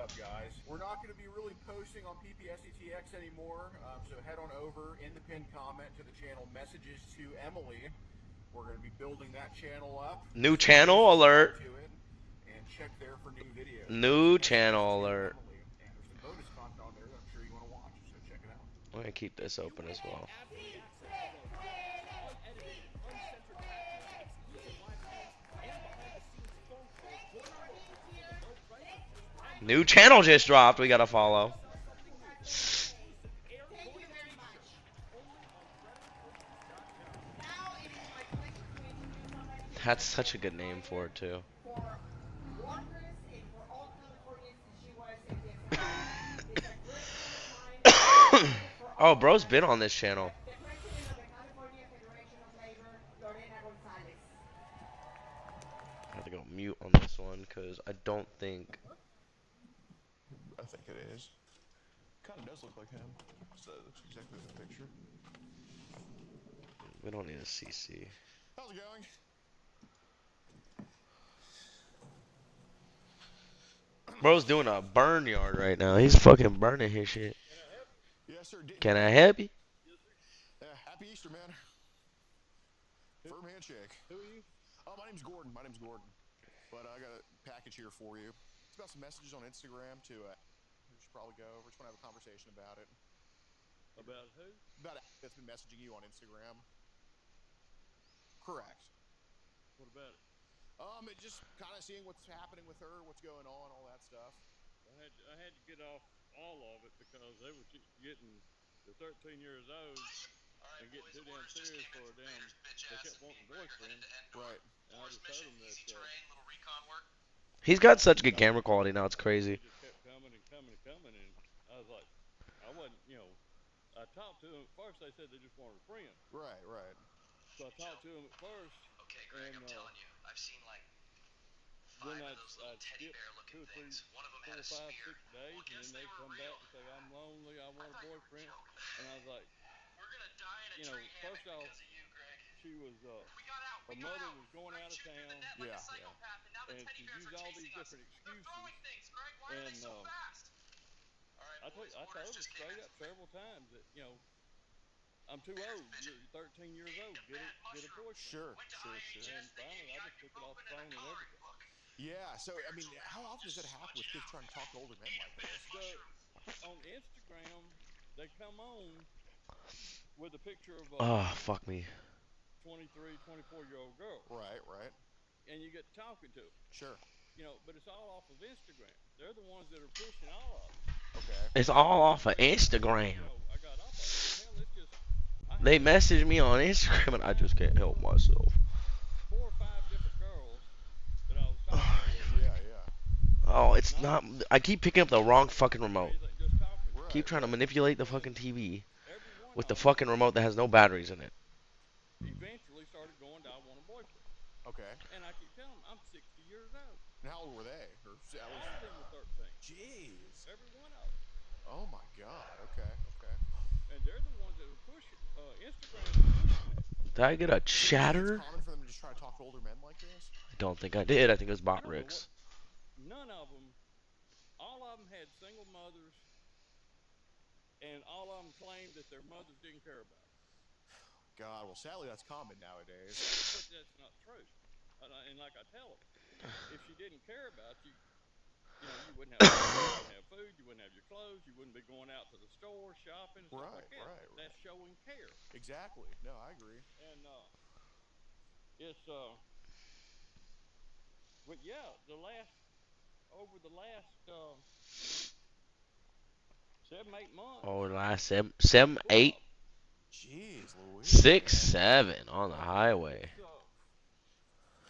up, guys? We're not going to be really posting on PPSETX anymore, so head on over in the pinned comment to the channel Messages to Emily. We're going to be building that channel up, New so please channel subscribe alert. to it and check there for new videos. New Messages channel to alert. Emily, and there's some bonus content on there that I'm sure you want to watch, so check it out. I'm gonna keep this open as well. New channel just dropped. We gotta follow. That's such a good name for it too. Oh, bro's been on this channel. I have to go mute on this one because I don't think. I think it is. Kind of does look like him. So it looks exactly like the picture. We don't need a CC. How's it going? Bro's doing a burn yard right now. He's fucking burning his shit. Yes, sir. Can I help you? Happy Easter, man. Firm handshake. Who are you? My name's Gordon. My name's Gordon. But I got a package here for you. It's about some messages on Instagram to. We should probably go over. Just want to have a conversation about it. About who? About that's been messaging you on Instagram. Correct. What about it? Just kind of seeing what's happening with her, what's going on, all that stuff. I had to get off all of it because they were getting the 13 years old and getting too damn serious for a damn. They kept wanting boyfriend. Right. And I just told them that. He's got such good camera quality now. It's crazy. They just kept coming and coming and coming, and I was like, I wasn't, I talked to them at first. They said they just wanted a friend. Right. Right. So I talked to them at first. Okay, Greg, and, I'm telling you, I've seen like then 5 of I'd those little teddy skip bear looking 2 or 3, things. One of them 4, had a 5, spear. 6 days, Well, and guess then they they'd were come back real. and say, I'm lonely, I want a boyfriend. And I was like, We're gonna die in a tree hammock first off, because of you, Greg. she was, We got out. her We got mother out. was going Greg out of chewed through town, the net like Yeah, a psychopath, and now the and teddy she bears used are all chasing these us. different They're excuses. throwing things, Greg. Why are they And so fast? All right, I boys. told Orders her just came straight in. up several times that, I'm too old. You're 13 years old. Get a boyfriend. Sure. Sure. Sure. And finally, I just took it off the phone and everything. Yeah. So I mean, how often does that happen with kids trying to talk to older men like this? On Instagram, they come on with a picture of a Oh, fuck me. 23, 24-year-old girl. Right. Right. And you get talking to them. Sure. But it's all off of Instagram. They're the ones that are pushing all of it. Okay. It's all off of Instagram. I got off of it. Hell, it's just. They message me on Instagram and I just can't help myself. 4 or 5 different girls that I was talking to. Yeah. Yeah. Oh, it's not. I keep picking up the wrong fucking remote. Just talking. Right. Keep trying to manipulate the fucking TV Every one with of the them fucking remote that has no batteries in it. eventually started going to I want a boyfriend. Okay. And I keep telling them I'm 60 years old. And how old were they? All of them were 13. Jeez. Every one of them. Oh my God. Okay. Okay. And they're the ones that are pushing. Instagram is pushing it. Did I get a So you think chatter? it's common for them to just try to talk to older men like this? I don't think I did. I think it was I bot don't know Ricks. None of them. All of them had single mothers, and all of them claimed that their mothers didn't care about them. God. Well, sadly, that's common nowadays. But that's not true. And like I tell them, if she didn't care about you, you wouldn't have food, you wouldn't have your clothes, you wouldn't be going out to the store shopping, stuff like that. Right. That's showing care. Exactly. No, I agree. And it's but yeah, over the last 7, 8 months. Over the last seven, 8, Jeez, Louise. 6, Man. 7 on the highway.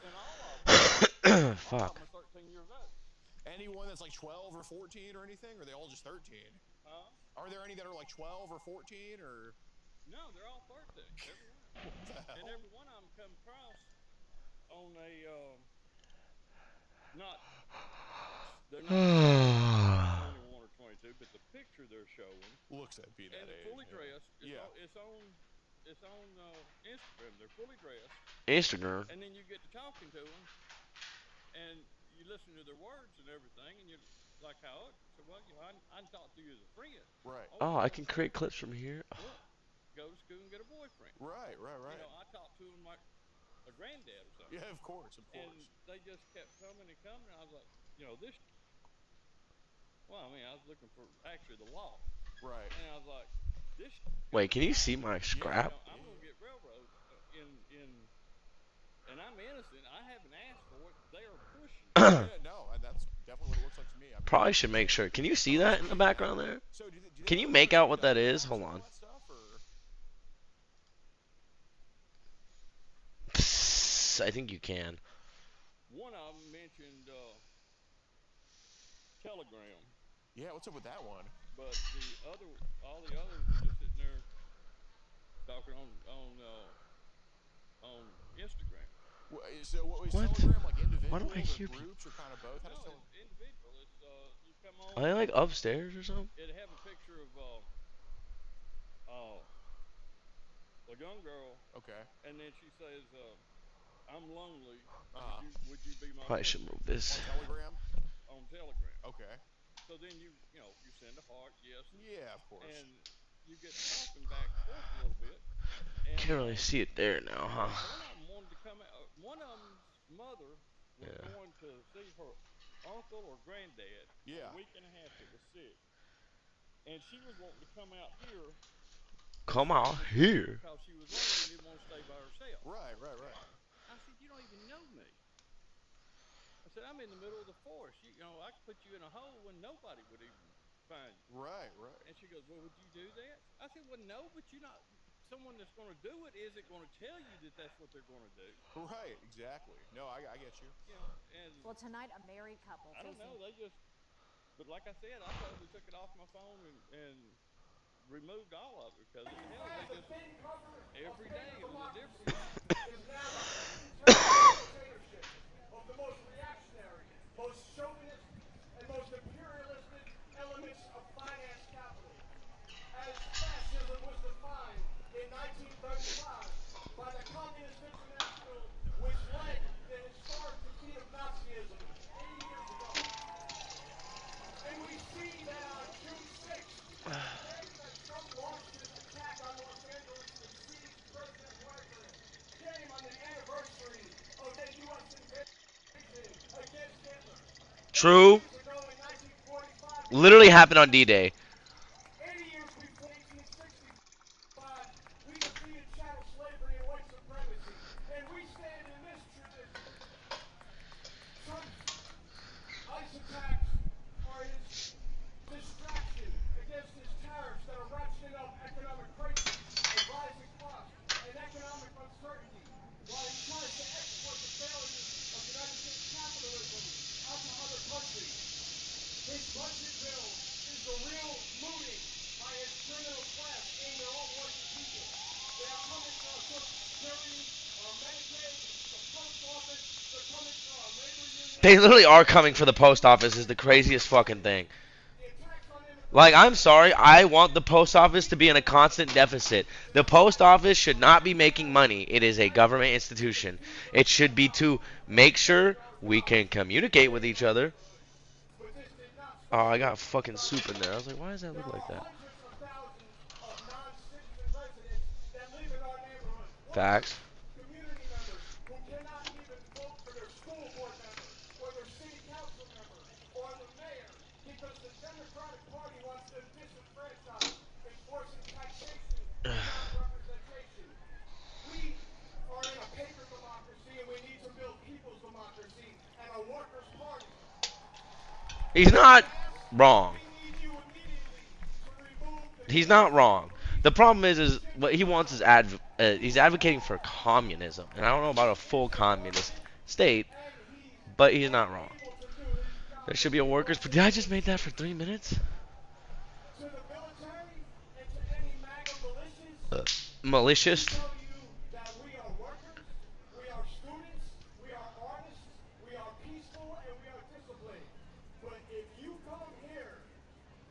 And all of them, Fuck. All of them are 13 years old. Anyone that's like 12 or 14 or anything? Or are they all just 13? Huh? Are there any that are like 12 or 14 or? No, they're all 13. Every one of them. And every one of them come across on a not. They're not 21 or 22, but the picture they're showing Looks at be that and age. fully dressed. It's on Instagram. They're fully dressed. Instagram. And then you get to talking to them, and you listen to their words and everything, and like how I said, well, I can talk to you as a friend. Right. Oh, I Okay, can so create clips from here. look, go to school and get a boyfriend. Right. You know, I talked to him like a granddad or something. Yeah, of course. And they just kept coming and coming. And I was like, this. Well, I mean, I was looking for actually the law. Right. And I was like, this. Wait, can you see my scrap? I'm gonna get railroad and I'm innocent. I haven't asked for it. They are pushing. Yeah, no, and that's definitely what it looks like to me. I mean, Probably should make sure. Can you see that in the background there? so do they Can you go make through, out what that is? Hold all on. that stuff, or? I think you can. One of them mentioned Telegram, Yeah, what's up with that one? but all the others are just sitting there talking on Instagram. So what was What? Telegram, like Why do individuals I or hear people? groups or kind of both? How No, does it's individual. It's you come on. Are they like upstairs or something? It'd have a picture of a young girl, Okay. and then she says, "I'm lonely. Uh-huh. Would you be my Probably should boyfriend?" move this. On Telegram? On Telegram. Okay. So then you send a heart, yes, Yeah, of course. and you get talking back and forth a little bit. And, Can't really see it there now, huh? one of them wanted to come out. One of them's mother was going to see her uncle or granddad Yeah. a week and a half that was sick, and she was wanting to come out here. Come out here. Because she was lonely and didn't want to stay by herself. Right. I said, you don't even know me. I said, I'm in the middle of the forest. I could put you in a hole when nobody would even find you. Right. And she goes, well, would you do that? I said, well, no, but you're not. Someone that's going to do it isn't going to tell you that that's what they're going to do. Right, exactly. No, I get you. And Well, tonight a married couple I don't facing know. They just, but like I said, I totally took it off my phone and removed all of it because of the hell they just every day it was a different. Of the most reactionary, most chauvinist, and most imperialistic elements of finance capital. As fascism was defined in 1935 by the Communist International, which led the historic defeat of Nazism 80 years ago. And we see that on June 6th, the day that Trump launched his attack on Los Angeles and seized President Wagner, came on the anniversary of the U.S. invasion against Hitler. True. 80 years ago in 1945, Literally happened on D-Day. 80 years before 1865, we defeated chattel slavery and white supremacy. And we stand in this tradition. Trump's ICE attacks are his distraction against his tariffs that are ratcheting up economic crises and rising costs and economic uncertainty while he tries to export the failures of United States capitalism onto other countries. His budget bill is the real looting by his criminal class aimed at all working people. They are coming for our Social Security, our Medicaid, the post office, they're coming for our labor union. They literally are coming for the post office is the craziest fucking thing. The attacks on immigrants. Like, I'm sorry, I want the post office to be in a constant deficit. The post office should not be making money. It is a government institution. It should be to make sure we can communicate with each other. But this did not Oh, stop. I got fucking soup in there. I was like, why does that There look like are that? hundreds of thousands of non-citizen residents that live in our neighborhood. Facts. Community members who cannot even vote for their school board member or their city council member or the mayor because the Democratic Party wants them disenfranchised, enforcing taxation and non-representation. We are in a paper democracy and we need to build people's democracy and a workers' party. He's not wrong. We need you immediately to remove the He's not wrong. The problem is what he wants is he's advocating for communism, and I don't know about a full communist state, but he's not wrong. There should be a workers. But did I just make that for 3 minutes? to the military and to any MAGA militias. Malicious. Tell you that we are workers, we are students, we are artists, we are peaceful, and we are disciplined. But if you come here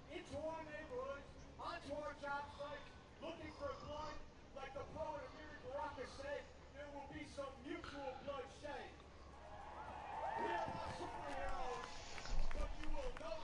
into our neighborhoods, onto our job sites, looking for blood, like the poet Amiri Baraka said, there will be some mutual bloodshed. We are not superheroes, but you will know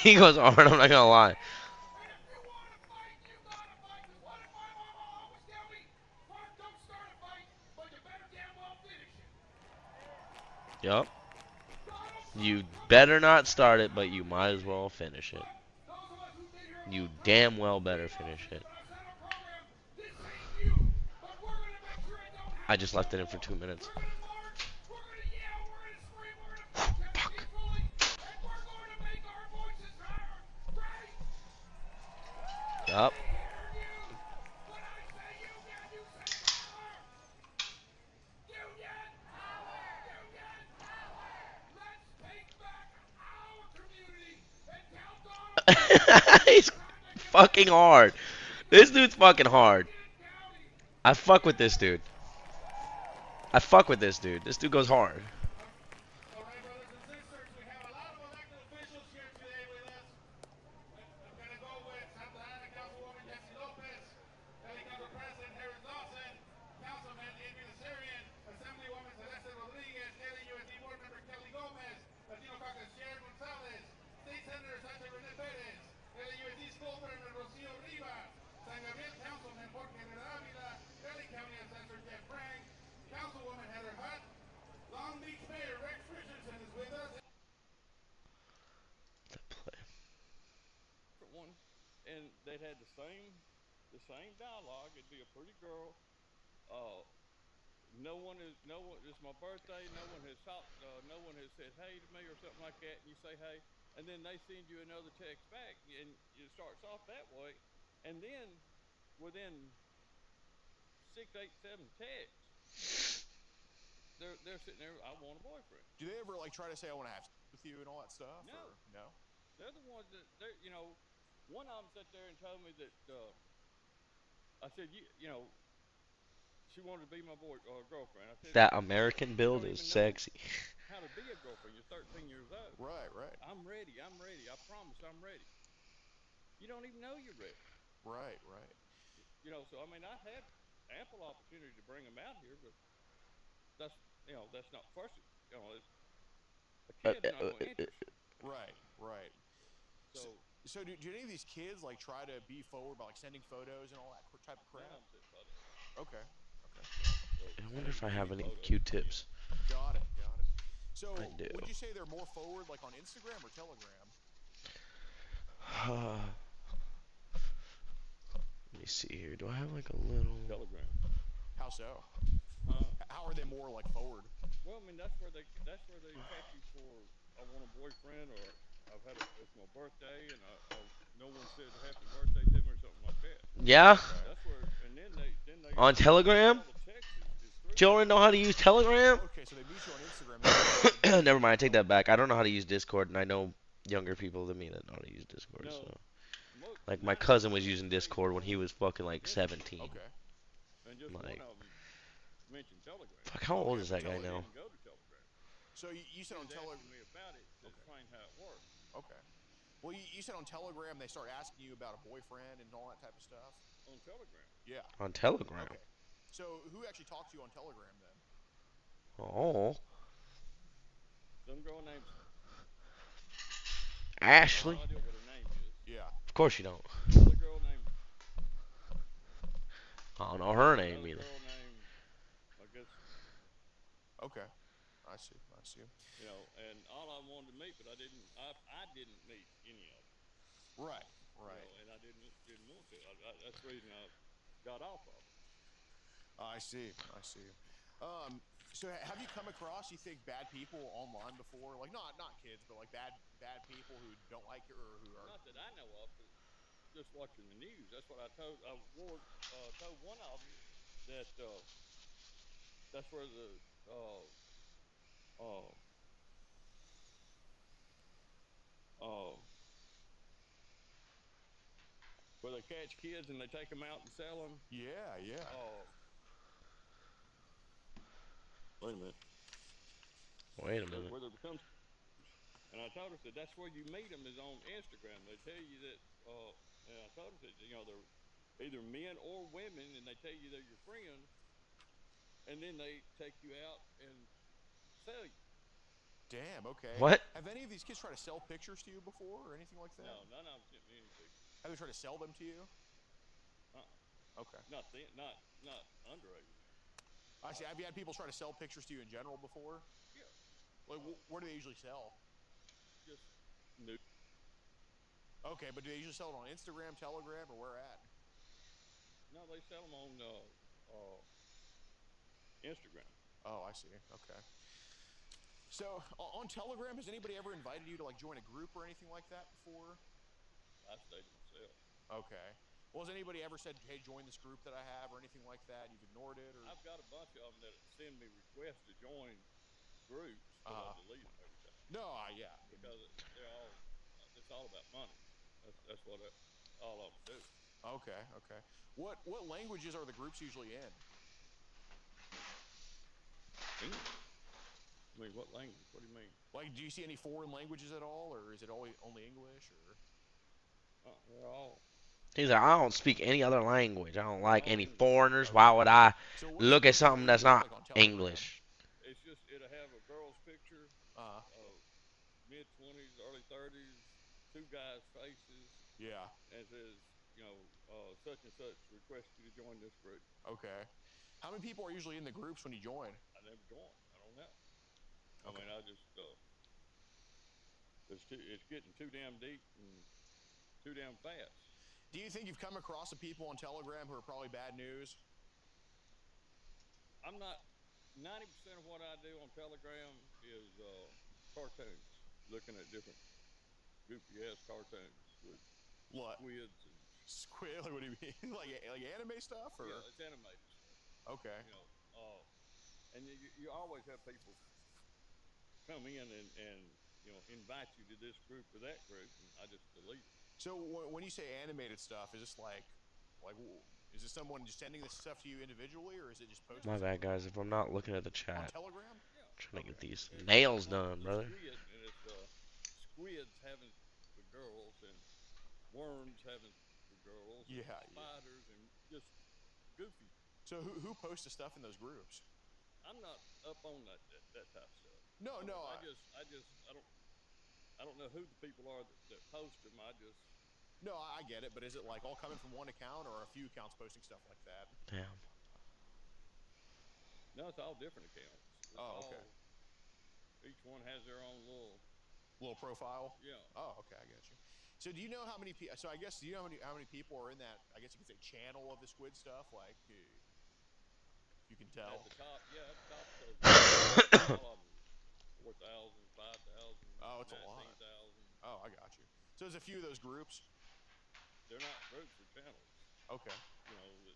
He goes hard. I'm not gonna lie. And if you want to fight, you gotta fight. 'Cause what did my mama always tell me? First, don't start a fight, but you better damn well finish it. Yup. Donald You Trump, better not start it, but you might as well finish it. those of us who've been here a You long time, damn well we better know finish this, it. but I said on program, this ain't you. But we're gonna make sure it don't I happen just no left it in for more. 2 minutes. We're gonna march, we're gonna yell, we're gonna scream, we're gonna protest Fuck. peacefully, and we're going to make our voices heard. Right? Yup. Let me hear you. When I say union, you say power. Union. Power. Union. Power. Let's take back our community and tell Donald Trump He's it's time to give fucking hard. This dude's fucking hard. Lincoln County. I fuck with this dude. I fuck with this dude. This dude goes hard. All right, brothers and sisters, we have a lot of elected officials here today with us. I'm going to go with Santa Ana Councilwoman Jesse Lopez, LA Council President Harris Dawson, Councilman Amy Nazarian, Assemblywoman Celeste Rodriguez, LAUSD Board Member Kelly Gomez, Latino Caucus Chair Gonzalez, State Senator Sacha Rene Perez, LAUSD School President Rocio Rivas, San Gabriel Councilman Jorge Herrera Ávila, LA County Assessor Jeff Frank, Councilwoman Heather Hutt, Long Beach Mayor Rex Richardson is with us. different one, and they'd had the same dialogue. It'd be a pretty girl. No one is no one. It's my birthday. No one has talked. No one has said hey to me or something like that. And you say hey, and then they send you another text back, and it starts off that way, and then within 6, 8, 7 texts, they're sitting there. I want a boyfriend. Do they ever like try to say I want to have sex with you and all that stuff? No. Or, no. They're the ones that they're. One of them sat there and told me that. I said, you know, she wanted to be my girlfriend. I said, That American you build don't is even know sexy. how to be a girlfriend. You're 13 years old. Right. Right. I'm ready. I'm ready. I promise I'm ready. You don't even know you're ready. Right. Right. So I mean, I had ample opportunity to bring them out here, but that's that's not first. A kid's not going to interest you. Right. Right. So So do any of these kids like try to be forward by like sending photos and all that type of none crap? of them said photos. Okay. Okay. I wonder if I have any Photos. Q-tips. Got it. Got it. So I do. would you say they're more forward like on Instagram or Telegram? Let me see here. Do I have like a little? Telegram. How so? Huh? How are they more like forward? Well, I mean, that's where they catch you for. I want a boyfriend, or it's my birthday, and no one said happy birthday to me or something like that. Yeah. That's where, and then they On Telegram? all the text is through. Children know how to use Telegram? Okay, so they meet you on Instagram. Never mind. I take that back. I don't know how to use Discord, and I know younger people than me that know how to use Discord. No, So, most, like my 90% cousin was of using them Discord when he was fucking like Instagram. 17. Okay. And just Like- one of them mentioned Telegram. Fuck, how old is that guy I now? didn't go to Telegram. So you said on He was Telegram. asking me about it to explain how it works. Okay. Well, you said on Telegram they start asking you about a boyfriend and all that type of stuff. On Telegram. Yeah. On Telegram. Okay. So who actually talked to you on Telegram then? Oh, Some girl named Ashley. no idea what her name is. Yeah. Of course you don't. Another girl named I don't know her name another either. girl named I guess Okay. I see. I see. and all I wanted to meet, but I didn't meet any of them. Right. Right. And I didn't want to. That's the reason I got off of it. I see. I see. So have you come across, you think, bad people online before? Like not kids, but like bad people who don't like you or who are. Not that I know of, but just watching the news. That's what I told. I told one of them that that's where the where they catch kids and they take them out and sell them. Yeah. Yeah. Wait a minute. Wait a minute. Where there becomes, and I told her that that's where you meet them is on Instagram. They tell you that, and I told her that they're either men or women, and they tell you they're your friends, and then they take you out and sell you. Damn. Okay. What? Have any of these kids tried to sell pictures to you before or anything like that? No, none of them sent me any pictures. Have they tried to sell them to you? Okay. Not then, not underage. I see. Have you had people try to sell pictures to you in general before? Yeah. Like, where do they usually sell? Just new. Okay, but do they usually sell it on Instagram, Telegram, or where at? No, they sell them on Instagram. Oh, I see. Okay. So on Telegram, has anybody ever invited you to like join a group or anything like that before? I stayed to myself. Okay. Well, has anybody ever said, "Hey, join this group that I have" or anything like that? You've ignored it, or? I've got a bunch of them that send me requests to join groups, but I delete them every time No, yeah. because they're all. It's all about money. That's what all of them do. Okay, okay. What languages are the groups usually in? English. I mean, what language? What do you mean? Like, do you see any foreign languages at all, or is it only English, or? They're all. He's like, I don't speak any other language. I don't like any English. foreigners. Why would I So look at something that's not like on Telegram? English? It's just it'll have a girl's picture, mid-20s, early 30s, two guys' faces, Yeah. and it says, such and such request you to join this group. Okay. How many people are usually in the groups when you join? I never joined. I don't know. Okay. I mean, I just it's getting too damn deep and too damn fast. Do you think you've come across some people on Telegram who are probably bad news? I'm not. 90% of what I do on Telegram is cartoons, looking at different goofy ass cartoons with What? squids and. Squid? Like, what do you mean? like anime stuff, or? Yeah, it's animated stuff. Okay. And you always have people come in and invite you to this group or that group, and I just delete it. So when you say animated stuff, is this like, is it someone just sending this stuff to you individually, or is it just posted? My bad, guys. If I'm not looking at the on chat, Telegram? Yeah. I'm trying to get these nails done, brother. Squid, and it's squids having the girls and worms having the girls. Yeah, and spiders and just goofy. So who posts the stuff in those groups? I'm not up on that type of stuff. No, I don't know who the people are that post them. No, I get it, but is it like all coming from one account or a few accounts posting stuff like that? Damn. No, it's all different accounts. Okay. Each one has their own little profile. Yeah. Oh, okay, I got you. So do you know how many people? So I guess do you know how many people are in that? I guess you could say channel of the squid stuff. Like, you can tell. At the top, all of them, 4,000, 5,000. Oh, it's a lot. 19,000. Oh, I got you. So there's a few of those groups. They're not groups; they're channels. Okay.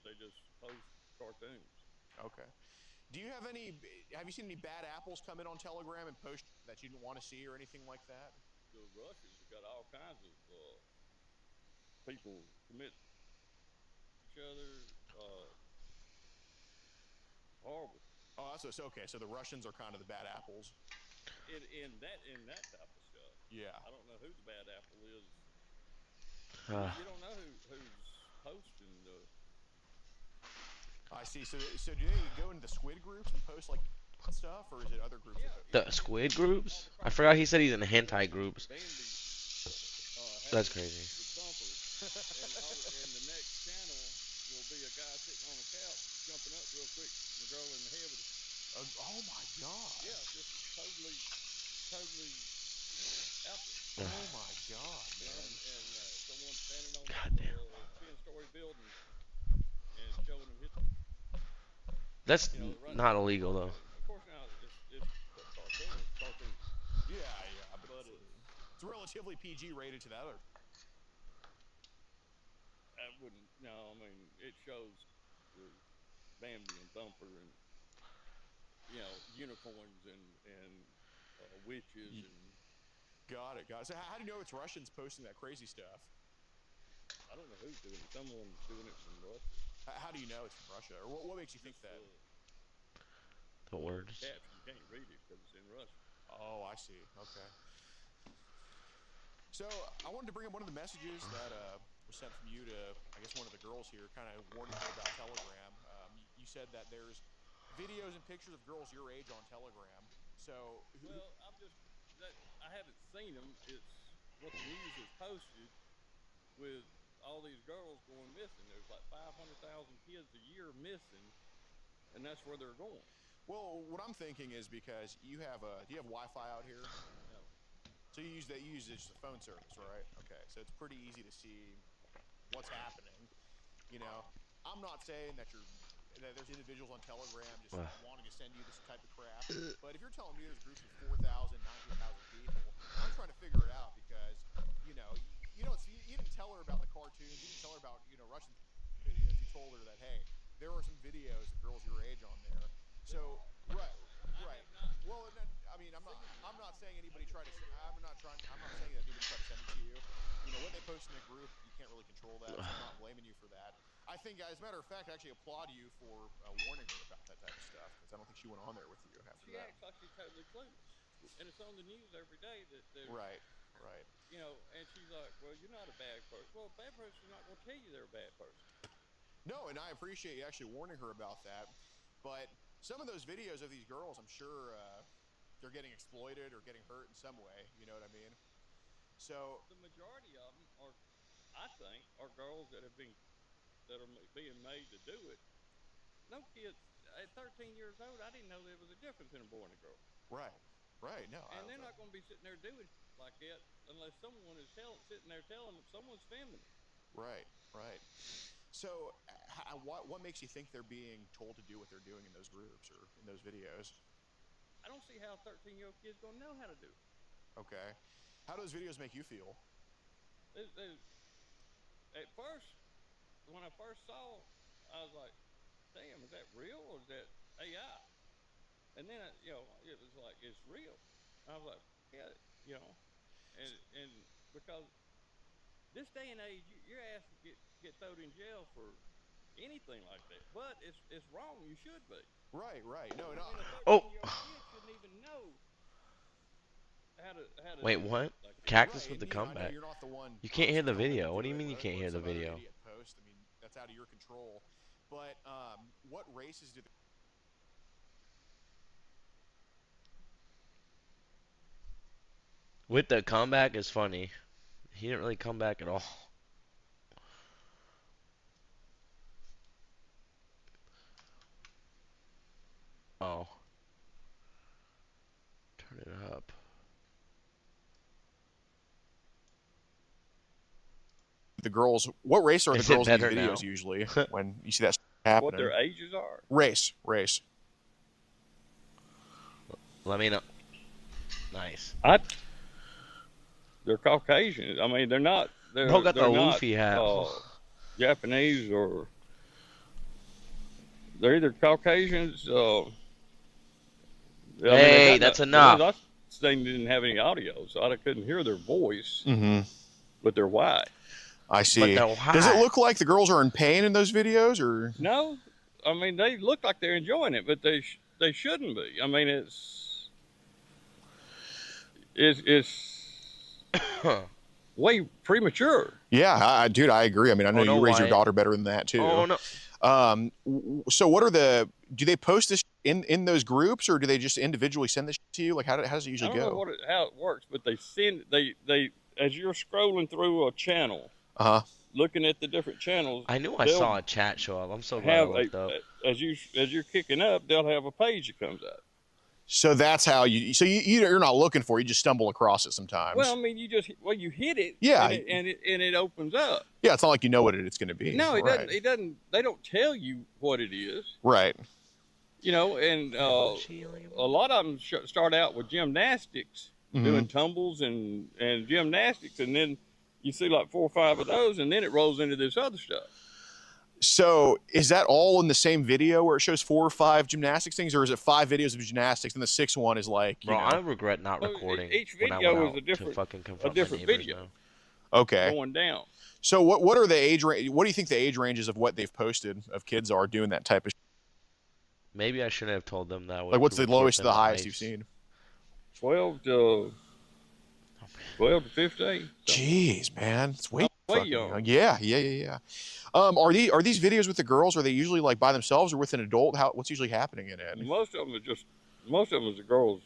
They just post cartoons. Okay. Do you have any? Have you seen any bad apples come in on Telegram and post that you didn't want to see or anything like that? The Russians have got all kinds of people commit each other. Horrible. Oh, so okay. So the Russians are kind of the bad apples. In that type of stuff. Yeah. I don't know who the bad apple is. You don't know who's posting the. I see. So do they go into the squid groups and post like stuff, or is it other groups? The squid groups? I forgot he said he's in hentai groups. That's crazy. And the next channel will be a guy sitting on a couch, jumping up real quick, and the girl in the head with it. Oh my god. Yeah, just totally out Oh there. my god, man. And someone standing on Goddamn. a 10-story building and showing them hit. That's not illegal though. Of course, now it's cartoon. Yeah, but it's relatively PG rated to the other. I wouldn't. No, I mean it shows the Bambi and Thumper and unicorns and witches and. Got it. So how do you know it's Russians posting that crazy stuff? I don't know who's doing it. Someone's doing it from Russia. How do you know it's from Russia, or what makes you think that? The words. Caption, you can't read it because it's in Russian. Oh, I see. Okay. So I wanted to bring up one of the messages that was sent from you to, I guess, one of the girls here, kind of warning her about Telegram. You said that there's videos and pictures of girls your age on Telegram. So, Well, I'm just that I haven't seen them. It's what the news has posted with all these girls going missing. There's like 500,000 kids a year missing, and that's where they're going. well, what I'm thinking is because do you have Wi-Fi out here? No. So you use just the phone service, right? Okay, so it's pretty easy to see what's happening. You know, I'm not saying that there's individuals on Telegram just wanting to send you this type of crap, but if you're telling me there's groups of 4,000, 19,000 people, I'm trying to figure it out because you know you didn't tell her about the cartoons, you didn't tell her about Russian videos. You told her that hey, there are some videos of girls your age on there. So right. Well, and then, I mean, I'm not saying anybody tried to. I'm not saying that anybody tried to send it to you. You know what they post in the group, you can't really control that. So I'm not blaming you for that. I think, as a matter of fact, I actually applaud you for warning her about that type of stuff because I don't think she went on there with you after She that. acts like she's totally clueless, and it's on the news every day that there's Right. you know, and she's like, well, you're not a bad person. Well, a bad person's not going to tell you they're a bad person. No, and I appreciate you actually warning her about that. But some of those videos of these girls, I'm sure they're getting exploited or getting hurt in some way. You know what I mean? So The majority of them are, I think, are girls that are being made to do it. No kids at 13 years old. I didn't know there was a difference in a boy and a girl. right. No. And they're not going to be sitting there doing like that unless someone is sitting there telling them someone's feminine. Right. So, what makes you think they're being told to do what they're doing in those groups or in those videos? I don't see how a 13-year-old kid's going to know how to do it. Okay. How do those videos make you feel? At first, when I first saw, I was like, "Damn, is that real or is that AI?" And then it was like it's real. I was like, "Yeah, you know," and because this day and age, you're asked to get thrown in jail for anything like that, but it's wrong. You should be. Right. No. I mean, a Oh, 13-year-old kid shouldn't even know how to wait, do what? like that. Cactus Right. with the And, I know comeback. you're not the one. You can't hear the obviously telling them video. to What do do you it, mean you but can't hear the some other video? idiot post. I mean, that's out of your control. But what races do? With the comeback is funny. He didn't really come back at all. Oh. Turn it up. The girls, what race are the Is it girls in these better videos now? usually when you see that happening? What their ages are. Race. Let me know. Nice. They're Caucasian. I mean, they're not. Bro got the they're not, Luffy hat. Japanese or they're either Caucasians. Hey, that's enough. They didn't have any audio, so I couldn't hear their voice. Mm-hmm. But they're white. I see. But they're Does it hot. look like the girls are in pain in those videos, or? No, I mean they look like they're enjoying it, but they shouldn't be. I mean it's way premature. Yeah, dude, I agree. I mean, I know Oh, no, you raise your Wyatt. daughter better than that too. Oh no. So what are do they post this in those groups, or do they just individually send this to you? Like, how does it usually I don't go? know how it works, but they as you're scrolling through a channel, looking at the different channels. I knew I they'll saw a chat show up. I'm so glad I have looked up. as you're kicking up, they'll have a page that comes up. So that's how you're not looking for it, you just stumble across it sometimes. Well, I mean, you hit it, Yeah. and it opens up. Yeah, it's not like you know what it's going to be. No, it Right. doesn't. It doesn't. They don't tell you what it is. Right. You know, and a lot of them start out with gymnastics, doing tumbles and gymnastics, and then you see like 4 or 5 of those, and then it rolls into this other stuff. So is that all in the same video where it shows 4 or 5 gymnastics things, or is it 5 videos of gymnastics and the 6th one is like, Bro, I regret not Well, recording each when I video went is out a different- to fucking confront different my neighbors video. now. okay. going down. So what are the age range? What do you think the age ranges of what they've posted of kids are doing that type of? Maybe I shouldn't have told them that. Like, what's the lowest to the highest you've seen? 12 to 15. So, Jeez, man, it's way fucking young. Yeah. Are these videos with the girls? Are they usually like by themselves or with an adult? What's usually happening in it? most of them is the girls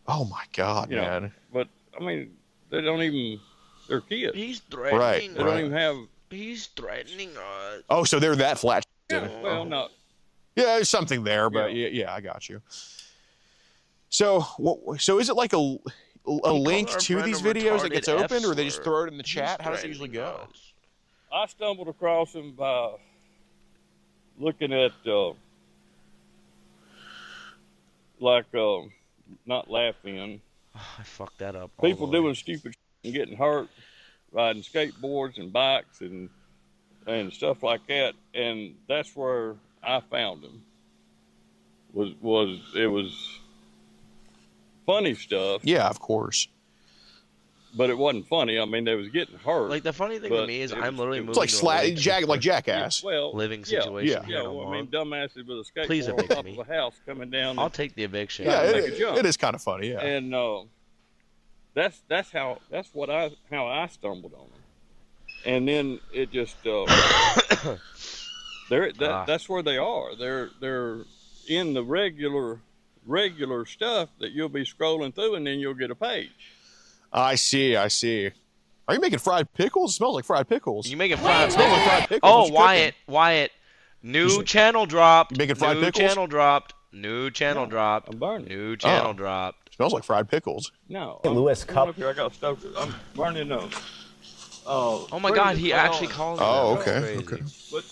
Oh my God, You know, man. but I mean, they don't even. They're kids. He's threatening. They don't even have. He's threatening us. Oh, so they're that flat. Yeah, well, not. Yeah, there's something there, but yeah, I got you. So, so is it like a link our to friend these a videos that retarded gets opened, or they just F-slur. throw it in the He's chat? How does it usually threatening go? us. I stumbled across him by looking at not laughing. I fucked that up. People all the way. doing stupid shit and getting hurt, riding skateboards and bikes and stuff like that, and that's where I found him. It was funny stuff, Yeah, of course. but it wasn't funny. I mean, they was getting hurt. Like the funny thing to But me is it I'm was- literally it moving was- It's like to a living like situation- Jackass. well, living yeah, situation yeah. here yeah. no Well, more. I mean, dumbasses with a skateboard Please on evict top me. of a house coming down. I'll take the eviction. Yeah, make a jump. it is kind of funny. Yeah. And that's how I stumbled on them, and then it just that's where they are. They're in the regular stuff that you'll be scrolling through, and then you'll get a page. I see. Are you making fried pickles? It smells like fried pickles. You making fried It smells like fried pickles. What Oh, you Wyatt. New You- channel dropped. you making fried New pickles? channel dropped. New channel dropped. I'm burning. New channel Oh. dropped. cooking? Smells like fried pickles. No, Hey, Lewis, come on cup. up here. I got stoked. I'm burning those. Oh my God, he actually called me. Oh, that. That's okay, crazy. But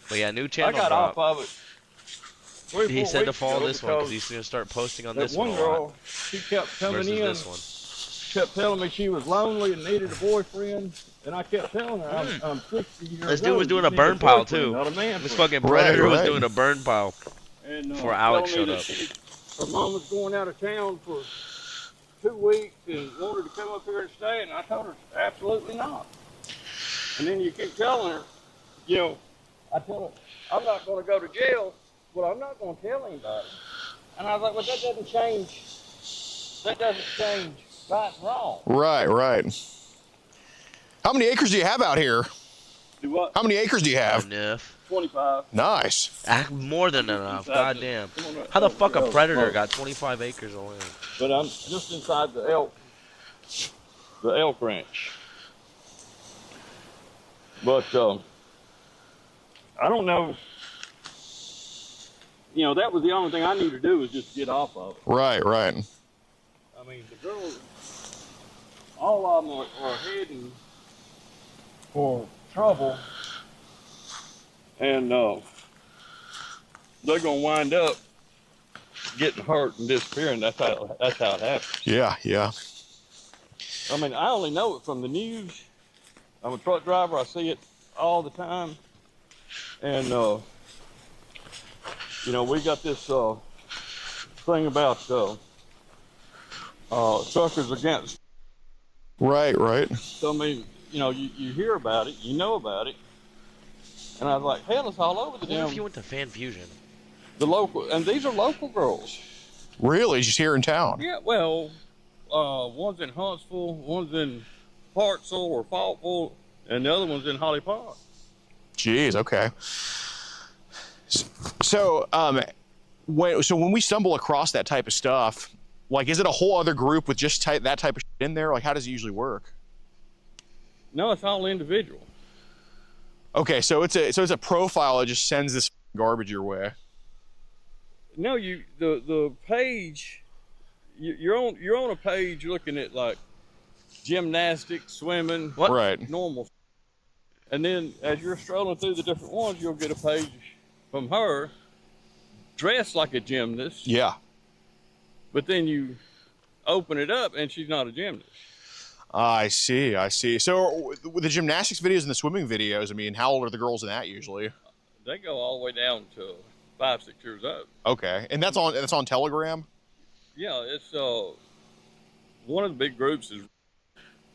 But yeah, new I channel got dropped. off of it. 3 or He 4 said to weeks follow ago this one because because he's gonna start posting on that this one one a lot girl, she kept coming versus in, this one. kept telling me she was lonely and needed a boyfriend, and I kept telling her I'm 60 years old. This dude was doing you a need burn pile boyfriend, too. Not a man This friend. fucking predator was right. doing a burn pile. And, before Alex telling me showed that up. her mom was going out of town for 2 weeks and wanted to come up here and stay, and I told her absolutely not. And then you keep telling her, I told her I'm not going to go to jail, but I'm not going to tell anybody. And I was like, well, that doesn't change. That doesn't change right and wrong. Right. How many acres do you have out here? Do what? How many acres do you have? Enough. 25. Nice. More than enough. Inside God damn. come on up. How the fuck a Oh, predator oh. got 25 acres of land? But I'm just inside the elk ranch. But I don't know. That was the only thing I needed to do was just get off of it. Right. I mean, the girls, all of them are heading for trouble, and they're gonna wind up getting hurt and disappearing. That's how it happens. Yeah. I mean, I only know it from the news. I'm a truck driver. I see it all the time. And, we got this thing about truckers against. Right. So, I mean, you hear about it, you know about it. And I was like, hell, it's all over the What if damn, you went to Fan Fusion? the local, and these are local girls. Really? Just here in town? Yeah, well, one's in Huntsville, one's in Hartsville or Faultville, and the other one's in Holly Park. Jeez. Okay. So, when we stumble across that type of stuff, like, is it a whole other group with just that type of shit in there? Like, how does it usually work? No, it's all individual. Okay, so it's a profile that just sends this garbage your way. No, the page, you're on a page looking at like gymnastics, swimming, What? Right. normal, and then as you're strolling through the different ones, you'll get a page from her dressed like a gymnast. Yeah. But then you open it up and she's not a gymnast. I see. So with the gymnastics videos and the swimming videos, I mean, how old are the girls in that usually? They go all the way down to 5, 6 years old. Okay, and that's on Telegram. Yeah, it's one of the big groups is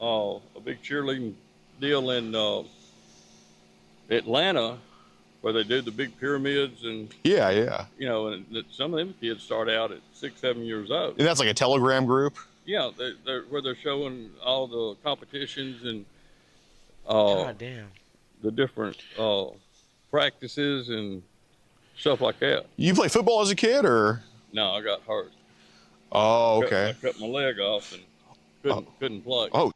a big cheerleading deal in Atlanta, where they do the big pyramids, and Yeah. and some of them kids start out at 6, 7 years old. And that's like a Telegram group. Yeah, they're where they're showing all the competitions and God damn. the different practices and stuff like that. You play football as a kid, or? No, I got hurt. Oh, I okay. cut my leg off and couldn't play. Oh,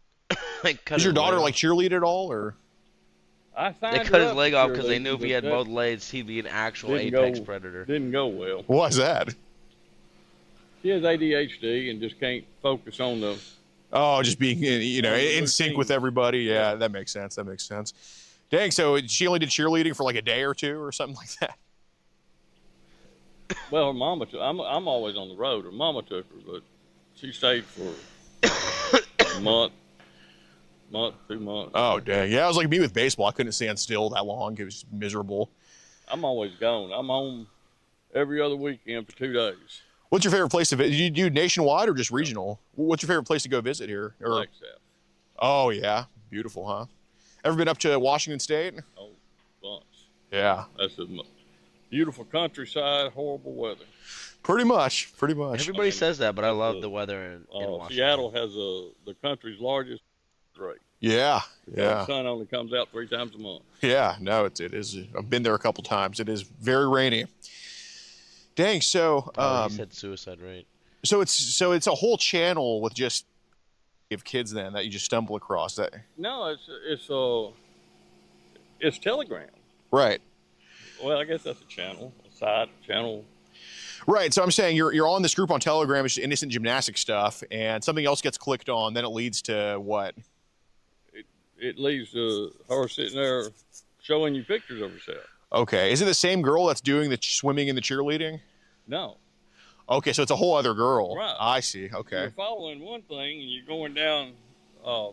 Like, cut does your his daughter leg like cheerlead at all, or? I signed They her cut his up leg for off because they cheerleading, knew if he but had that both legs, he'd be an actual didn't apex go- predator. Didn't go well. Why is that? She has ADHD and just can't focus on the. Oh, just being in sync with routine. everybody. Yeah, that makes sense. That makes sense. Dang, so she only did cheerleading for like a day or two or something like that. Well, her mama. I'm always on the road. Her mama took her, but she stayed for a month, 2 months. Oh, dang. Yeah, it was like me with baseball. I couldn't stand still that long. It was miserable. I'm always gone. I'm home every other weekend for 2 days. What's your favorite place to visit? Do you do nationwide or just regional? What's your favorite place to go visit here? Or, Flagstaff. oh, yeah. Beautiful, huh? Ever been up to Washington State? Oh, bunch. Yeah. That's a beautiful countryside, horrible weather. Pretty much. Pretty much. Everybody says that, but I love the weather in Washington. Seattle has the country's largest rate. Yeah. The Yeah. sun only comes out 3 times a month. Yeah. No, it is. I've been there a couple times. It is very rainy. Dang. So, He said suicide rate. so it's a whole channel with just of kids then that you just stumble across that. No, it's Telegram. Right. Well, I guess that's a channel, a side channel. Right. So I'm saying you're on this group on Telegram, it's just innocent gymnastic stuff, and something else gets clicked on, then it leads to what? It leads to her sitting there showing you pictures of herself. Okay. Is it the same girl that's doing the swimming and the cheerleading? No. Okay, so it's a whole other girl. Right. I see. Okay. You're following one thing and you're going down,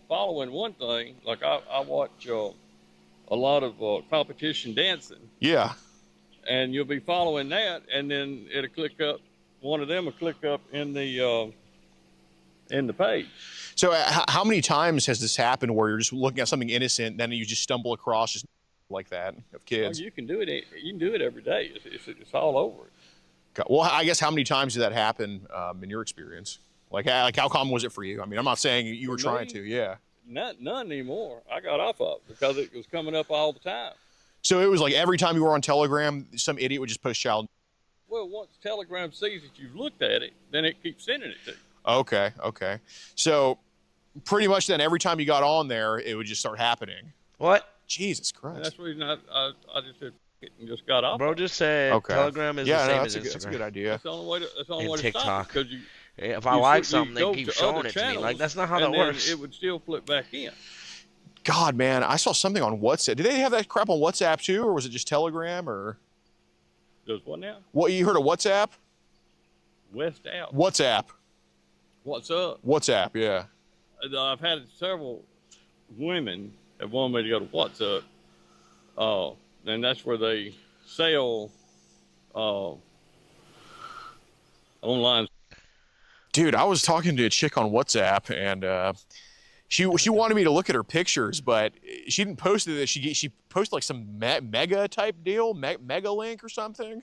following one thing. Like I watch a lot of competition dancing, Yeah. and you'll be following that, and then it'll click up. One of them will click up in the page. So how many times has this happened where you're just looking at something innocent, then you just stumble across just like that of Well, kids? you can do it. You can do it every day. It's all over it. Well, I guess how many times did that happen in your experience? Like how common was it for you? I mean, I'm not saying you were For trying me? to. Yeah. None anymore. I got off of it because it was coming up all the time. So it was like every time you were on Telegram, some idiot would just post child. Well, once Telegram sees that you've looked at it, then it keeps sending it to you. Okay. Okay. So pretty much then every time you got on there, it would just start happening. What? Jesus And Christ. that's the reason I just said it and just got off. Bro, just say Okay. Telegram is Yeah, the same no, as that's a good Instagram. idea. That's the only way to. That's the only And way to TikTok. stop it, because you. If I you like flip- something, you they go keep to showing other it to me. Like, channels, that's not how that and then works. It would still flip back in. God, man, I saw something on WhatsApp. Did they have that crap on WhatsApp too, or was it just Telegram? Or Does what now? what? You heard of WhatsApp? West out. WhatsApp. What's up? WhatsApp. Yeah. I've had several women that want me to go to WhatsApp, and that's where they sell online. Dude, I was talking to a chick on WhatsApp, and she wanted me to look at her pictures, but she didn't post it. She posted like some mega type deal, mega link or something.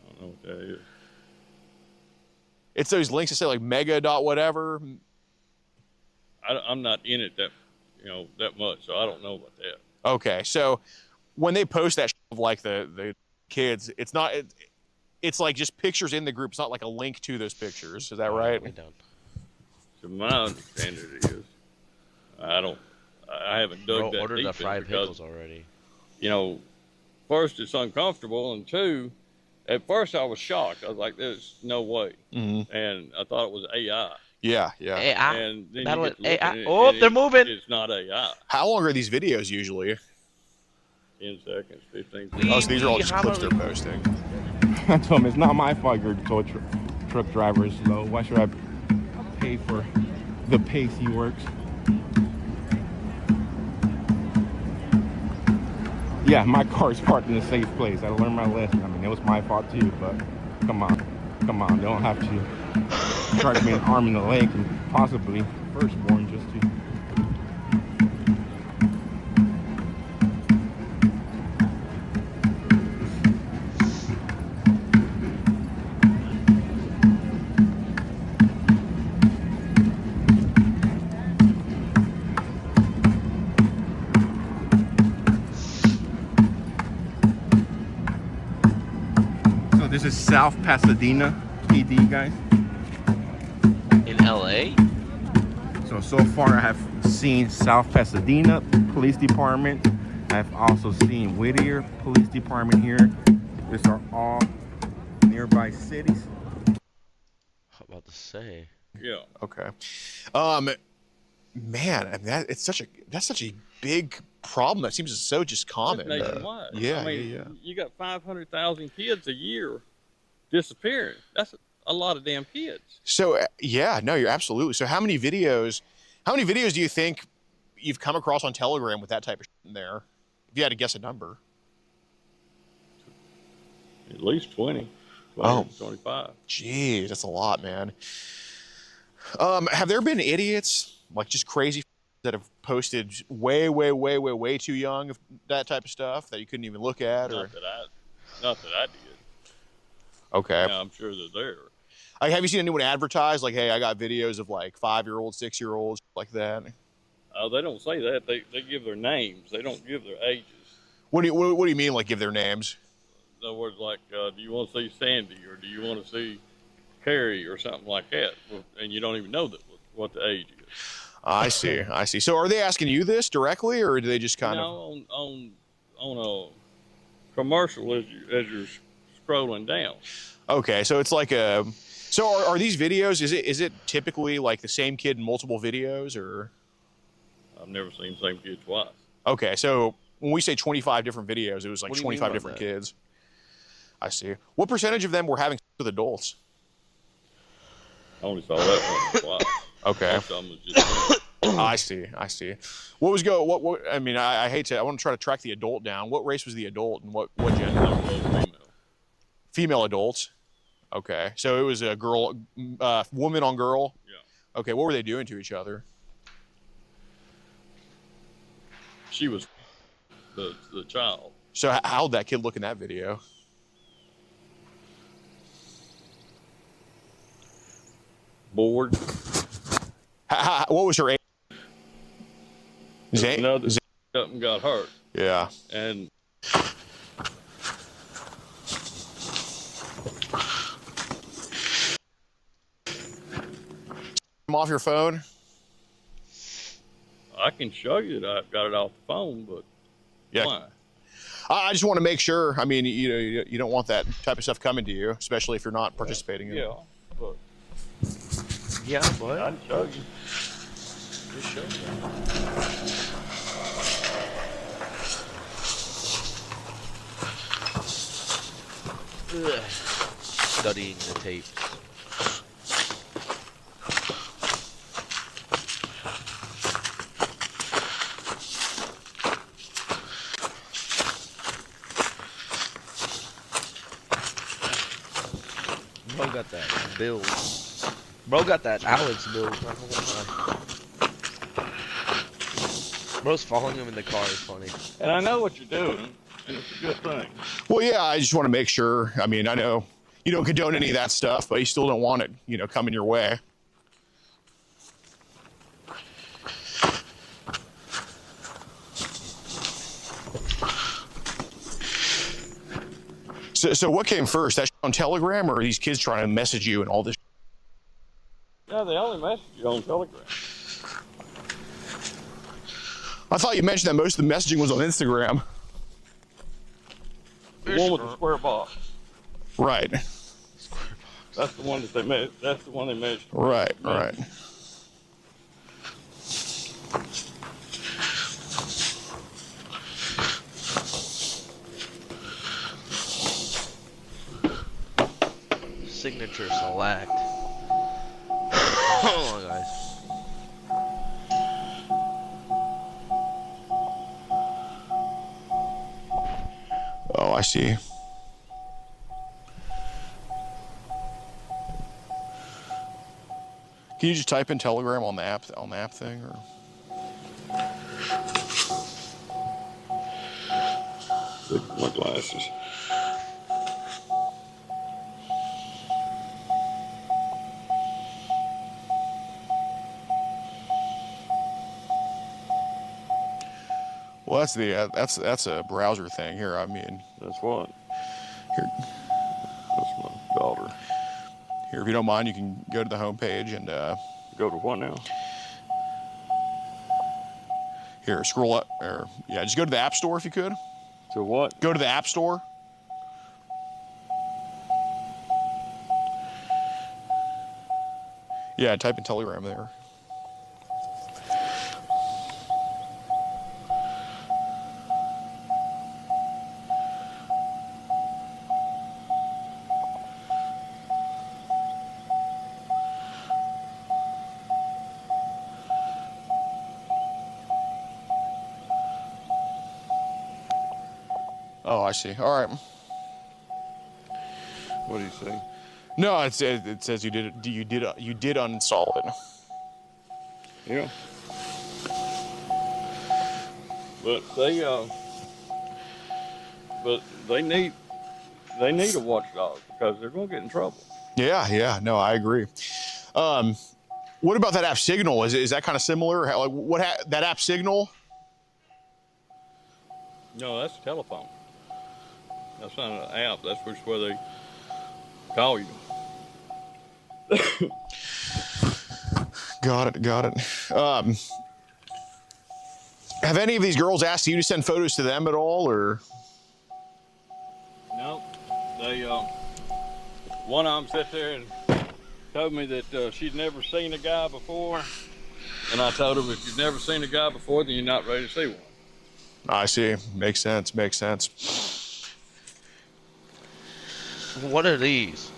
I don't know what that is. It's those links that say like mega dot whatever. I'm not in it that much, so I don't know about that. Okay, so when they post that of like the kids, it's like just pictures in the group. It's not like a link to those pictures. Is that right? We don't. To my understanding, it is. I haven't dug Bro, that ordered deep the in fried it because, pickles already. first it's uncomfortable, and two, at first I was shocked. I was like, "There's no way," Mm-hmm. and I thought it was AI. Yeah, yeah. AI. And then Battle you get to it- look AI. at it, Oh, and they're moving. It's not AI. How long are these videos usually? 10 seconds, 15 We- seconds. Oh, so these are all just how clips long- they're posting. I told him it's not my fault your tow truck driver is slow. Why should I pay for the pace he works? Yeah, my car's parked in a safe place. I learned my lesson. I mean, it was my fault too, but come on. They don't have to charge me an arm and a leg and possibly firstborn just to. So this is South Pasadena PD, guys. L.A. So far I have seen South Pasadena Police Department. I've also seen Whittier Police Department here. These are all nearby cities. How about to say? Yeah. Okay. Man, I mean, that's such a big problem. That seems so just common. That's nationwide. Yeah, I mean, yeah. you got 500,000 kids a year disappearing. That's a lot of damn kids. So yeah, no, you're absolutely. So how many videos do you think you've come across on Telegram with that type of shit in there? If you had to guess a number. At least 20, Oh. 25. Jeez, that's a lot, man. Have there been idiots, like just crazy that have posted way too young of that type of stuff that you couldn't even look at? Or Not that I did. okay, Yeah, I'm sure they're there. like, have you seen anyone advertise like, "Hey, I got videos of like 5-year-olds, 6-year-olds, like that"? Oh, they don't say that. They give their names. They don't give their ages. What do you mean, like give their names? In other words, like, do you want to see Sandy or do you want to see Carrie or something like that? Well, and you don't even know what the age is. I see. So are they asking you this directly, or do they just kind of? On a commercial as you're scrolling down. Okay, so it's like a. So are these videos? Is it typically like the same kid in multiple videos, or? I've never seen the same kid twice. Okay, so when we say 25 different videos, it was like What do you mean 25 by different that? kids. I see. What percentage of them were having sex with adults? I only saw that one twice. Okay, Most of them was just I see. What was what? I mean, I hate to. I want to try to track the adult down. What race was the adult, and what gender? female. Female adults. Okay, so it was a girl, woman on girl. Yeah. Okay, what were they doing to each other? She was the child. So how'd that kid look in that video? Bored. What was her age? Another up and got hurt. Yeah. And Off your phone. I can show you that I've got it off the phone, but Yeah. why? I just want to make sure. I mean, you don't want that type of stuff coming to you, especially if you're not participating in it. Yeah, but Yeah, I but can show you. just show me. Ugh. Studying the tapes. Bro got that build. Bro got that Alex build. Not gonna lie. Bro's following him in the car is funny. And I know what you're doing, and it's a good thing. Well, yeah, I just want to make sure. I mean, I know you don't condone any of that stuff, but you still don't want it, coming your way. So what came first? That on Telegram, or are these kids trying to message you and all this? Yeah, they only message you on Telegram. I thought you mentioned that most of the messaging was on Instagram. The one with the square box. Right. That's the one that they That's the one they messaged. Right. Signature select. Hold on, guys. Oh, I see. Can you just type in Telegram on the app thing, or? My glasses. Well, that's a browser thing here. I mean, That's what. here, That's my daughter. if you don't mind, you can go to the homepage and Go to what now? Here, scroll up. Or, yeah, just go to the App Store if you could. To what? Go to the App Store. Yeah, type in Telegram there. Oh, I see. All right. What do you say? No, it says you did uninstall it. Yeah. But they need a watchdog because they're gonna get in trouble. Yeah. No, I agree. What about that app Signal? Is that kind of similar? Like that app Signal? No, that's a telephone. That's not an app. That's just where they call you. Got it. Have any of these girls asked you to send photos to them at all, or? No, they one of them sat there and told me that she'd never seen a guy before, and I told her if you've never seen a guy before, then you're not ready to see one. I see. Makes sense. What are these?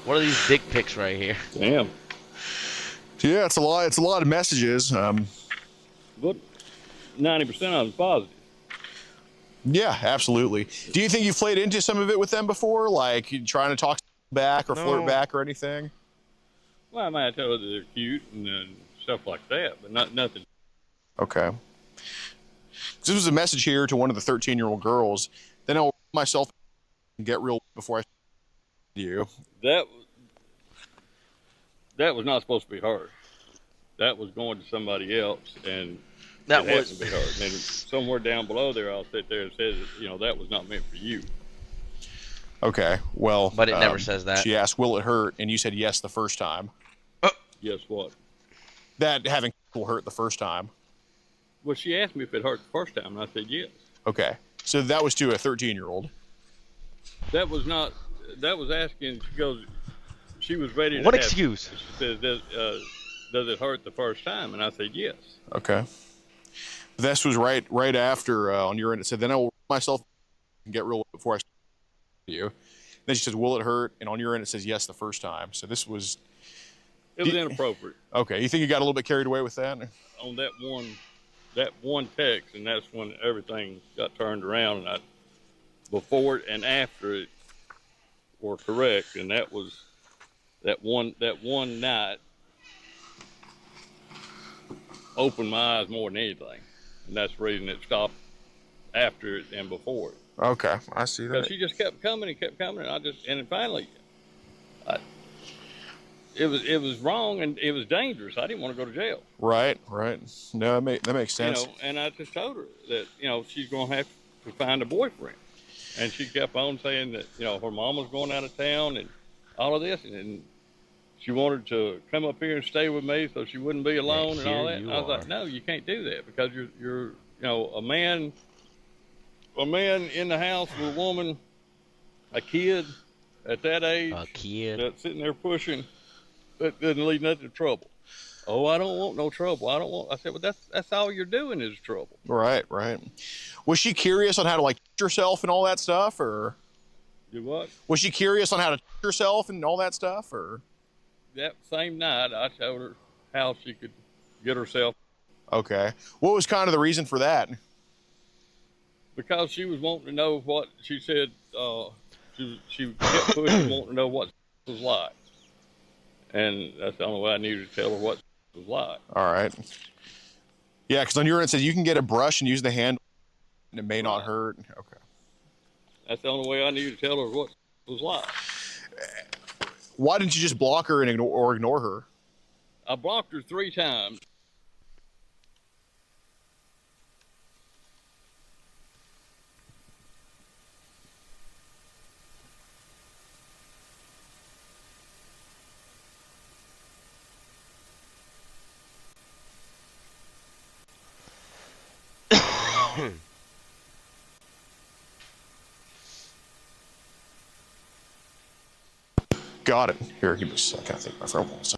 What are these dick pics right here? Damn. Yeah, it's a lot of messages. But 90% of it's positive. Yeah, absolutely. Do you think you've played into some of it with them before, like you trying to talk back or flirt No. back or anything? Well, I might tell her that they're cute and stuff like that, but nothing. Okay. This was a message here to one of the 13-year-old girls. Then I'll myself and get real before I you. That was not supposed to be her. That was going to somebody else, and That it was had to be her. And then somewhere down below there, I'll sit there and say that, that was not meant for you. Okay, well, But it never says that. She asked, "Will it hurt?" And you said yes the first time. Guess what? That having will hurt the first time. Well, she asked me if it hurt the first time, and I said yes. Okay, so that was to a 13-year-old. That was not. That was asking. She goes. She was ready to. What have- excuse? She says, "Does it hurt the first time?" And I said yes. Okay. This was right after on your end. It said, "Then I will myself and get real before I you." Then she says, "Will it hurt?" And on your end it says yes the first time. So this was It was inappropriate okay. You think you got a little bit carried away with that? on that one text, and that's when everything got turned around. And before it and after it were correct, and that was that one night opened my eyes more than anything, and that's the reason it stopped after it and before it. Okay, I see Because that. she just kept coming, and finally, it was wrong and it was dangerous. I didn't want to go to jail. Right. No, that makes sense. And I just told her that, she's going to have to find a boyfriend. And she kept on saying that, her mom was going out of town and all of this. And she wanted to come up here and stay with me so she wouldn't be alone and all here that. you And I was are. like, no, you can't do that because you're a man in the house with a woman, a kid at that age A kid. that's sitting there pushing, that doesn't lead nothing to trouble. Oh, I don't want no trouble. I said, well, that's all you're doing is trouble. Right. Was she curious on how to like teach herself and all that stuff, or Do what? was she curious on how to teach herself and all that stuff, or? That same night, I showed her how she could get herself, Okay. What was kind of the reason for that? because she was wanting to know what she said. She kept pushing, wanting to know what it was like, and that's the only way I knew to tell her what it was like. All right. Yeah, because on your end it says you can get a brush and use the handle, and it may not hurt. Okay. That's the only way I knew to tell her what it was like. Why didn't you just block her and ignore her? I blocked her 3 times. Got it. Here, give me a second. I think my phone wants to.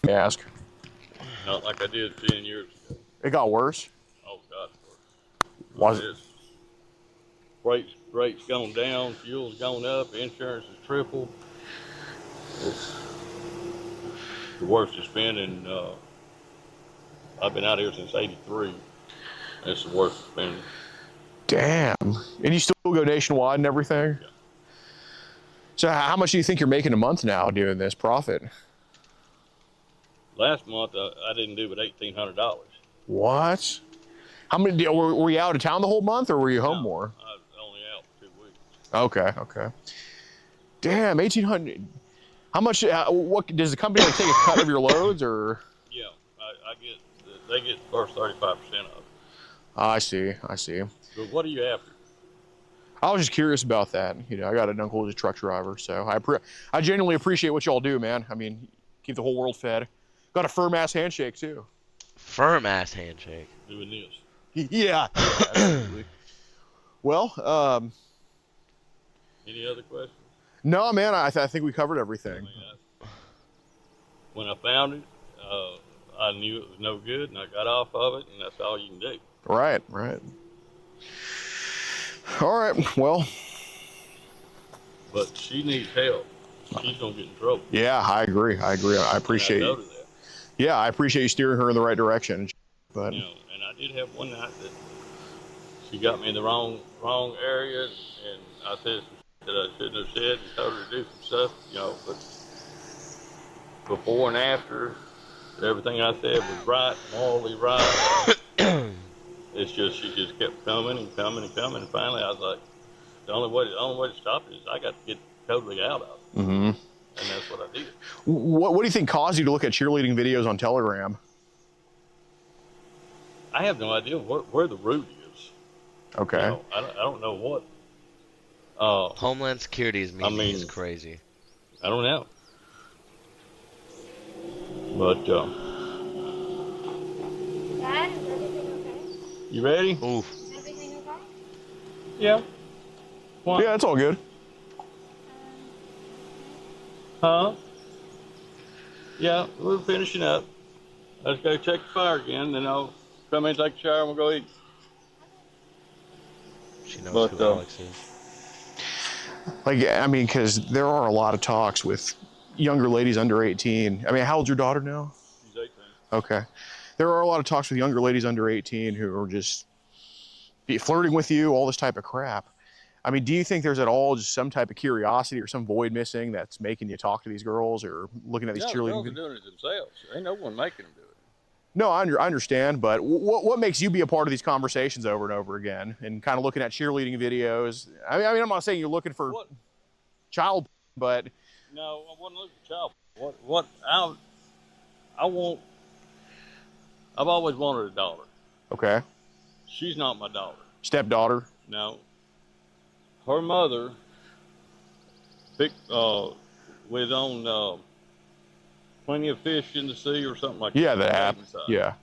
Ask. Not like I did 10 years ago. It got worse. Oh, God. Was it? Rates gone down, fuel's gone up, insurance is tripled. It's the worst it's been in, I've been out here since 83. It's the worst it's been. Damn. And you still go nationwide and everything? Yeah. So how much do you think you're making a month now doing this profit? Last month, I didn't do but $1,800. What? How many? Were you out of town the whole month, or were you home No, more? I was only out for 2 weeks. Okay, okay. Damn, 1,800. How much? What does the company like take a cut of your loads, or? Yeah, they get the first 35% of it. I see, I see. But what are you after? I was just curious about that. You know, I got an uncle who's a truck driver, so I genuinely appreciate what y'all do, man. I mean, keep the whole world fed. Got a firm ass handshake too. Firm ass handshake. Doing this. Yeah. Absolutely. Well, Any other questions? no, man. I think we covered everything. I mean, when I found it, I knew it was no good, and I got off of it, and that's all you can do. Right, right. All right. Well, But she needs help. She's gonna get in trouble. yeah, I agree. I agree. I appreciate And I you. go to that, Yeah, I appreciate you steering her in the right direction. But you know, and I did have one night that she got me in the wrong area, and I said some shit that I shouldn't have said, and told her to do some stuff, you know. But before and after, everything I said was right, morally right. It's just she just kept coming and coming and coming, and finally I was like, the only way to stop it is I got to get totally out of it, mm-hmm. and that's what I did. What do you think caused you to look at cheerleading videos on Telegram? I have no idea where the root is. Okay. You know, I don't know what. Homeland Security's meeting mean- is crazy. I don't know. But Dad, is everything okay? you ready? Oof. Is everything okay? Yeah. What? Yeah, it's all good. Huh? Yeah, we're finishing up. Let's go check the fire again, then I'll come in, take a shower, and we'll go eat. She knows But, who Alex is. Like, I mean, because there are a lot of talks with younger ladies under 18. I mean, how old's your daughter now? She's 18. Okay. There are a lot of talks with younger ladies under 18 who are just flirting with you, all this type of crap. I mean, do you think there's at all just some type of curiosity or some void missing that's making you talk to these girls or looking at these No, the cheerleading girls are videos? doing it themselves. Ain't no one making them do it. No, I understand, but what makes you be a part of these conversations over and over again and kind of looking at cheerleading videos? I mean, I'm not saying you're looking for What? child, but No, I wasn't looking for child. What I want. I've always wanted a daughter. okay. She's not my daughter. Stepdaughter. No. Her mother was on Plenty of Fish in the Sea or something like Yeah, that. the app. Inside. Yeah.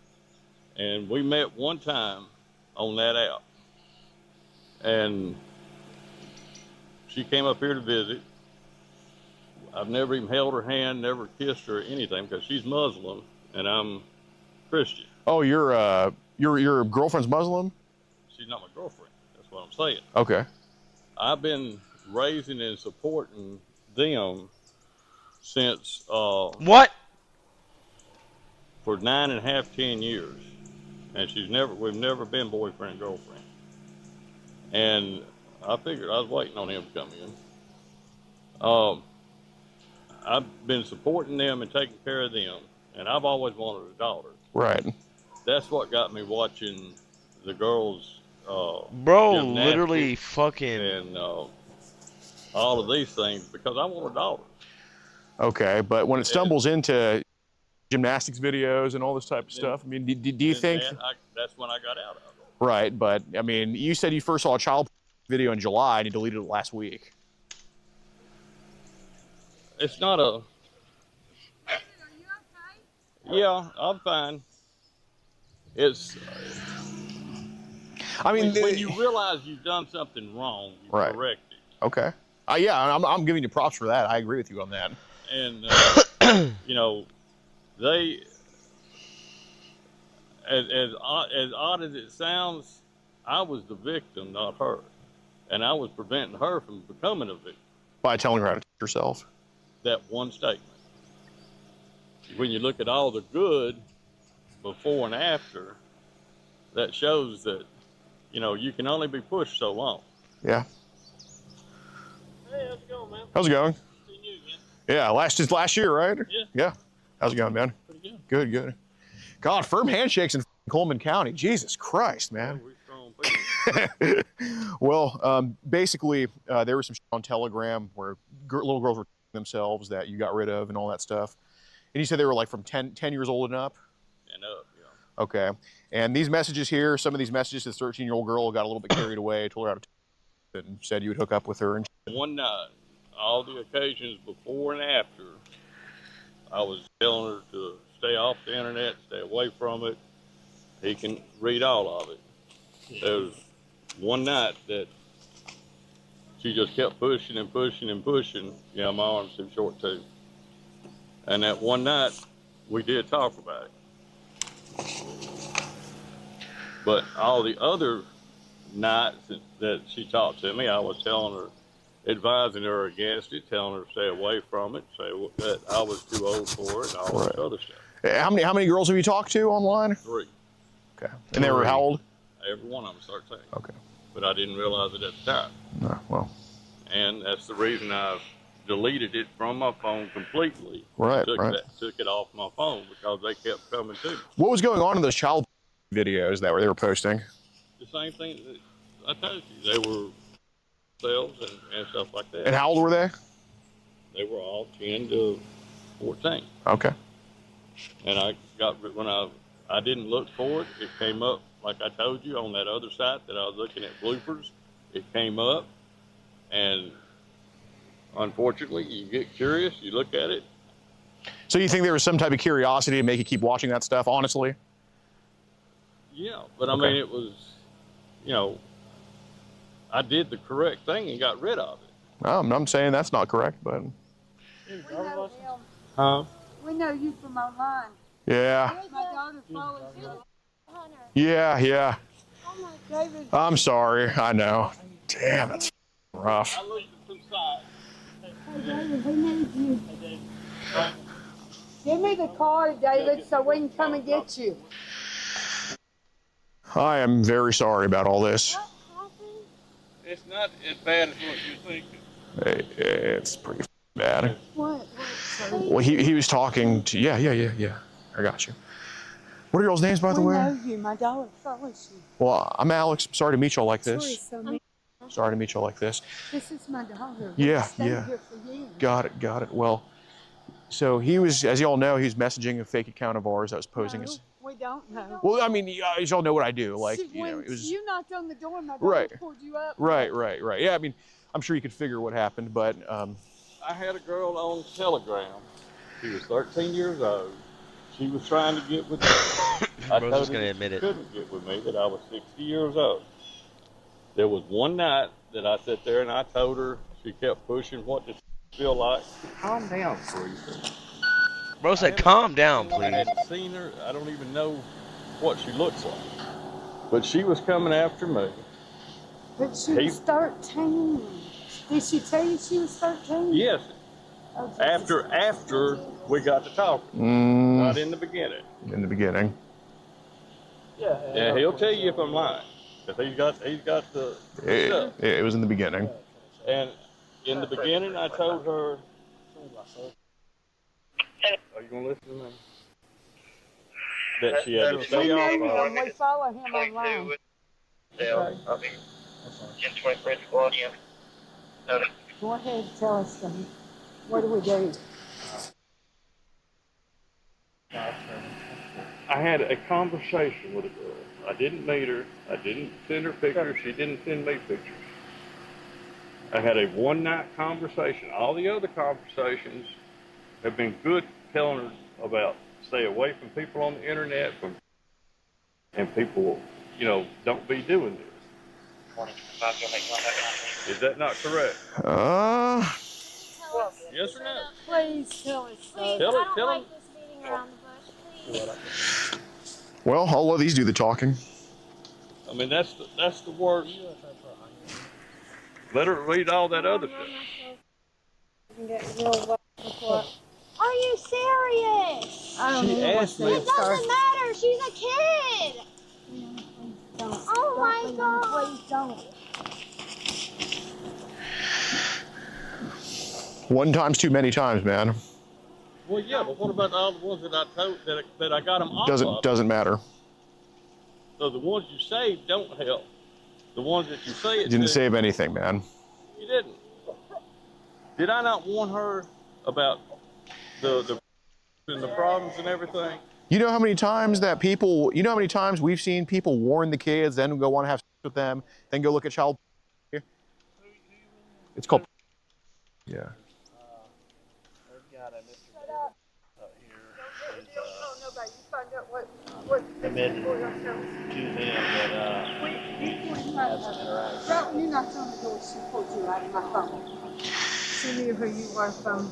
And we met one time on that app. And she came up here to visit. I've never even held her hand, never kissed her or anything because she's Muslim and I'm Christian. Oh, your girlfriend's Muslim? She's not my girlfriend. That's what I'm saying. Okay. I've been raising and supporting them since What? for 9.5, 10 years, and we've never been boyfriend and girlfriend. And I figured I was waiting on him to come in. I've been supporting them and taking care of them, and I've always wanted a daughter. Right. That's what got me watching the girls. Bro, gymnastics literally fucking. and all of these things because I want a daughter. Okay, but when it stumbles into gymnastics videos and all this type of stuff. I mean, do you think? That's when I got out of it. Right, but I mean, you said you first saw a child video in July and you deleted it last week. It's not a. Yeah, I'm fine. It's. I mean, when you realize you've done something wrong, you Right. correct it. Okay. Yeah, I'm giving you props for that. I agree with you on that. And you know, they, as odd as it sounds, I was the victim, not her, and I was preventing her from becoming a victim. By telling her how to touch herself. That one statement. When you look at all the good before and after, that shows that, you know, you can only be pushed so long. Yeah. Hey, how's it going, man? How's it going? Seeing you again. Yeah, last year, right? Yeah. Yeah. How's it going, man? Pretty good. Good, good. God, firm handshakes in Coleman County. Jesus Christ, man. We're strong people. Well, basically, there was some shit on Telegram where little girls were themselves that you got rid of and all that stuff. And you said they were like from 10 years old and up? And up, yeah. Okay. And these messages here, some of these messages, this 13-year-old girl got a little bit carried away, told her how to and said you would hook up with her. And One night, all the occasions before and after, I was telling her to stay off the internet, stay away from it. He can read all of it. There was one night that she just kept pushing and pushing and pushing. Yeah, my arm's too short too. And that one night, we did talk about it. But all the other nights that she talked to me, I was telling her, advising her against it, telling her to stay away from it, say that I was too old for it, and all this other stuff. how many girls have you talked to online? 3. Okay. And they were how old? Every one of them started saying. Okay. But I didn't realize it at the time. No, well. And that's the reason I deleted it from my phone completely. Right, took right. Took it off my phone because they kept coming to me. What was going on in those child videos that they were posting? The same thing that I told you. They were themselves and stuff like that. And how old were they? They were all 10 to 14. Okay. And I got, when I didn't look for it, it came up, like I told you, on that other site that I was looking at bloopers. It came up, and unfortunately, you get curious, you look at it. So you think there was some type of curiosity to make you keep watching that stuff, honestly? Yeah, but I Okay. mean, it was, you know, I did the correct thing and got rid of it. I'm saying that's not correct, but We know him. Huh? We know you from online. yeah, My daughter follows you. Hunter. yeah. Oh my David, I'm sorry. I know. Damn, that's rough. I looked at some sides. hey David, who needs you? Give me the card, David, so we can come and get you. I am very sorry about all this. What happened? It's not as bad as what you're thinking. It's pretty bad. What? Well, he was talking to yeah. I got you. What are y'all's names, by the We way? know you. My daughter follows you. Well, I'm Alex. Sorry to meet y'all like Sorry, this. so me. Sorry to meet y'all like this. This is my daughter. Yeah, We've stayed yeah. here for years. Got it. Well, so he was, as y'all know, he's messaging a fake account of ours that was posing No, as. we don't know. Well, I mean, as y'all know what I do. Like, See, you know, when it was. you knocked on the door, my daughter Right. pulled you up. Right. Yeah, I mean, I'm sure you could figure what happened, but I had a girl on Telegram. She was 13 years old. She was trying to get with me. I Bro's told just her gonna that admit she it. couldn't get with me, that I was 60 years old. There was one night that I sat there and I told her, she kept pushing, what does it feel like? Calm down, please. Bro said, calm down, I please. hadn't seen her. I don't even know what she looks like. But she was coming after me. But she was 13. Did she tell you she was 13? Yes, Oh, Jesus. after we got to talking, not in the beginning. in the beginning. Yeah, he'll tell you if I'm lying, because he's got the stuff. It was in the beginning. And in the beginning, I told her, are you gonna listen to me? That she had to We stay know off. him. We follow him online. I'll be 10-20 squad in. Go ahead, tell us something. What do we do? I had a conversation with a girl. I didn't meet her. I didn't send her pictures. She didn't send me pictures. I had a one-night conversation. All the other conversations have been good, telling her about stay away from people on the internet, and people, you know, don't be doing this. 2025, you'll make contact with me. Is that not correct? Yes or no? Please tell us. Please, Tell I it, don't tell like him. this beating around the bush. Please. Well, I'll let these do the talking. I mean, that's the worst. Let her read all that other stuff. Are you serious? I don't She know what asked me they It if- start. doesn't matter. She's a kid. Don't. Oh my Don't, God. Please don't. One time's too many times, man. Well, yeah, but what about all the ones that I told that I got them off of? Doesn't matter. So the ones you saved don't help. The ones that you say it Didn't to, save anything, man. you didn't. Did I not warn her about the and the problems and everything? You know how many times we've seen people warn the kids, then go want to have sex with them, then go look at child. It's called. Yeah. They've got a Mr. David up here who's committed to them that has an interaction. Right when you knocked on the door, she pulled you out of my phone. She knew who you were from.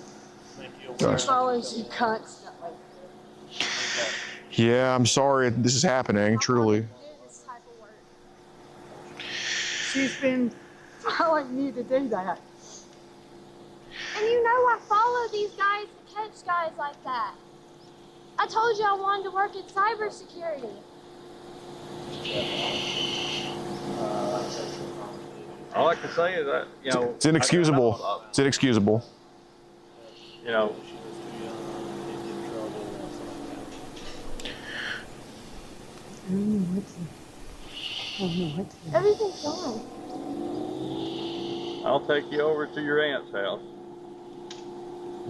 Think you'll She wear follows you constantly. Yeah, I'm sorry this is happening. Truly. Do this type of work. She's been following you to do that. And you know I follow these guys to catch guys like that. I told you I wanted to work in cybersecurity. All I can say is that, you know, It's inexcusable. It's inexcusable. You know, she was too young, didn't get in trouble, Everything's gone. I'll take you over to your aunt's house.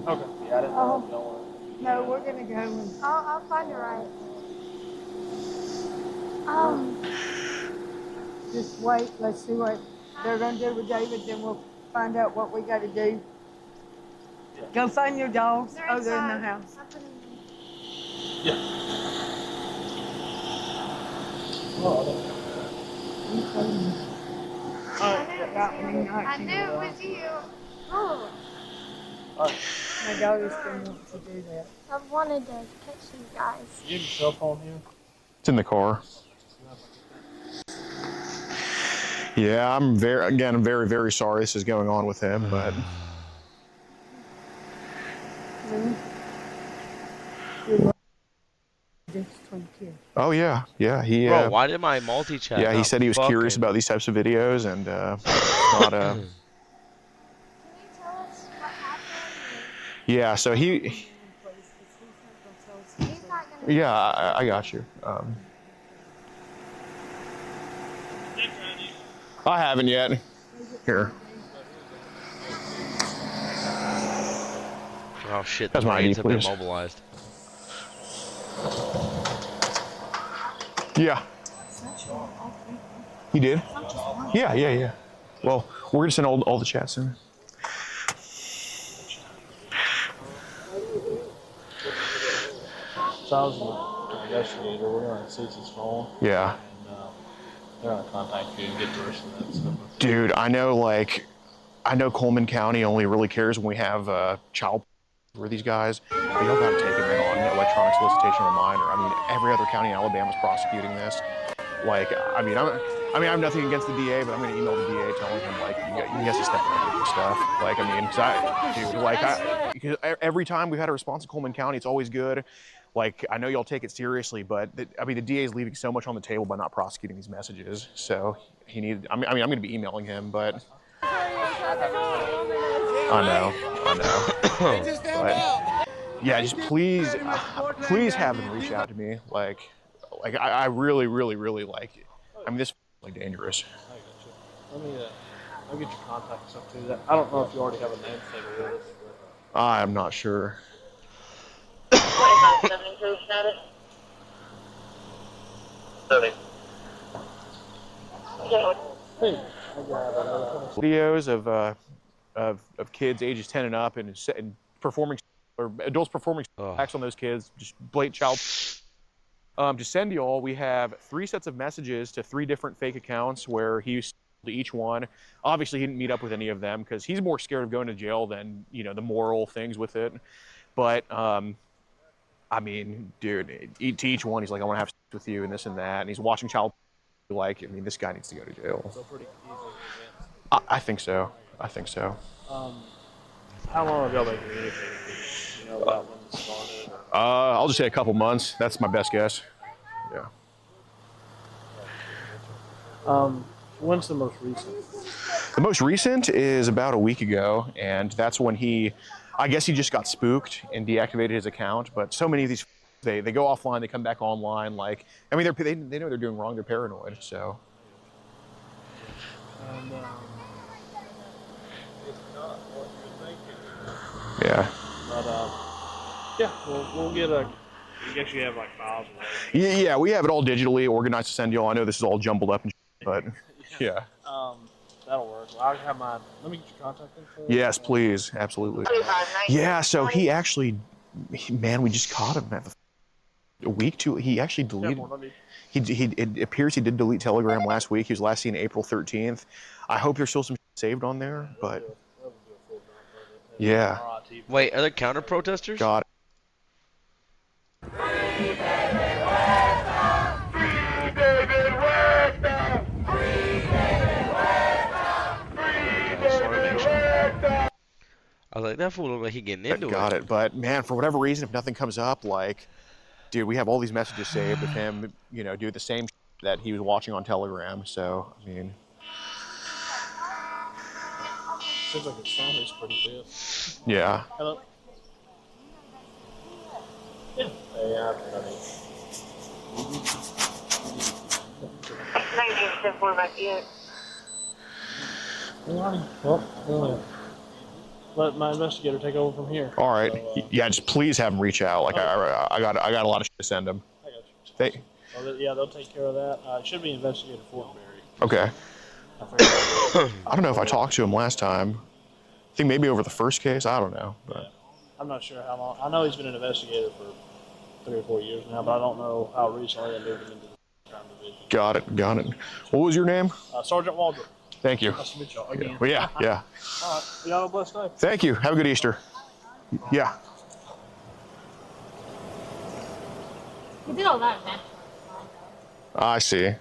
Okay. Yeah, I didn't know. Don't worry. No, we're gonna go and I'll find her right. just wait. Let's see what they're gonna do with David, then we'll find out what we gotta do. Go find your dogs. They're Oh, they're in the inside. house. I put them in. I knew it was you. Oh, My daughter's gonna want to do that. I've wanted to catch you guys. You have your cell phone here? It's in the car. Yeah, I'm very, very sorry this is going on with him, but oh yeah, he. Bro, why did my multi-chat? Yeah, he not said he was curious fucking- about these types of videos, and not. Can you tell us what happened? Yeah, so he. He's not gonna. Yeah, I got you. I haven't yet. Here, Oh shit, the That's my Marines ID, have been please. mobilized. yeah. You did? Yeah. Well, we're gonna send all the chats in. So I was an investigator. We're going to seize his phone. Yeah. And they're going to contact you and get the rest of that stuff. Dude, I know Coleman County only really cares when we have child for these guys. But y'all gotta take it man on electronic solicitation of a minor. I mean, every other county in Alabama is prosecuting this. Like, I mean, I have nothing against the DA, but I'm gonna email the DA telling him like, he has to step up with this stuff. Like, I mean, because every time we've had a response in Coleman County, it's always good. Like, I know y'all take it seriously, but the DA is leaving so much on the table by not prosecuting these messages. So he needed. I'm gonna be emailing him, but. I know. But, yeah, just please have him reach out to me. Like I really like it. I mean, this is like dangerous. Let me, I'll get your contact and stuff too. I don't know if you already have a name for this. I'm not sure. 25-7 improved status. 30. Hey, I got another one. Videos of kids ages 10 and up and performing, or adults performing acts on those kids, just blatant child. To send you all, we have 3 sets of messages to 3 different fake accounts where he used to each one. Obviously, he didn't meet up with any of them because he's more scared of going to jail than, you know, the moral things with it. But I mean, dude, to each one, he's like, I want to have sex with you and this and that, and he's watching child. Like, I mean, this guy needs to go to jail. So pretty easy. I think so. I think so. How long ago they communicated? You know about when this started? I'll just say a couple months. That's my best guess. Yeah. When's the most recent? The most recent is about a week ago, and that's when I guess he just got spooked and deactivated his account. But so many of these, they go offline, they come back online. Like, I mean, they know they're doing wrong. They're paranoid. So. And, it's not what you're thinking. Yeah. But yeah, we'll get a. I guess you have like files. Yeah, we have it all digitally organized to send you all. I know this is all jumbled up, and but yeah. That'll work. Well, I'll have my. Let me get your contact info. Yes, please, absolutely. Yeah, so he actually, man, we just caught him at a week too. He actually deleted. It appears he did delete Telegram last week. He was last seen April 13th. I hope there's still some saved on there, but yeah. Wait, are there counter protesters? Got it. I was like, that fool looked like he getting into it. Got it. But man, for whatever reason, if nothing comes up, like, dude, we have all these messages saved of him, you know, doing the same that he was watching on Telegram. So, I mean, seems like his family's pretty pissed. Yeah. Hello. Yeah. Yeah. 1974 back here. Well, let my investigator take over from here. All right. So, yeah, just please have him reach out. Like, I got a lot of shit to send him. I got you. Yeah, they'll take care of that. It should be Investigator Fortenberry. Okay. I don't know if I talked to him last time. I think maybe over the first case. I don't know. But. Yeah. I'm not sure how long. I know he's been an investigator for 3 or 4 years now, but I don't know how recently they moved him into the crime division. Got it. What was your name? Sergeant Waldrop. Thank you. Nice to meet y'all again. Well, yeah. All right. Y'all have a blessed day. Thank you. Have a good Easter. Yeah. You did all that, man. I see.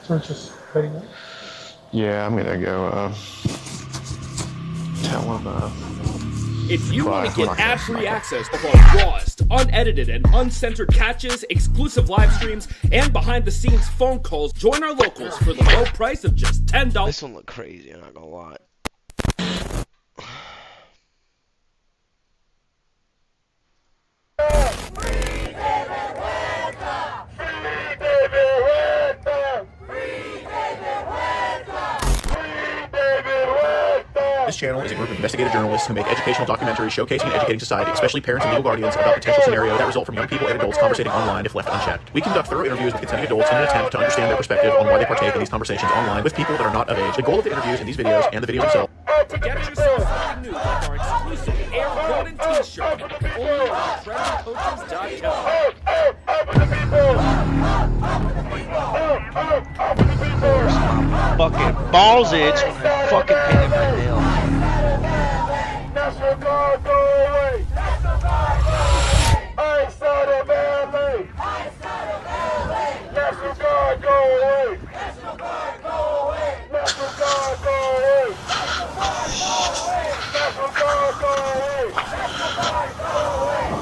So just heading up? Yeah, I'm gonna go tell him. If you want to get ad-free access to our rawest, unedited, and uncensored catches, exclusive live streams, and behind-the-scenes phone calls, join our locals for the low price of just $10. This one looked crazy, I'm not gonna lie. This channel is a group of investigative journalists who make educational documentaries showcasing and educating society, especially parents and legal guardians, about potential scenarios that result from young people and adults conversating online if left unchecked. We conduct thorough interviews with consenting adults in an attempt to understand their perspective on why they partake in these conversations online with people that are not of age. The goal of the interviews in these videos and the videos themselves. To get yourself something new like our exclusive Air Gordon t-shirt, only on PredatorCoaches.com. Fucking balls itch when I fucking painted my nails. National Guard, go away! Outside of LA! National Guard, go away! National Guard, go away! National Guard, go away! National Guard, go away!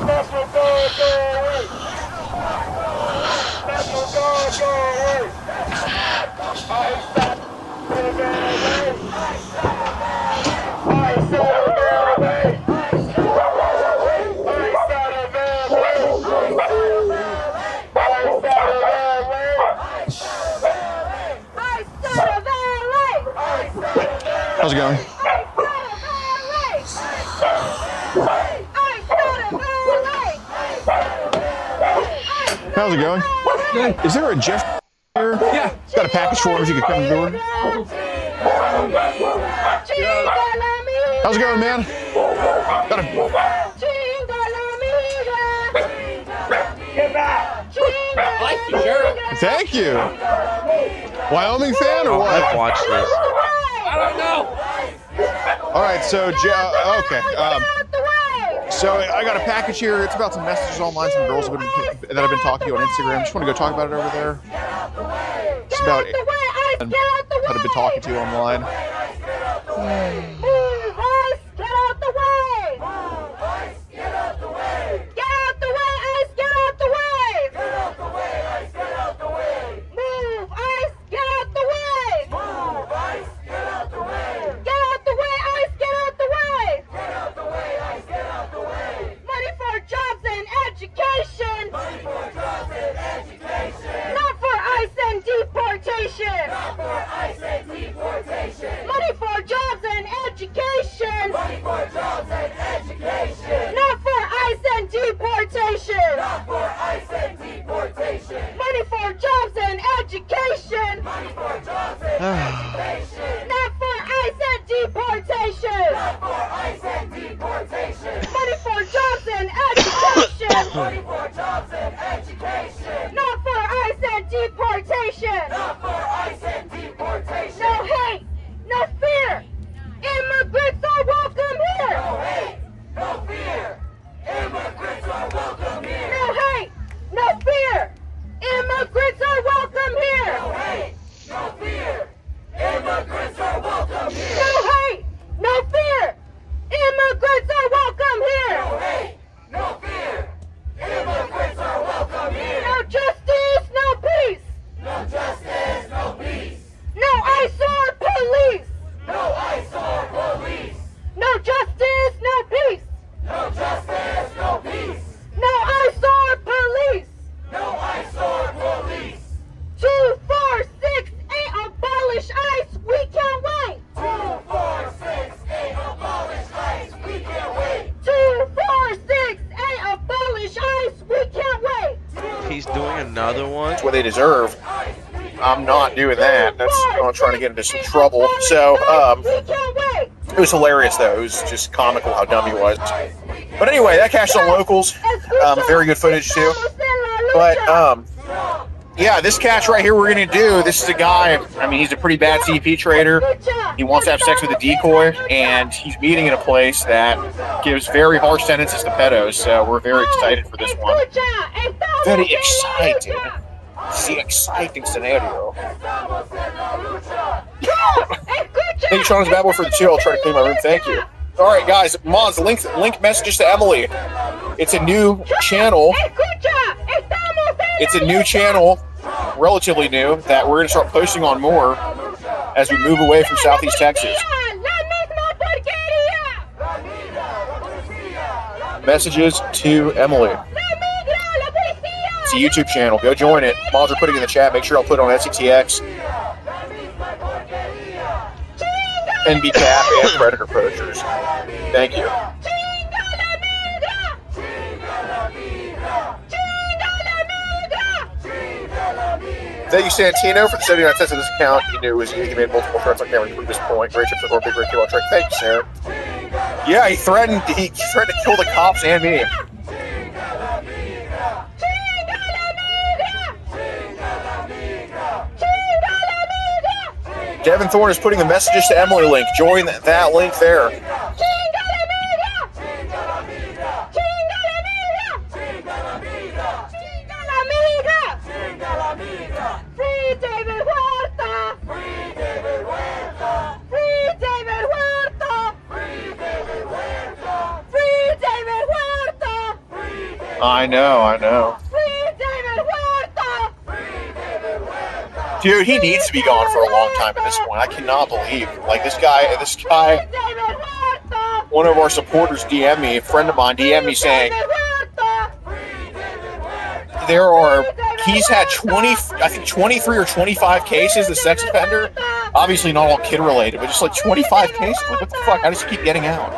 National Guard, go away! National Guard, go away! Outside of LA! How's it going? How's it going? Good. Is there a Jeff here? Yeah. Got a package for him if you could come to the door. How's it going, man? Got a... Thank you. Wyoming fan or what? I've watched this. I don't know. All right, so okay. So I got a package here. It's about some messages online. Some girls that I've been talking to on Instagram. Just want to go talk about it over there. It's about that I've been talking to online. Money for jobs and education. Money for jobs and education. Not for ICE and deportation. Not for ICE and deportation. Money for jobs and education. Money for jobs and education. Not for ICE and deportation. Not for ICE and deportation. Money for jobs and education. Money for jobs and education. Not for ICE and deportation. Not for ICE and deportation. No hate, no fear. Immigrants are welcome here. No hate, no fear. Immigrants are welcome here. No hate, no fear. Immigrants are welcome here. No hate, no fear. Immigrants are welcome here. No hate, no fear. Immigrants are welcome here. No hate, no fear. Immigrants are welcome here. No justice, no peace. No justice, no peace. No ICE or police. No ICE or police. No justice, no peace. No justice, no peace. No ICE or police. No ICE or police. 2, 4, 6, 8, abolish ICE. We can't wait. 2, 4, 6, 8, abolish ICE. We can't wait. 2, 4, 6, 8, abolish ICE. We can't wait. He's doing another one. That's what they deserve. I'm not doing that. That's I'm trying to get into some trouble. So, it was hilarious though. It was just comical how dumb he was. But anyway, that cashed on locals. Very good footage too. But yeah, this catch right here we're gonna do. This is a guy. I mean, he's a pretty bad CP trader. He wants to have sex with a decoy, and he's meeting in a place that gives very harsh sentences to pedos. So we're very excited for this one. Very excited. It's the exciting scenario. Thank you, Sean, as bad boy for the chill. I'll try to clean my room. Thank you. All right, guys. Moz, link messages to Emily. It's a new channel. It's a new channel, relatively new, that we're going to start posting on more as we move away from Southeast Texas. Messages to Emily. It's a YouTube channel. Go join it. Mods are putting it in the chat. Make sure I'll put it on SCTX, NBCAP, and Predator Poachers. Thank you. Thank you, Santino, for the 79 cents of this account. You knew it was you. He made multiple threats on camera to prove this point. Great chips before big red kill on track. Thank you, Sarah. Yeah, he threatened to kill the cops and me. Devin Thorne is putting the messages to Emily link. Join that link there. Free David Huerta! Free David Huerta! Free David Huerta! Free David Huerta! Free David Huerta! I know. Free David Huerta! Free David Huerta! Dude, he needs to be gone for a long time at this point. I cannot believe. Like, this guy, one of our supporters DM'd me, a friend of mine DM'd me saying, he's had 23 or 25 cases, the sex offender. Obviously not all kid related, but just like 25 cases. Like, what the fuck? How does he keep getting out?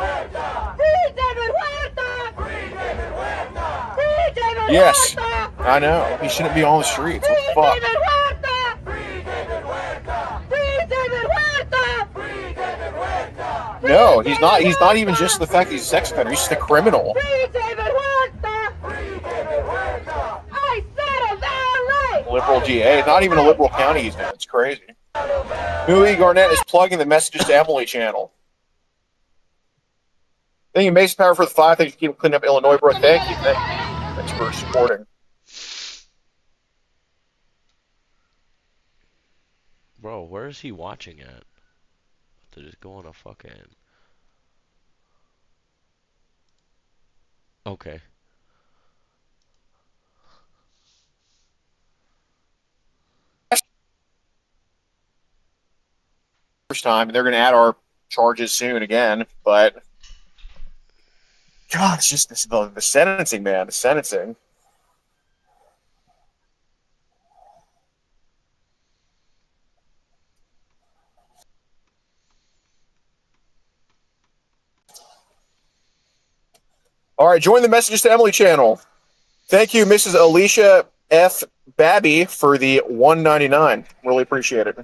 Yes. I know. He shouldn't be on the streets. What the fuck? No, he's not. He's not even just the fact that he's a sex offender. He's just a criminal. Liberal GA. Not even a liberal county he's in. It's crazy. Bowie Garnett is plugging the Messages to Emily channel. Thank you, Mason Power, for the 5. Thanks for keeping cleaning up Illinois, bro. Thank you. Thanks for supporting. Bro, where is he watching at? To just go on a fucking... Okay. First time, and they're going to add our charges soon again, but... God, it's just the sentencing, man. The sentencing. All right, join the Messages to Emily channel. Thank you, Mrs. Alicia F. Babby, for the $1.99. Really appreciate it.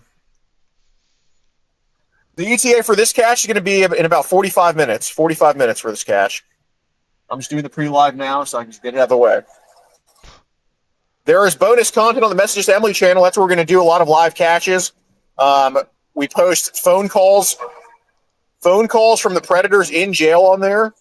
The ETA for this cache is going to be in about 45 minutes. 45 minutes for this cache. I'm just doing the pre-live now, so I can just get it out of the way. There is bonus content on the Messages to Emily channel. That's where we're going to do a lot of live caches. We post phone calls from the predators in jail on there.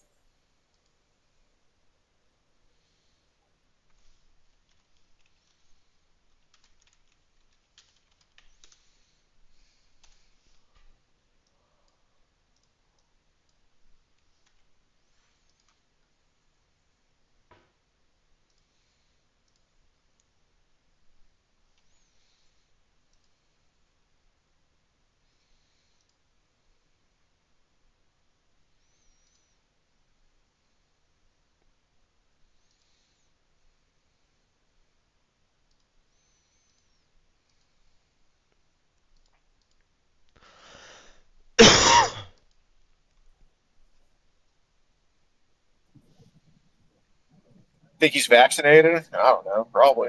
Think he's vaccinated? I don't know. Probably.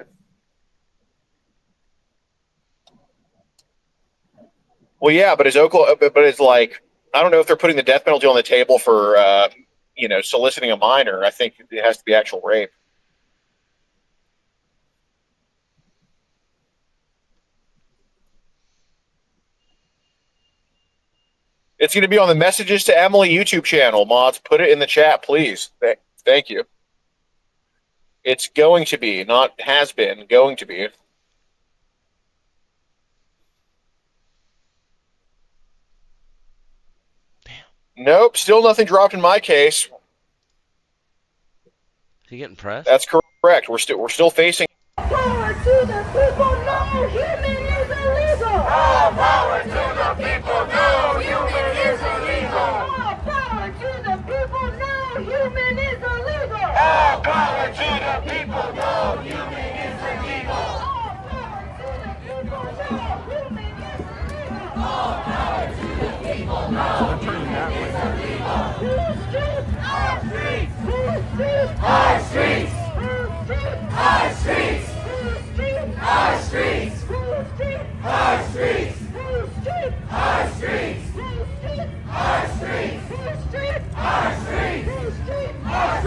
Well, yeah, but it's like, I don't know if they're putting the death penalty on the table for, soliciting a minor. I think it has to be actual rape. It's going to be on the Messages to Emily YouTube channel, mods. Put it in the chat, please. Thank you. It's going to be, not has been, going to be. Damn. Nope, still nothing dropped in my case. Is he getting pressed? That's correct. We're still facing. Power to the people, no human is illegal. All power to the people, no human is illegal. All power to the people, no human is illegal. All power to the people, no human is illegal. All power to the people, no human is illegal. All power to the people, no human is illegal. Whose streets? Our streets. Whose streets? Our streets. Whose streets? Our streets. Whose streets? Our streets. Whose streets? Our streets. Whose streets? Our streets. Whose streets? Our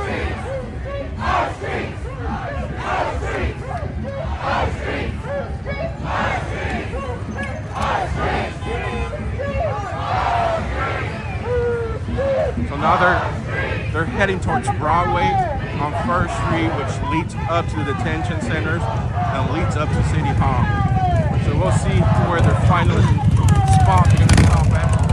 streets. Whose streets? Our streets. Whose streets? Our streets. Whose streets? Our streets. Our streets. Our streets. Whose streets? Our streets. Whose streets? Our streets. So now they're heading towards Broadway on First Street, which leads up to the detention centers and leads up to City Hall. So we'll see where their final spot is going to stop at.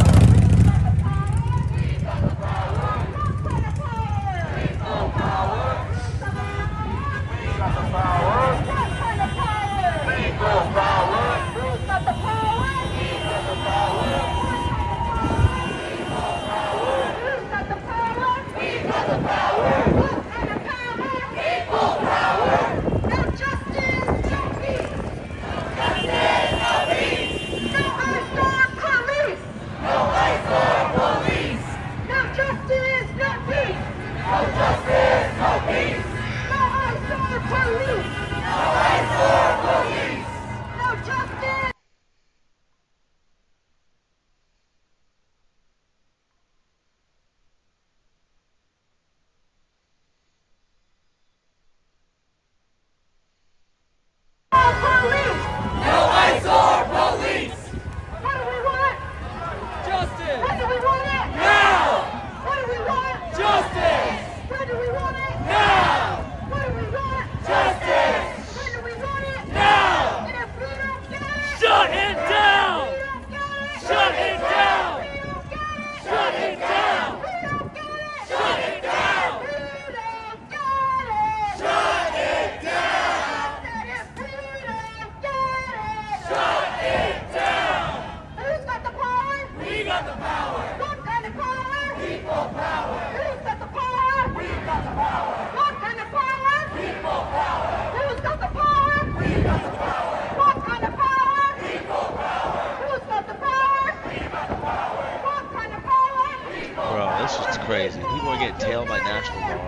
boy getting tailed by National Guard.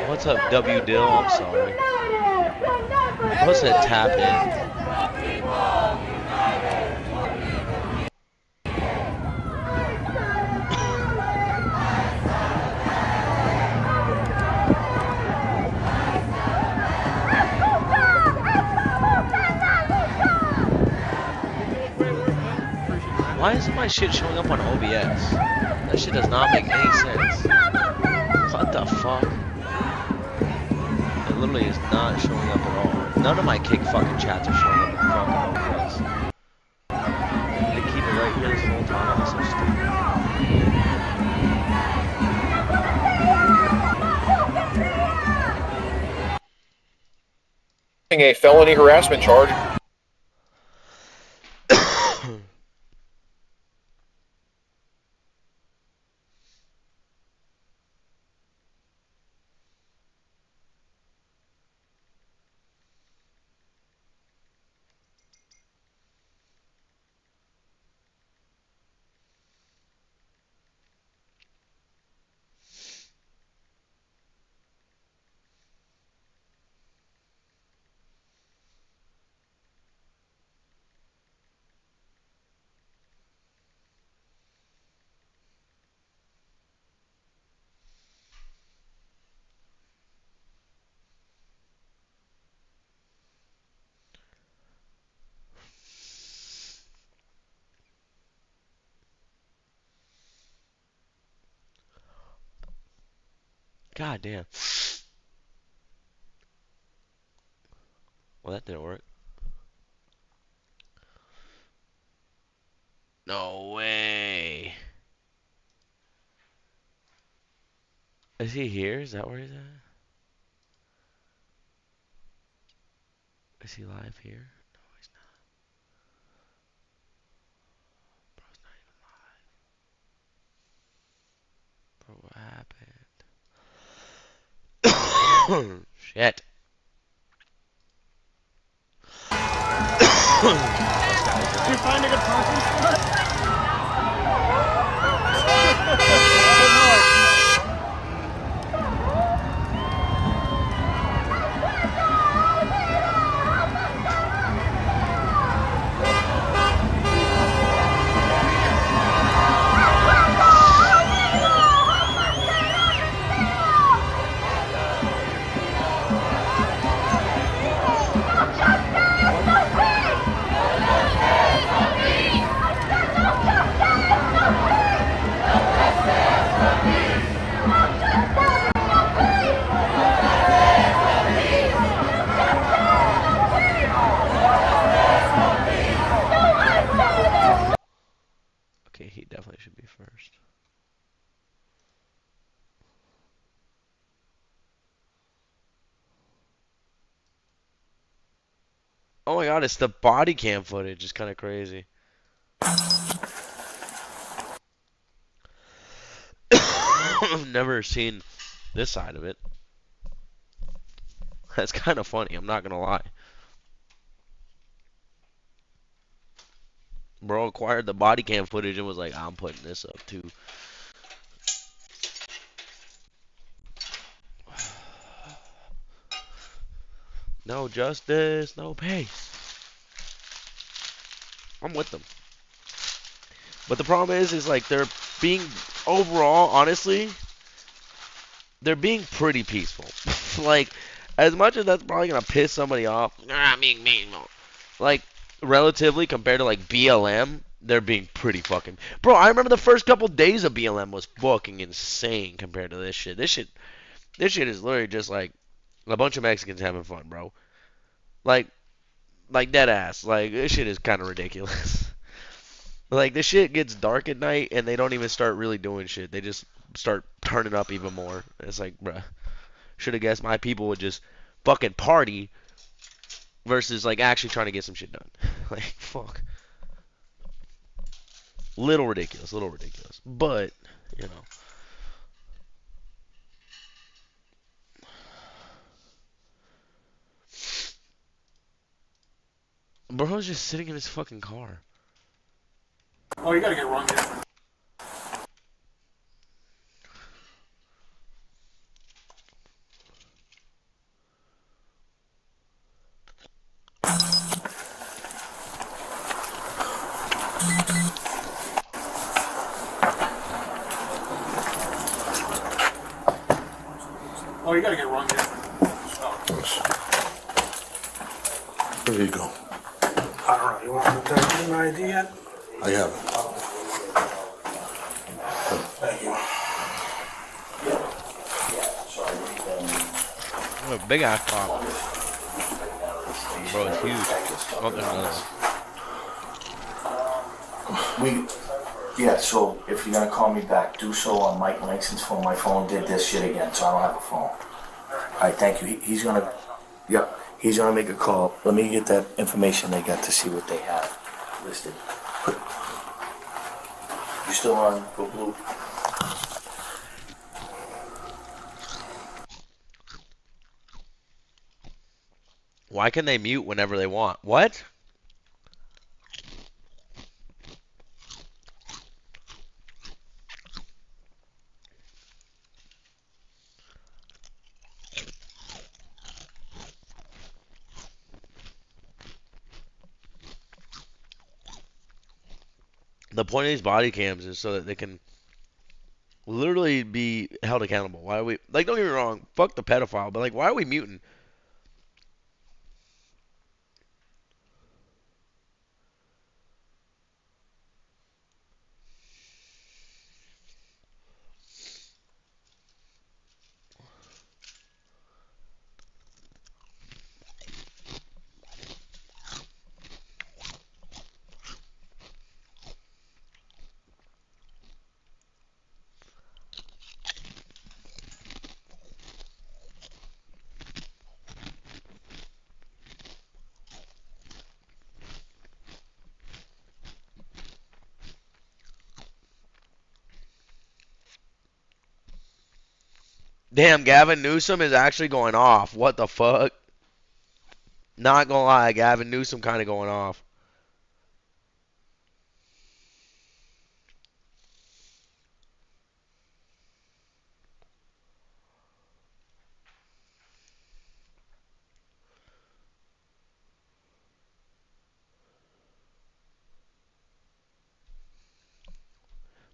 What's up, W Dill? I'm sorry. What's that tap in? Why isn't my shit showing up on OBS? That shit does not make any sense. What the fuck? It literally is not showing up at all. None of my kick fucking chats are showing up in fucking OBS. They keep it right here this whole time. That's so stupid. A felony harassment charge. God damn. Well, that didn't work. No way. Is he here? Is that where he's at? Is he live here? No, he's not. Bro's not even live. Bro, what happened? Shit. Did you find a good parking spot? Okay, he definitely should be first. Oh my god, it's the body cam footage. It's kind of crazy. I've never seen this side of it. That's kind of funny, I'm not gonna lie. Bro acquired the body cam footage and was like, I'm putting this up too. No justice, no peace. I'm with them. But the problem is like they're being, overall, honestly, they're being pretty peaceful. Like, as much as that's probably gonna piss somebody off, like, relatively compared to like BLM, they're being pretty fucking. Bro, I remember the first couple days of BLM was fucking insane compared to this shit. This shit is literally just like a bunch of Mexicans having fun, bro. Like dead ass. Like, this shit is kind of ridiculous. Like, this shit gets dark at night and they don't even start really doing shit. They just start turning up even more. It's like, bruh, should have guessed my people would just fucking party versus like actually trying to get some shit done. Like, fuck. Little ridiculous. But, you know. Bro's just sitting in his fucking car. Oh, you gotta get wrong different. Oh, you gotta get wrong different. There you go. I don't know. You want me to give you my ID yet? I have it. Thank you. What a big ass pop. Bro, it's huge. Oh, there's another. Yeah, so if you're gonna call me back, do so on Mike Langston's phone. My phone did this shit again, so I don't have a phone. Alright, thank you. He's gonna make a call. Let me get that information they got to see what they have listed. You still on Go Blue? Why can they mute whenever they want? What? The point of these body cams is so that they can literally be held accountable. Why are we, like, don't get me wrong, fuck the pedophile, but like, why are we muting? Damn, Gavin Newsom is actually going off. What the fuck? Not gonna lie, Gavin Newsom kind of going off.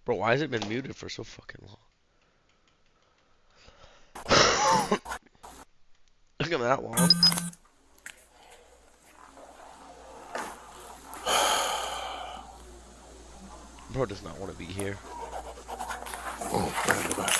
Bro, why has it been muted for so fucking long? Look at that long. Bro does not want to be here. Oh, right back.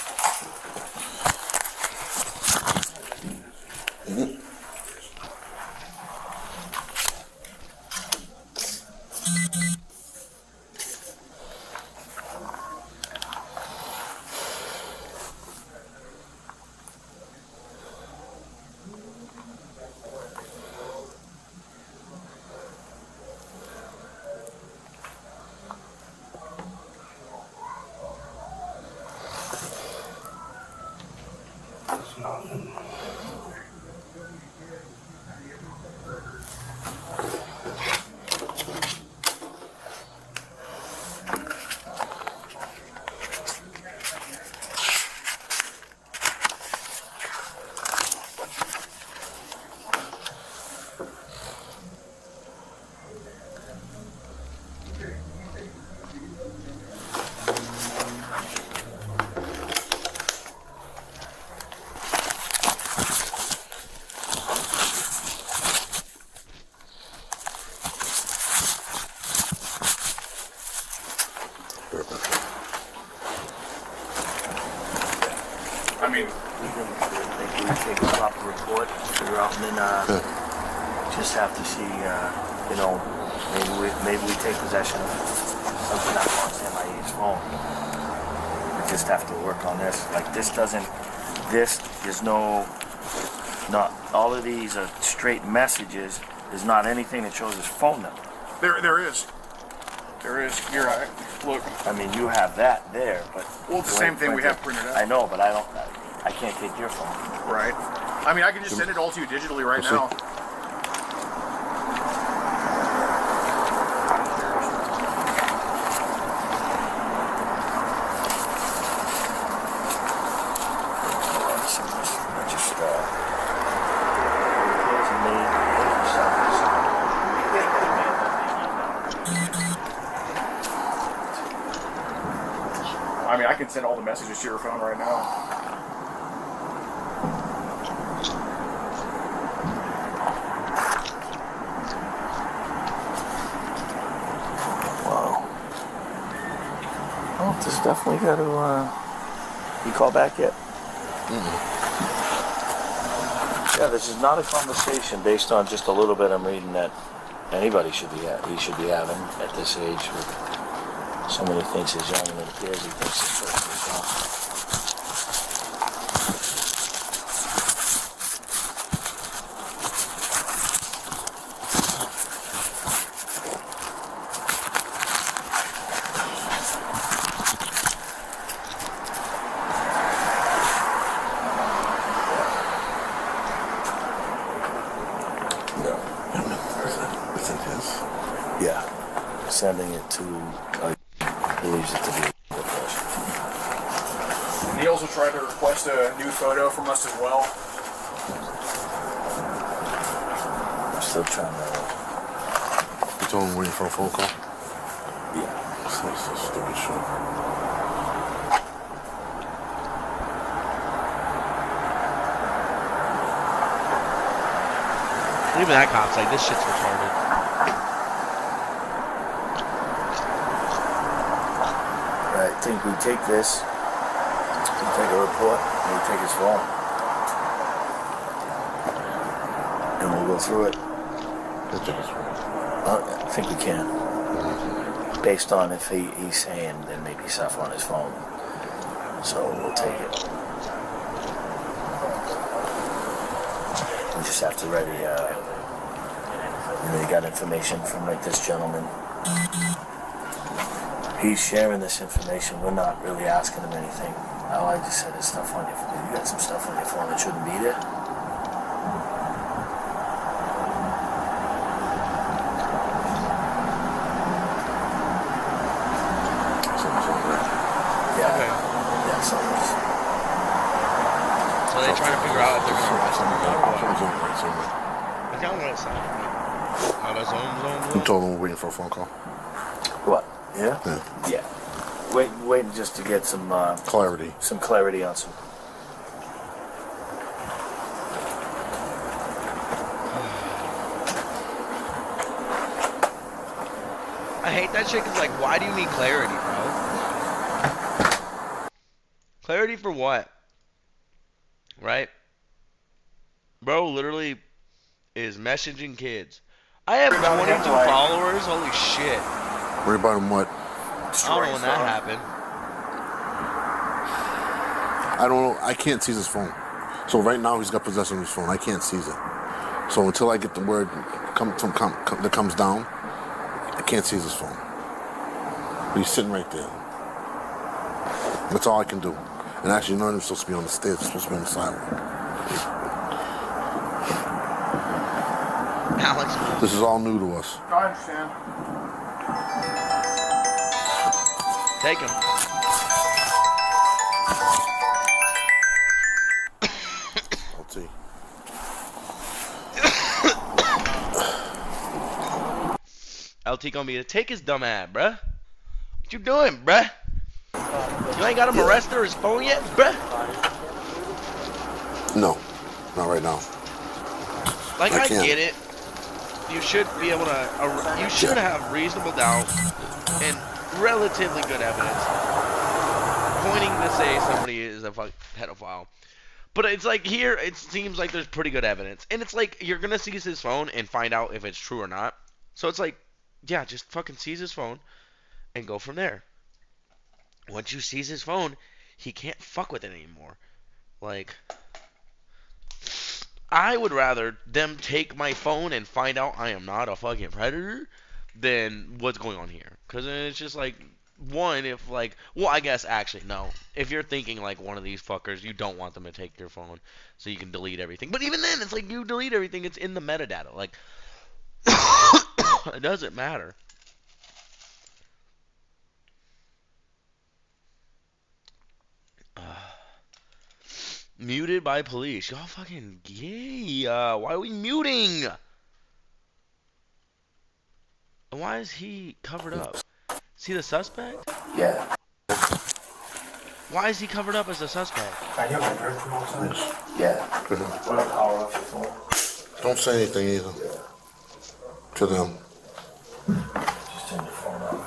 Just have to see, you know, maybe we take possession of something that wants MIA's phone. We just have to work on this. Like this is not all of these are straight messages. There's not anything that shows his phone number. There is. You're right. Look. I mean, you have that there, but well, it's the same thing we have printed out. I know, but I can't take your phone. Right. I mean, I can just send it all to you digitally right now. I mean, I can send all the messages to your phone right now. Well, this definitely got to, you call back yet? Yeah, this is not a conversation based on just a little bit I'm reading that anybody should be having at this age with someone who thinks he's young and it appears he thinks he's young. Sending it to, believes it to be a person. He also tried to request a new photo from us as well. I'm still trying to. You told him waiting for a phone call? Yeah. That's so stupid shit. Even that cop's like, this shit's retarded. I think we take this, we take a report, and we take his phone. And we'll go through it. I think we can. Based on if he's saying there may be stuff on his phone. So we'll take it. We just have to ready, you got information from like this gentleman. He's sharing this information. We're not really asking him anything. All I just said is stuff on your phone. You got some stuff on your phone that shouldn't be there. Yeah. Okay. Yeah, something's. So they're trying to figure out if they're going to arrest him or not. That's kind of what it sounded like. You told him we're waiting for a phone call? What? Yeah? Yeah. Waiting just to get some clarity. Some clarity on some. I hate that shit because, like, why do you need clarity, bro? Clarity for what? Right? Bro literally is messaging kids. I have 22 followers. Holy shit. Worry about him what? I don't know when that happened. I don't know. I can't seize his phone. So right now he's got possession of his phone. I can't seize it. So until I get the word that comes down, I can't seize his phone. But he's sitting right there. That's all I can do. And actually, none of them supposed to be on the stairs. They're supposed to be on the sidewalk. Alex. This is all new to us. I understand. Take him. I'll see. LT gonna be to take his dumb ass, bruh. What you doing, bruh? You ain't got him arrested or his phone yet, bruh? No, not right now. Like, I can't. get it. You should be able to, you should have reasonable doubt and relatively good evidence pointing to say somebody is a pedophile. But it's like here, it seems like there's pretty good evidence. And it's like, you're going to seize his phone and find out if it's true or not. So it's like, yeah, just fucking seize his phone and go from there. Once you seize his phone, he can't fuck with it anymore. Like, I would rather them take my phone and find out I am not a fucking predator than what's going on here. Because it's just like, one, if like, well, I guess actually, no. If you're thinking like one of these fuckers, you don't want them to take your phone so you can delete everything. But even then, it's like you delete everything, it's in the metadata. Like, it doesn't matter. Muted by police. Y'all fucking gay. Why are we muting? And why is he covered up? Is he the suspect? Yeah. Why is he covered up as a suspect? Yeah. Don't say anything either to them. Just turn your phone off.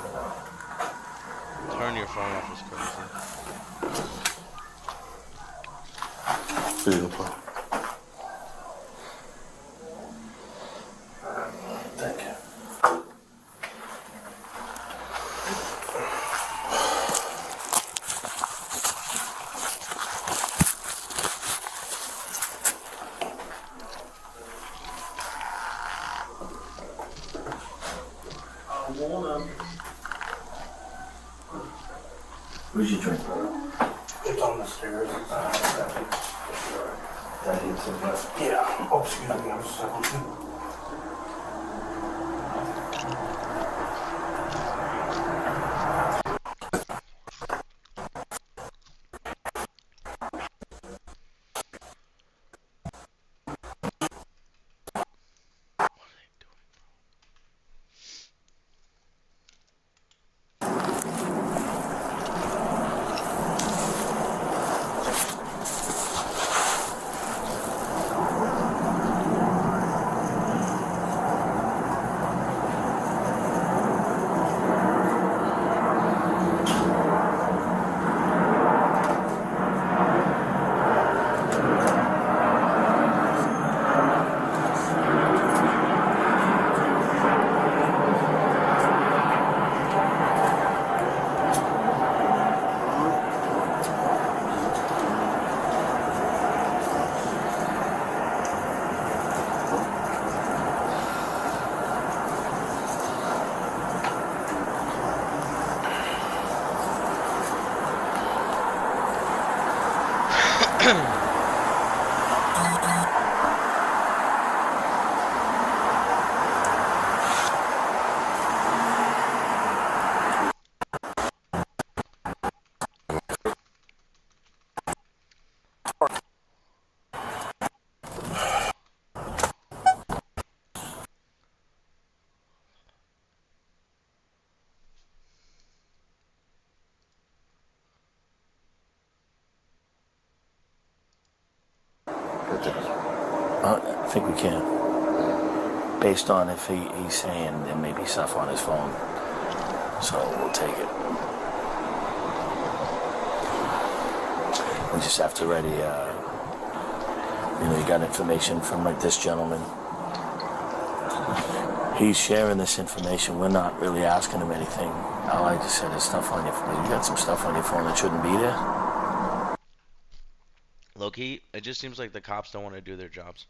Turn your phone off is crazy. Beautiful. Thank you. Where's your drink? It's on the stairs. Yeah. Oh, excuse me. I'm sorry. I think we can. Based on if he's saying there may be stuff on his phone. So we'll take it. We just have to ready, you got information from like this gentleman. He's sharing this information. We're not really asking him anything. All I just said is stuff on your phone. You got some stuff on your phone that shouldn't be there. Low-key, it just seems like the cops don't want to do their jobs.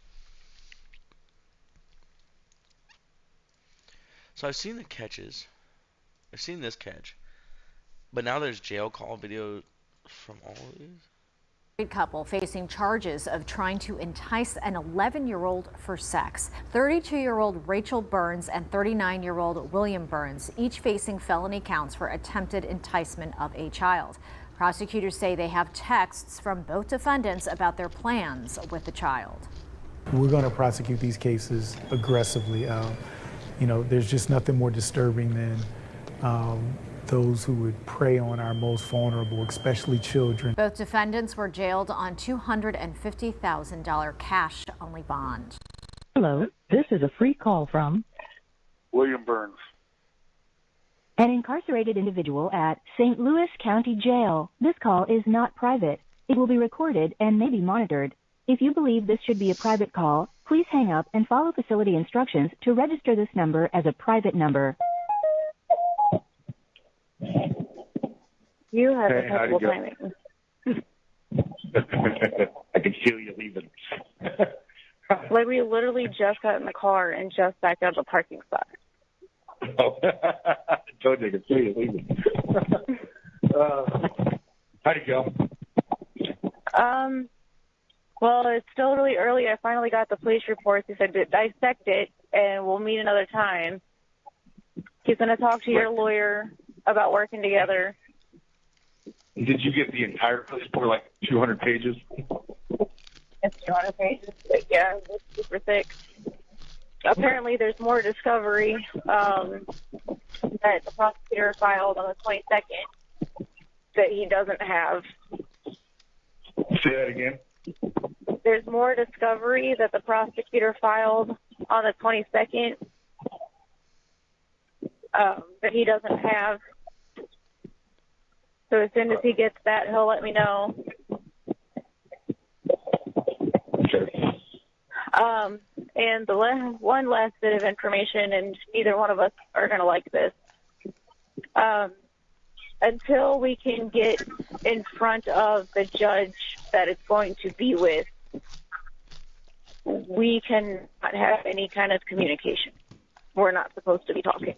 So I've seen the catches. I've seen this catch. But now there's jail call video from all of these. Couple facing charges of trying to entice an 11-year-old for sex. 32-year-old Rachel Burns and 39-year-old William Burns, each facing felony counts for attempted enticement of a child. Prosecutors say they have texts from both defendants about their plans with the child. We're going to prosecute these cases aggressively. There's just nothing more disturbing than those who would prey on our most vulnerable, especially children. Both defendants were jailed on $250,000 cash-only bond. Hello, this is a free call from William Burns. An incarcerated individual at St. Louis County Jail. This call is not private. It will be recorded and may be monitored. If you believe this should be a private call, please hang up and follow facility instructions to register this number as a private number. You have impeccable timing. I can feel you leaving. Like, we literally just got in the car and just backed out of the parking spot. Oh, I told you I could feel you leaving. How'd it go? Well, it's still really early. I finally got the police reports. He said to dissect it, and we'll meet another time. He's going to talk to your lawyer about working together. Did you get the entire police report, like 200 pages? It's 200 pages. Yeah, it's super thick. Apparently, there's more discovery that the prosecutor filed on the 22nd. that he doesn't have. Say that again. There's more discovery that the prosecutor filed on the 22nd that he doesn't have. So as soon as he gets that, he'll let me know. And the one last bit of information, and neither one of us are going to like this. Until we can get in front of the judge that it's going to be with, we cannot have any kind of communication. We're not supposed to be talking.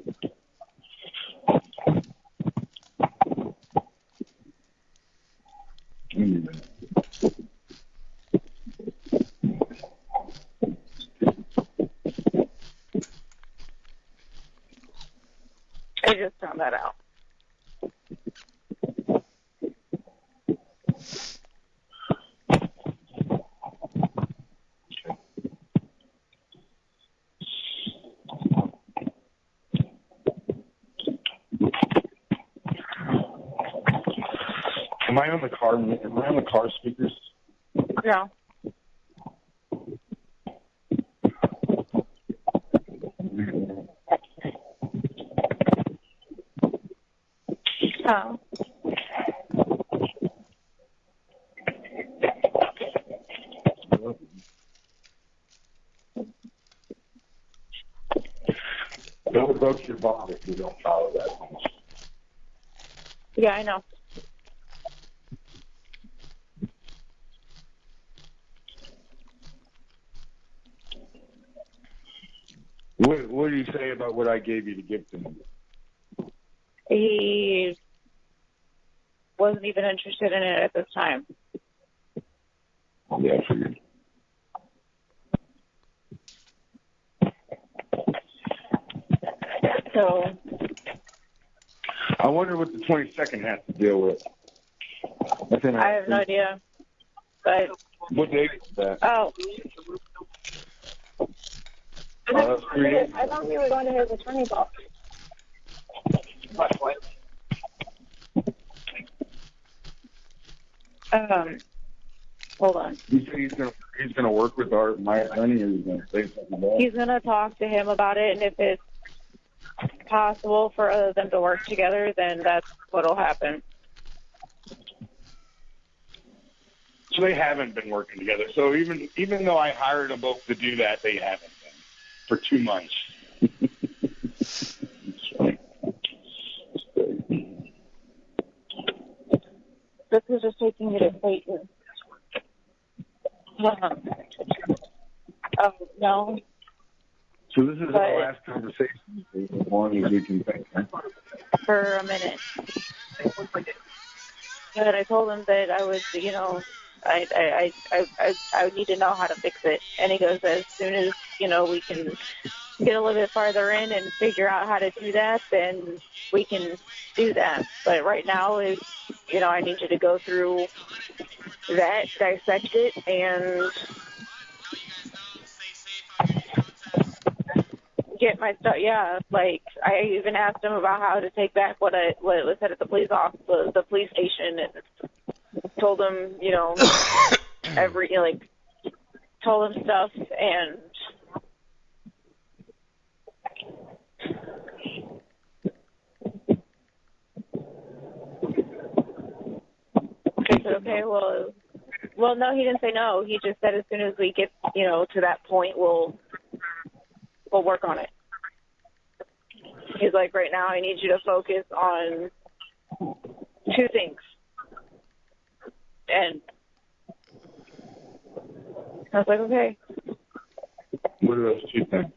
I just found that out. Am I on the car? Am I on the car speakers? No. Oh. Don't revoke your bond if you don't follow that. Yeah, I know. What do you say about what I gave you to give to him? He wasn't even interested in it at this time. Yeah, I figured. So I wonder what the 22nd has to deal with. I have no idea. But what date is that? oh. That's 3 days. I thought we were going to his attorney's office. Hold on. You say he's gonna work with my attorney, or he's gonna say something about it? He's going to talk to him about it, and if it's possible for them to work together, then that's what'll happen. So they haven't been working together. So even though I hired them both to do that, they haven't been for 2 months. This is just taking me to Clayton. No. So this is our last conversation, as long as we can think. Huh? For a minute. But I told him that I would, I would need to know how to fix it. And he goes, as soon as, we can get a little bit farther in and figure out how to do that, then we can do that. But right now is, I need you to go through that, dissect it, and get my stuff. Yeah, like I even asked him about how to take back what was said at the police office, the police station, and told him, told him stuff, and I said, okay, well, no, he didn't say no. He just said as soon as we get, to that point, we'll work on it. He's like, right now, I need you to focus on 2 things. And I was like, okay. What are those 2 things?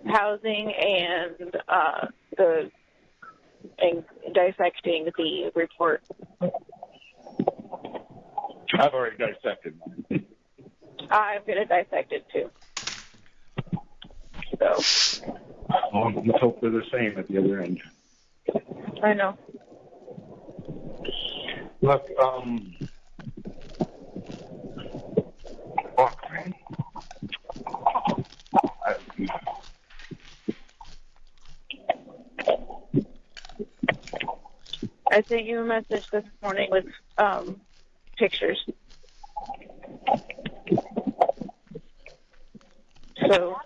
Housing and dissecting the report. I've already dissected mine. I'm going to dissect it too. So. Well, let's hope they're the same at the other end. I know. Look, fuck, man. I sent you a message this morning with pictures. So.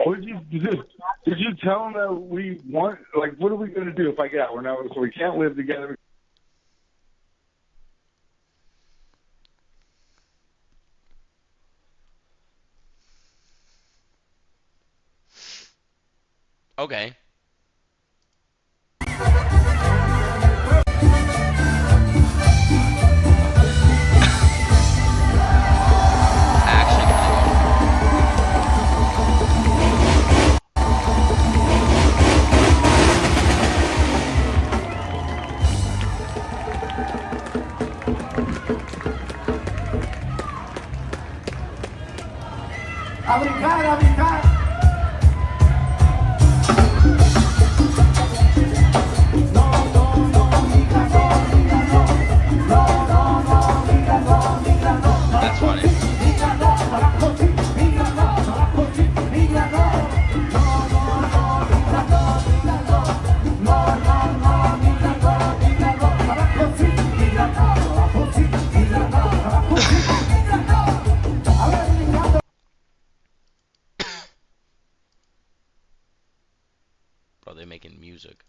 Did you tell them that we want? Like, what are we going to do if I get out? We're now, so we can't live together. Okay. A brincar, a brincar. That's funny. Bro, they're making music.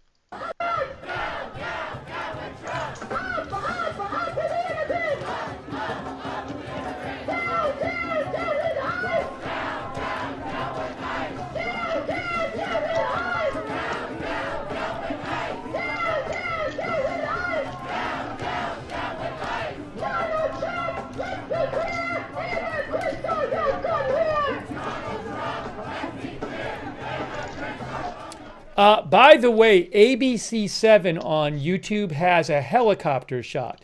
By the way, ABC7 on YouTube has a helicopter shot.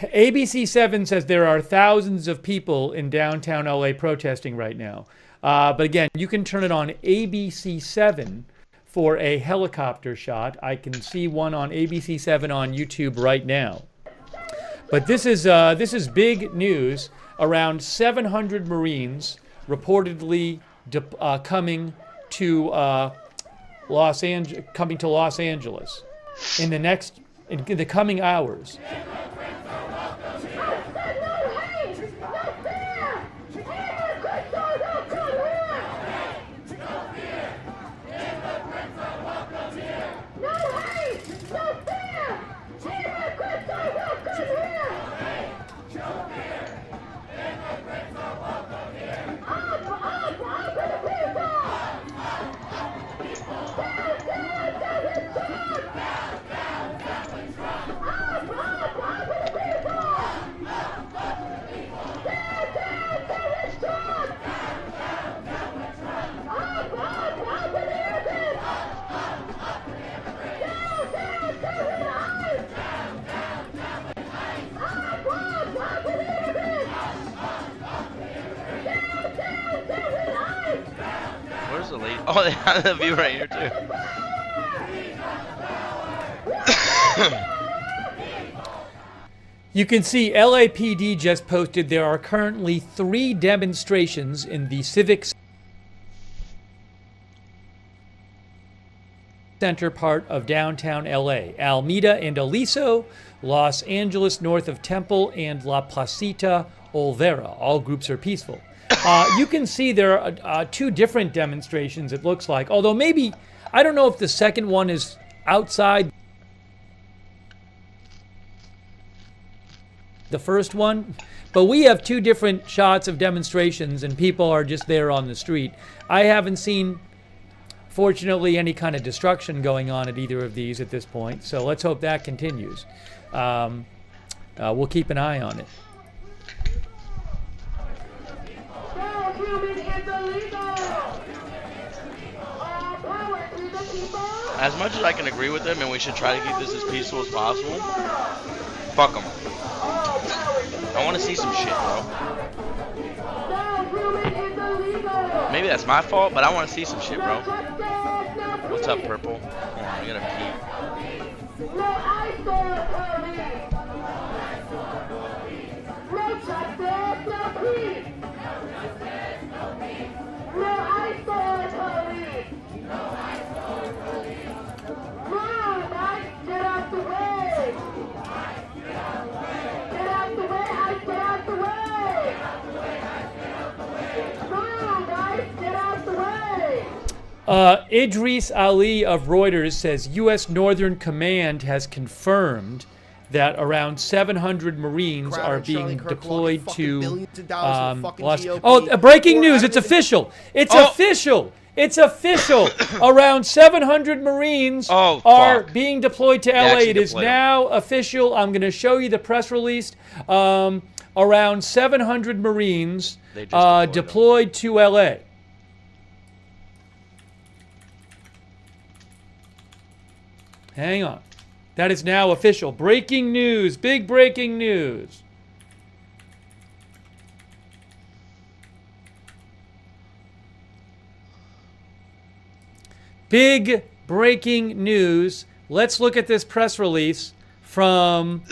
ABC7 says there are thousands of people in downtown LA protesting right now. But again, you can turn it on ABC7 for a helicopter shot. I can see one on ABC7 on YouTube right now. But this is big news. Around 700 Marines reportedly coming to Los Angeles in the coming hours. Where's the lady? Oh, they have the view right here too. You can see LAPD just posted there are currently 3 demonstrations in the Civic Center part of downtown LA. Alameda and Aliso, Los Angeles north of Temple, and La Placita Olvera. All groups are peaceful. You can see there are 2 different demonstrations, it looks like. Although maybe, I don't know if the second one is outside the first one. But we have 2 different shots of demonstrations and people are just there on the street. I haven't seen, fortunately, any kind of destruction going on at either of these at this point. So let's hope that continues. We'll keep an eye on it. As much as I can agree with them, and we should try to keep this as peaceful as possible, fuck them. I want to see some shit, bro. Maybe that's my fault, but I want to see some shit, bro. What's up, Purple? Hold on, I gotta pee. Get out Idris Ali of Reuters says U.S. Northern Command has confirmed that around 700 Marines are being deployed to breaking news. It's official. It's official. It's official. Around 700 Marines are being deployed to LA. It is now official. I'm going to show you the press release. Around 700 Marines deployed to LA. Hang on. That is now official. Breaking news. Big breaking news. Big breaking news. Let's look at this press release from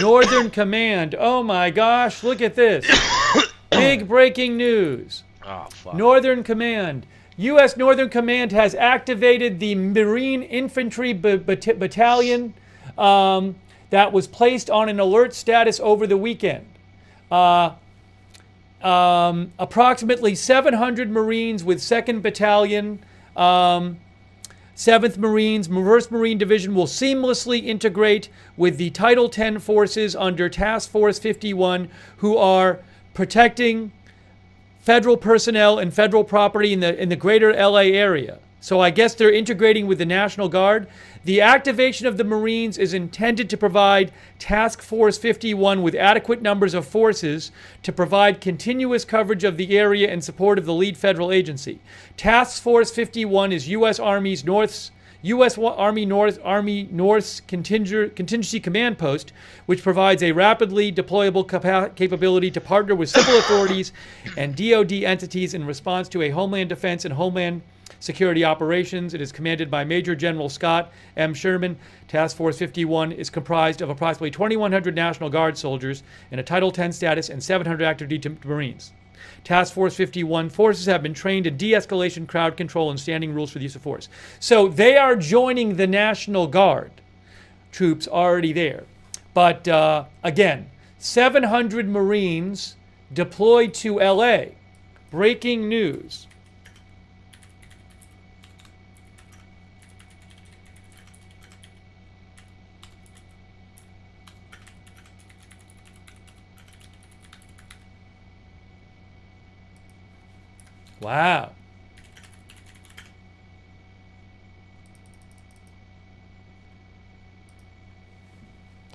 Northern Command. Oh my gosh, look at this. Big breaking news. Oh, fuck. Northern Command. U.S. Northern Command has activated the Marine Infantry Battalion that was placed on an alert status over the weekend. Approximately 700 Marines with 2nd Battalion, 7th Marines, 1st Marine Division will seamlessly integrate with the Title 10 forces under Task Force 51, who are protecting federal personnel and federal property in the greater LA area. So I guess they're integrating with the National Guard. The activation of the Marines is intended to provide Task Force 51 with adequate numbers of forces to provide continuous coverage of the area in support of the lead federal agency. Task Force 51 is U.S. Army North's Contingency Command Post, which provides a rapidly deployable capability to partner with civil authorities and DoD entities in response to a Homeland Defense and Homeland Security operations. It is commanded by Major General Scott M. Sherman. Task Force 51 is comprised of approximately 2,100 National Guard soldiers in a Title 10 status and 700 active duty Marines. Task Force 51 forces have been trained in de-escalation, crowd control, and standing rules for the use of force. So they are joining the National Guard troops already there. But again, 700 Marines deployed to LA. Breaking news. Wow.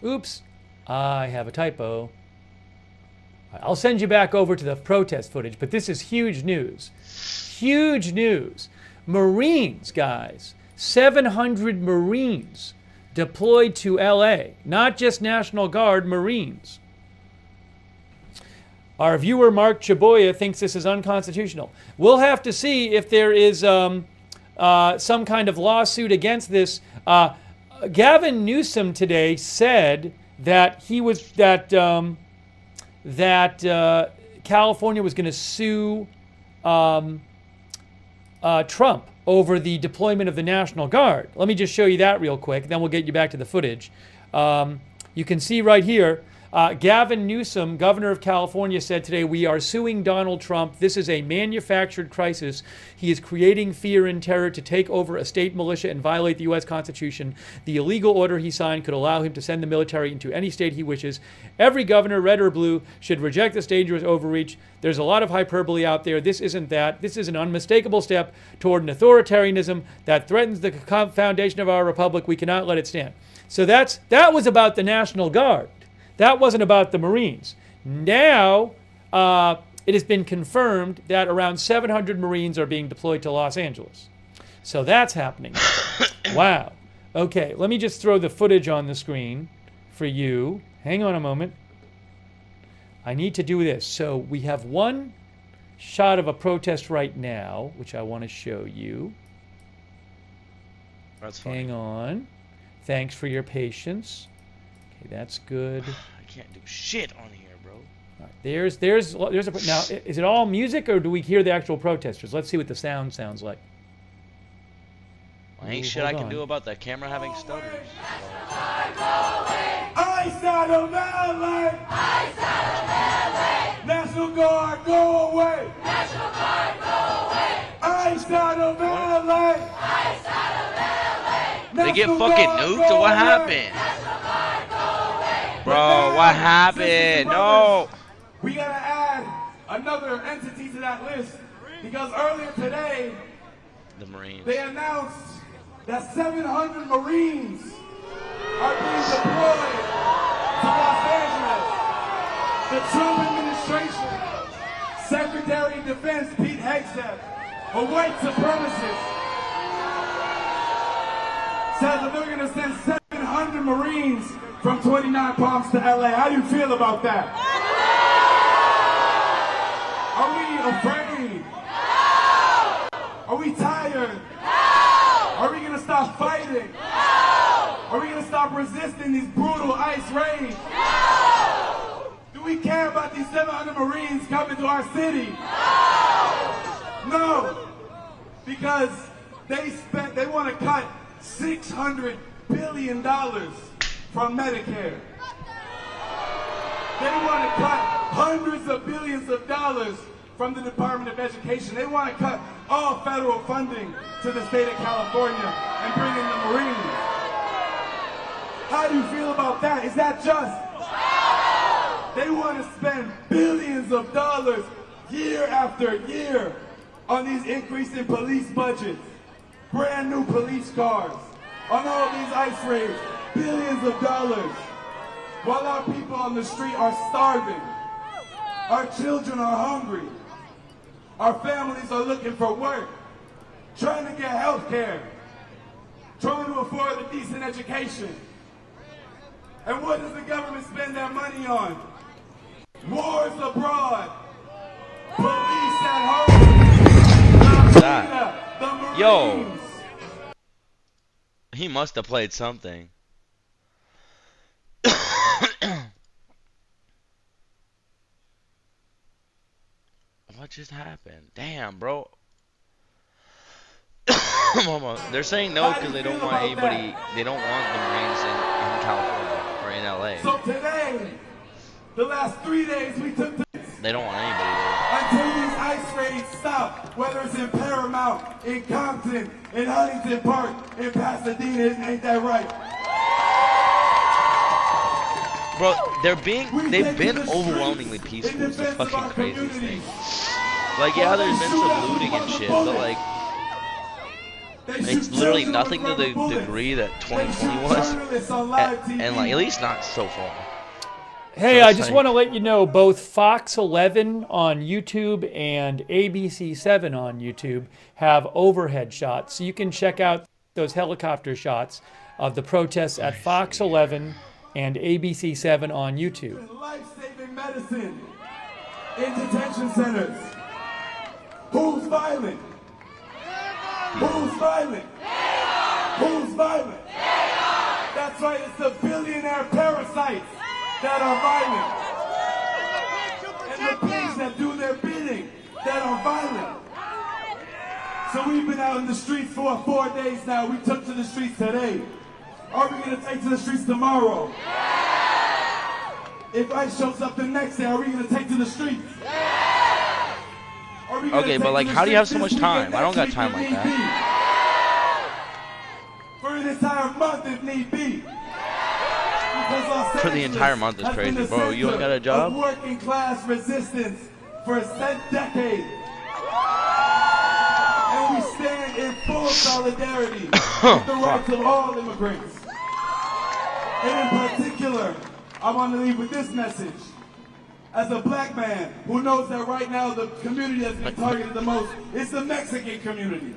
Oops, I have a typo. I'll send you back over to the protest footage, but this is huge news. Huge news. Marines, guys. 700 Marines deployed to LA. Not just National Guard, Marines. Our viewer, Mark Chaboya, thinks this is unconstitutional. We'll have to see if there is some kind of lawsuit against this. Gavin Newsom today said that California was going to sue Trump over the deployment of the National Guard. Let me just show you that real quick, then we'll get you back to the footage. You can see right here, Gavin Newsom, governor of California, said today, "We are suing Donald Trump. This is a manufactured crisis. He is creating fear and terror to take over a state militia and violate the U.S. Constitution. The illegal order he signed could allow him to send the military into any state he wishes. Every governor, red or blue, should reject this dangerous overreach. There's a lot of hyperbole out there. This isn't that. This is an unmistakable step toward an authoritarianism that threatens the foundation of our republic. We cannot let it stand." So that was about the National Guard. That wasn't about the Marines. Now, it has been confirmed that around 700 Marines are being deployed to Los Angeles. So that's happening. Wow. Okay, let me just throw the footage on the screen for you. Hang on a moment. I need to do this. So we have one shot of a protest right now, which I want to show you. That's fine. Hang on. Thanks for your patience. Okay, that's good. I can't do shit on here, bro. All right, there's a now. Is it all music or do we hear the actual protesters? Let's see what the sound sounds like. Well, ain't shit I can do about the camera having stutters. Ice out of LA! Ice out of LA! National Guard, go away! National Guard, go away! Ice out of LA. They get fucking nuked or what happened? Bro, what happened? No. We gotta add another entity to that list because earlier today The Marines. they announced that 700 Marines are being deployed to Los Angeles. The Trump administration, Secretary of Defense Pete Hegseth, a white supremacist, said that they're going to send 700 Marines from 29 Palms to LA. How do you feel about that? Are we afraid? Are we tired? Are we going to stop fighting? Are we going to stop resisting these brutal ICE raids? Do we care about these 700 Marines coming to our city? No. Because they want to cut $600 billion from Medicare. They want to cut hundreds of billions of dollars from the Department of Education. They want to cut all federal funding to the state of California and bring in the Marines. How do you feel about that? Is that just? They want to spend billions of dollars year after year on these increasing police budgets, brand new police cars, on all these ICE raids, billions of dollars, while our people on the street are starving, our children are hungry, our families are looking for work, trying to get health care, trying to afford a decent education. And what does the government spend their money on? Wars abroad, police at home. Yo, he must have played something. What just happened? Damn, bro. They're saying no because they don't want anybody. They don't want the Marines in California or in LA. So today, the last 3 days we took this. They don't want anybody there. Until these ICE raids stop, whether it's in Paramount, in Compton, in Huntington Park, in Pasadena, ain't that right? Bro, they've been overwhelmingly peaceful. It's the fucking craziest thing. Like, yeah, there's been some looting and shit, but like, it's literally nothing to the degree that 2020 was, and like, at least not so far. Hey, So I it's just like- want to let you know both Fox 11 on YouTube and ABC 7 on YouTube have overhead shots. So you can check out those helicopter shots of the protests at Fox 11 and ABC 7 on YouTube. Life-saving medicine in detention centers. Who's violent? Who's violent? Who's violent? That's right, it's the billionaire parasites that are violent. And the pigs that do their bidding that are violent. So we've been out in the streets for 4 days now. We took to the streets today. Are we going to take to the streets tomorrow? If ICE shows up the next day, are we going to take to the streets? Are we gonna Okay, take but like, to the how do you have streets so much this time? weekend, I don't got next time week like if need that. be? For an entire month if need be. Because Los For the Angeles entire month is has been crazy, the bro. You ain't got a center job? of working class resistance for a decade. And we stand in full solidarity with the rights of all immigrants. And in particular, I want to leave with this message. As a black man who knows that right now the community that's been targeted the most is the Mexican community.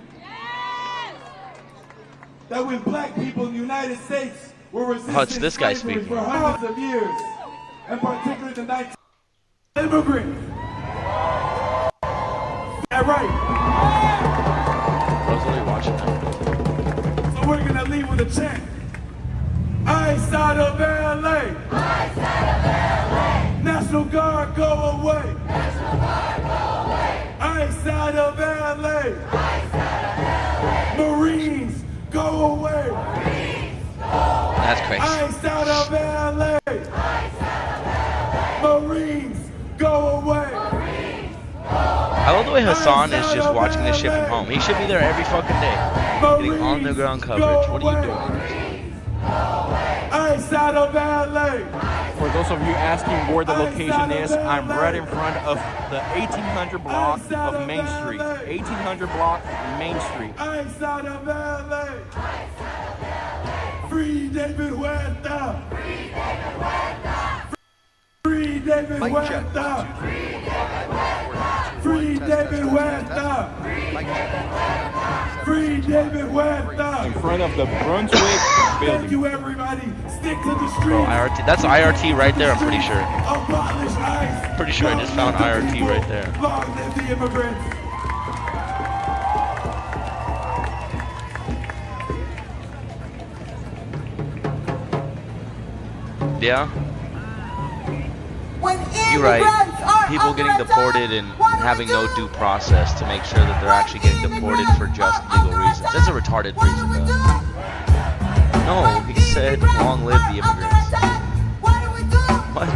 That when black people in the United States were resisting it's this guy slavery speaking. for hundreds of years, and particularly the 19th immigrants. That right. I was literally watching that. So we're gonna leave with a chant. Ice out of LA. Ice out of LA. National Guard, go away. National Guard, go away. Ice out of LA. Ice out of LA. Marines, go away. Marines, go away. That's crazy. Ice out of LA. Ice out of LA. Marines, go away. Marines, go away. I love the way Hassan is just watching this shit from home. He should be there every fucking day, getting on the ground coverage. What are you doing? For those of you asking where the location is, I'm right in front of the 1800 block of Main Street. 1800 block Main Street. Free David Huerta! Free David Huerta! Free David Huerta! Free David Huerta! In front of the Brunswick building. Thank you, everybody. Stick to the Bro, street. IRT. That's IRT right there, I'm pretty sure. Abolish ICE. Pretty sure I just found IRT right there. Long live the immigrants. Yeah? You're right. People getting deported and having no due process to make sure that they're actually getting deported for just legal reasons. That's a retarded reason, though. No, he said, long live the immigrants. What?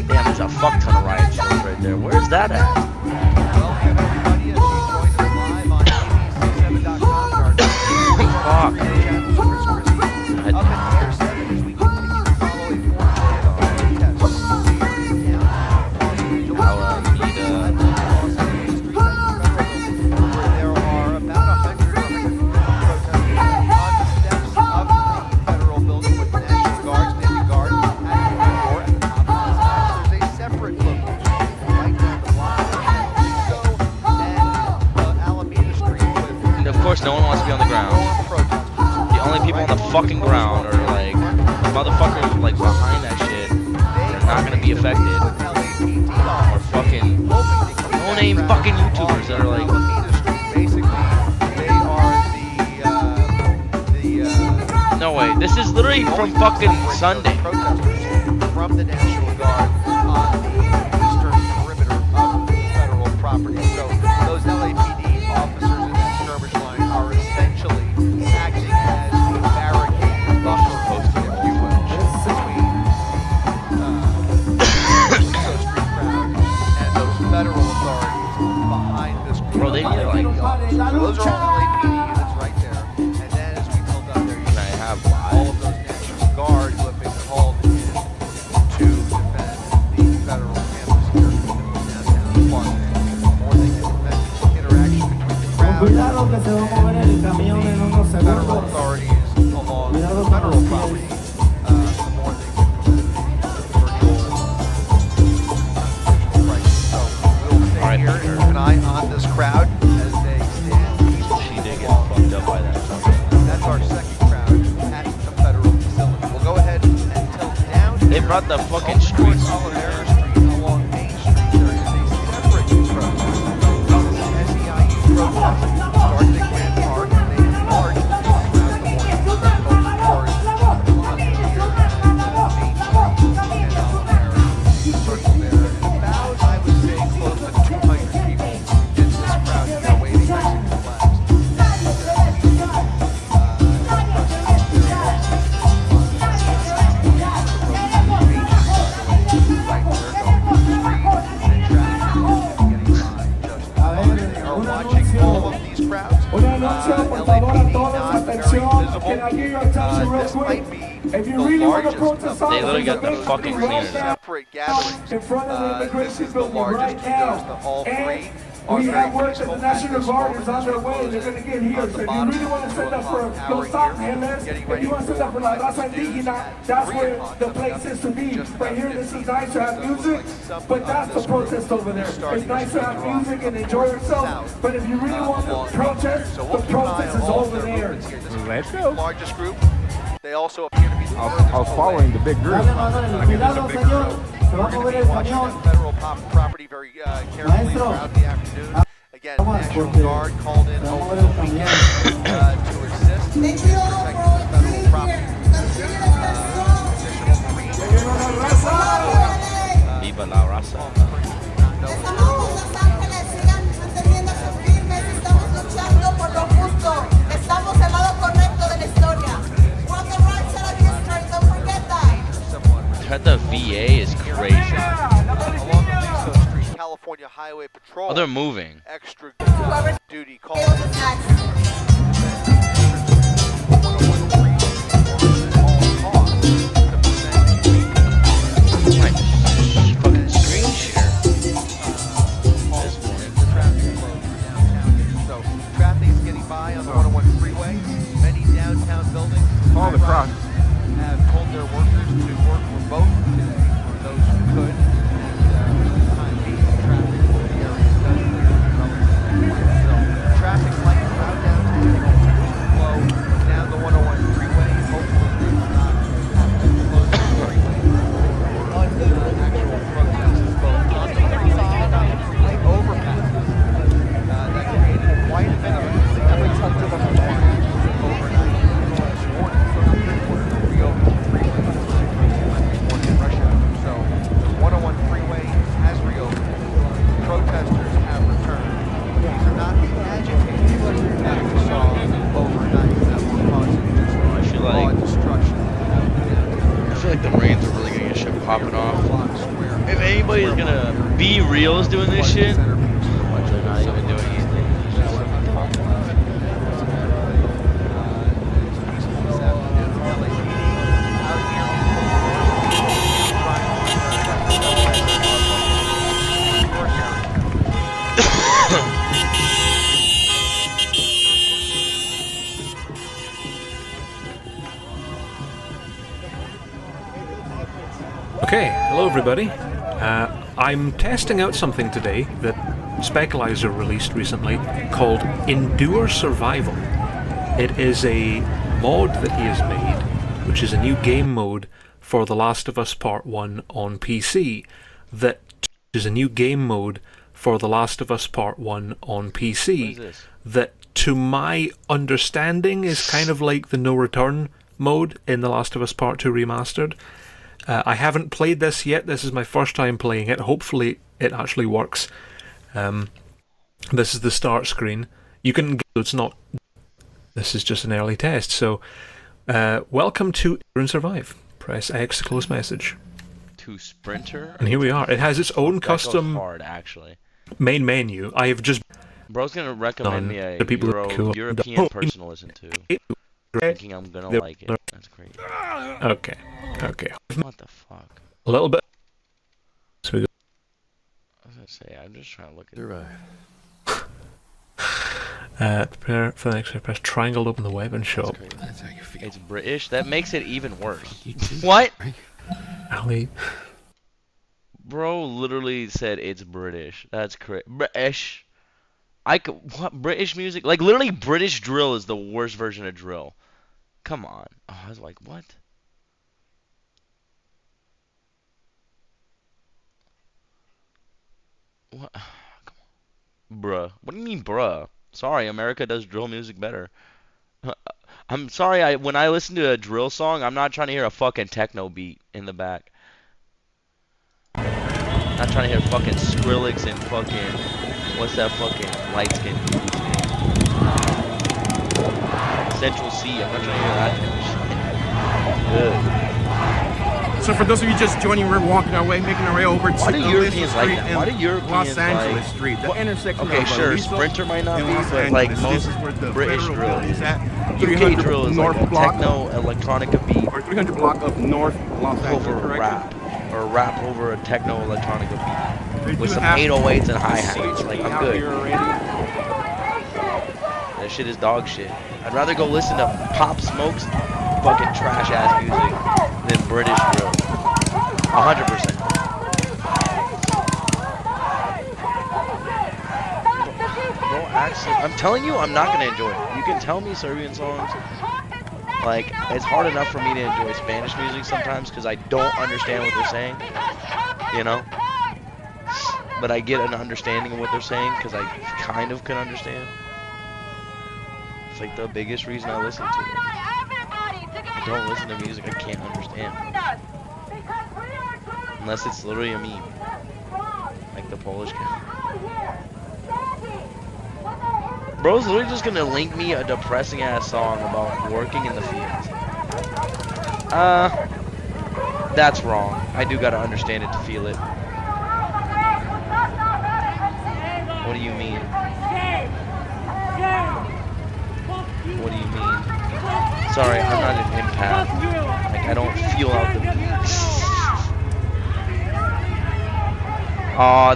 Damn, there's a fuck ton of riot shields right there. Where's that at? Fuck. No one wants to be on the ground. The only people on the fucking ground are like motherfuckers like behind that shit. They're not gonna be affected. Or fucking no-name fucking YouTubers that are like. No way. This is literally from fucking Sunday. From the National Guard on the eastern perimeter of federal property. So those LAPD officers in that skirmish line are essentially acting as the barricade buffer posted, if you will, between the Street crowd and those federal authorities behind this group. Bro, they need like. So those are all LAPD units right there. And then as we told up there, you have all of those National Guard who have been called in to defend the federal campus here in downtown Plaza. The more they can prevent interaction between the crowd and federal authorities along federal property, the more they can prevent virtual crisis. So we'll stay here and keep an eye on this crowd as they stand peacefully. She did get fucked up by that. That's our second crowd at the federal facility. We'll go ahead and tilt down. They brought the fucking streets. Olivera Street along Main Street. There is a separate protest. SEIU protest started at Grand Park and they enlarged throughout the morning. Both cars on here at Main Street and Olivera circle there. About, I would say, close to 200 people in this crowd now waiting to see the flags. If you really want to protest They literally got the fucking cleaners. Separate gatherings. In front of the This immigration is the building largest right of now. those. All three And are we very have word that peaceful the National at this Guard moment is on their as way. we're They're going to get closing here. on So the if you bottom really want to stand up for hour Los here, Angeles, getting if ready you want to stand up for La Raza Indígena, that's where the place is to be. But here, this is nice to have music, but that's the protest over there. It's nice to have music and enjoy yourself, but if you really want to protest, the protest is over there. Let's go. Largest group. They also appear to be the I was following the big group. We're going to be watching the federal property very carefully throughout the afternoon. Again, National Guard called in over the weekend to assist in protecting the federal property. Viva la raza. Estamos al lado correcto de la historia. We're on the right side of history, don't forget that. The VA is crazy. Along the Street, California highway patrol. Oh, they're moving. Extra duty call. Fucking screen share. So traffic is getting by on the 101 freeway. Many downtown buildings All the cross. have told their workers to work remote today for those who could. Time being, traffic in the area does clear relatively. So traffic light around downtown continues to flow down the 101 freeway. Hopefully they will not have to close the freeway for actual protests both on the freeway and on the freeway overpasses. That created quite a bit of overnight this morning. So in order to reopen the freeway morning rush hour. So the 101 freeway has reopened. Protesters have returned. These are not the agitators that we saw overnight that were causing just broad destruction. I feel like the Marines are really gonna get shit popping off. If anybody is gonna be real is doing this shit, they're not even doing anything. Okay, hello everybody. I'm testing out something today that Specalizer released recently called Endure Survival. It is a mod that he has made, which is a new game mode for The Last of Us Part 1 on PC. That is a new game mode for The Last of Us Part 1 on PC. That, to my understanding, is kind of like the No Return mode in The Last of Us Part 2 Remastered. I haven't played this yet. This is my first time playing it. Hopefully it actually works. This is the start screen. You can get, it's not, this is just an early test. So welcome to Endure and Survive. Press X to close message. To Sprinter? And here we are. It has its own That goes custom hard, actually. main menu. I have just Bro's gonna recommend me a the people who are cool. European person to listen to. Thinking I'm gonna like it. That's crazy. Okay. Okay. What the fuck? A little bit. So we go. I was gonna say, I'm just trying to look at prepare for the next step. Press triangle to open the weapon shop. It's British. That makes it even worse. What? Ali. Bro literally said it's British. That's crazy. British. What British music? Like literally, British drill is the worst version of drill. Come on. Oh, I was like, what? What? Come on. Bruh. What do you mean, bruh? Sorry, America does drill music better. I'm sorry, when I listen to a drill song, I'm not trying to hear a fucking techno beat in the back. Not trying to hear fucking Skrillex and fucking, what's that fucking light skin dude's name? Central C, I'm not trying to hear that type of shit. Good. So for those of you just joining, we're walking our way, making our way over to Why do Europeans Street like that? Why do Europeans Los Angeles like... Street, the intersection Okay, of sure, Aliso Sprinter might not and be, Los but like Angeles. This most is where the British federal drill building is at. UK 300 drill is North like a block, techno electronica beat or 300 block of North Los Angeles, over a correct? rap, or rap over a techno electronica beat with do some have 808s and hi-hats. Like, I'm out good. here already. That shit is dog shit. I'd rather go listen to Pop Smoke's fucking trash ass music than British drill. 100%. Bro, actually, I'm telling you, I'm not gonna enjoy it. You can tell me Serbian songs. Like, it's hard enough for me to enjoy Spanish music sometimes because I don't understand what they're saying. You know? But I get an understanding of what they're saying because I kind of can understand. It's like the biggest reason I listen to it. I don't listen to music I can't understand. Unless it's literally a meme. Like the Polish guy. Bro's literally just gonna link me a depressing ass song about working in the fields. That's wrong. I do gotta understand it to feel it. What do you mean? What do you mean? Sorry, I'm not an empath. Like, I don't feel out the Oh,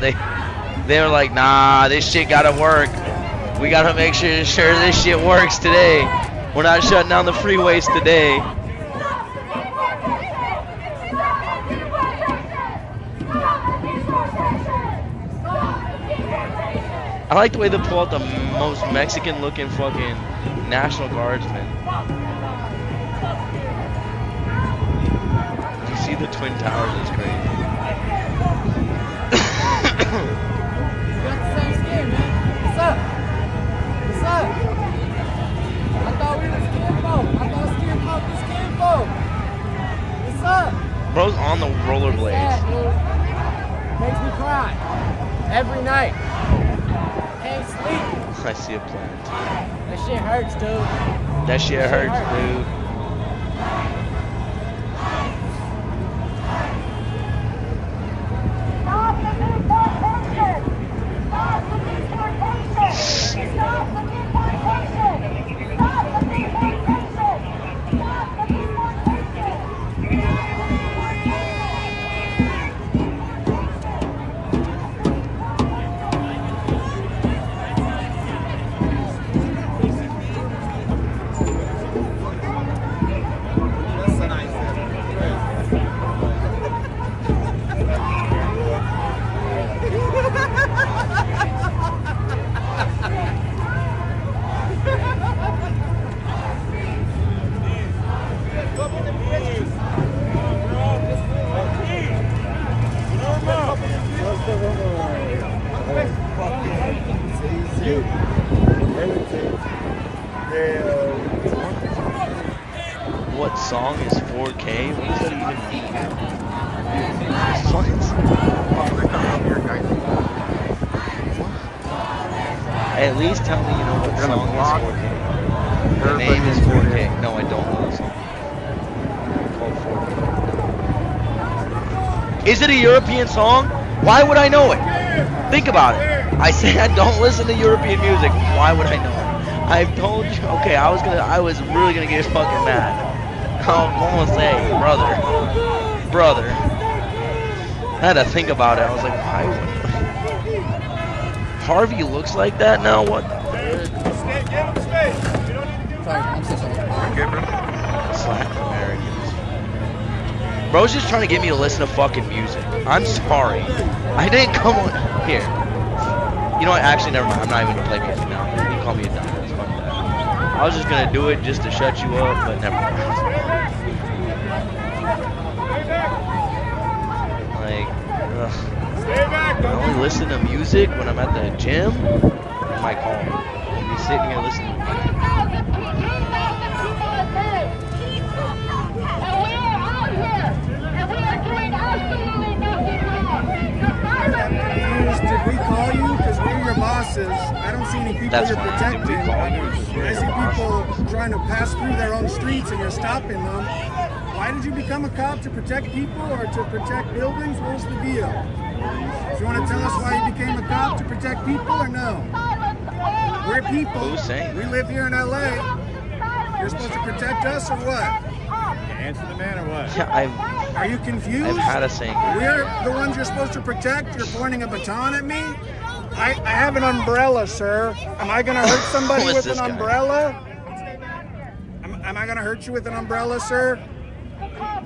they're like, nah, this shit gotta work. We gotta make sure this shit works today. We're not shutting down the freeways today. I like the way they pull out the most Mexican looking fucking National Guardsman. You see the Twin Towers, it's crazy. What's up? What's up? I thought we were scared folk. I thought scared folk was scared folk. What's up? Bro's on the rollerblades. Sad, dude. Makes me cry. Every night. Can't sleep. I see a plan too. That shit hurts, dude. That shit hurts, dude. What song is 4K? What does that even mean? What? At least tell me you know what song is 4K. The name is 4K. No, I don't know the song. It's called 4K. Is it a European song? Why would I know it? Think about it. I said I don't listen to European music. Why would I know it? I've told you. Okay, I was really gonna get fucking mad. I'm gonna say, brother. I had to think about it. I was like, why would Harvey looks like that now? What? Sorry, I'm so sorry. Slack Americans. Bro's just trying to get me to listen to fucking music. I'm sorry. I didn't come on here. You know what? Actually, never mind. I'm not even gonna play music now. You can call me a dumbass. Fuck that. I was just gonna do it just to shut you up, but never mind. Like, ugh. I only listen to music when I'm at the gym. In my car. I'll be sitting here listening to music. Did we call you? Because we're your bosses. I don't see any people That's you're fine. protecting. Did we call you? I see people trying to pass through their own streets and you're stopping them. Why did you become a cop? To protect people or to protect buildings? What was the deal? Do you want to tell us why you became a cop? To protect people or no? We're people. Who's saying? We live here in LA. You're supposed to protect us or what? Answer the man or what? Yeah, Are you confused? I've had a saying. We're the ones you're supposed to protect. You're pointing a baton at me. I have an umbrella, sir. Am I going to hurt somebody Who is with this an guy? umbrella? Am I going to hurt you with an umbrella, sir?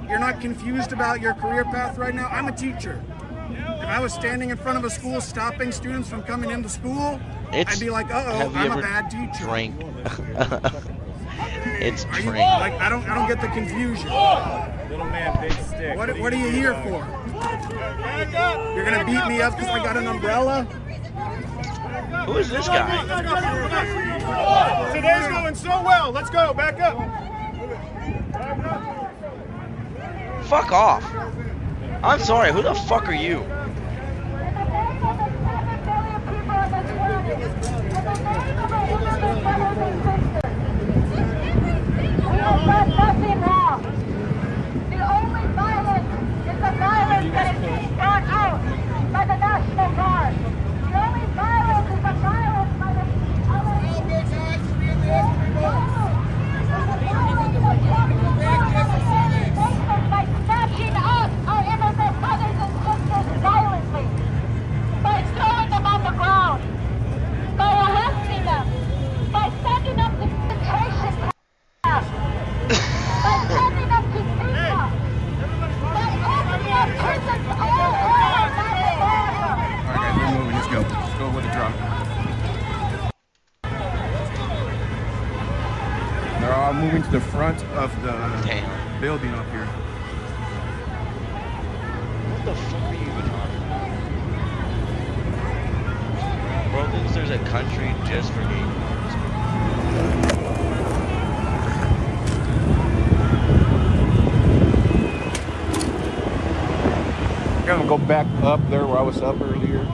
You're not confused about your career path right now? I'm a teacher. If I was standing in front of a school stopping students from coming into school, I'd be like, uh-oh, Have you I'm a ever bad teacher. drank? It's Are you, drink. like, I don't get the confusion. Little man, big stick. What are you here for? You're gonna beat me up because I got an umbrella? Who is this guy? Today's going so well. Let's go. Back up. Fuck off. I'm sorry. Who the fuck are you? Nothing wrong. The only violence is the violence that is being brought out by the National Guard. The only violence is the moving to the front of the building up here. What the fuck are you even on? Bro thinks there's a country just for gay I'm gonna go back up there where I was up earlier.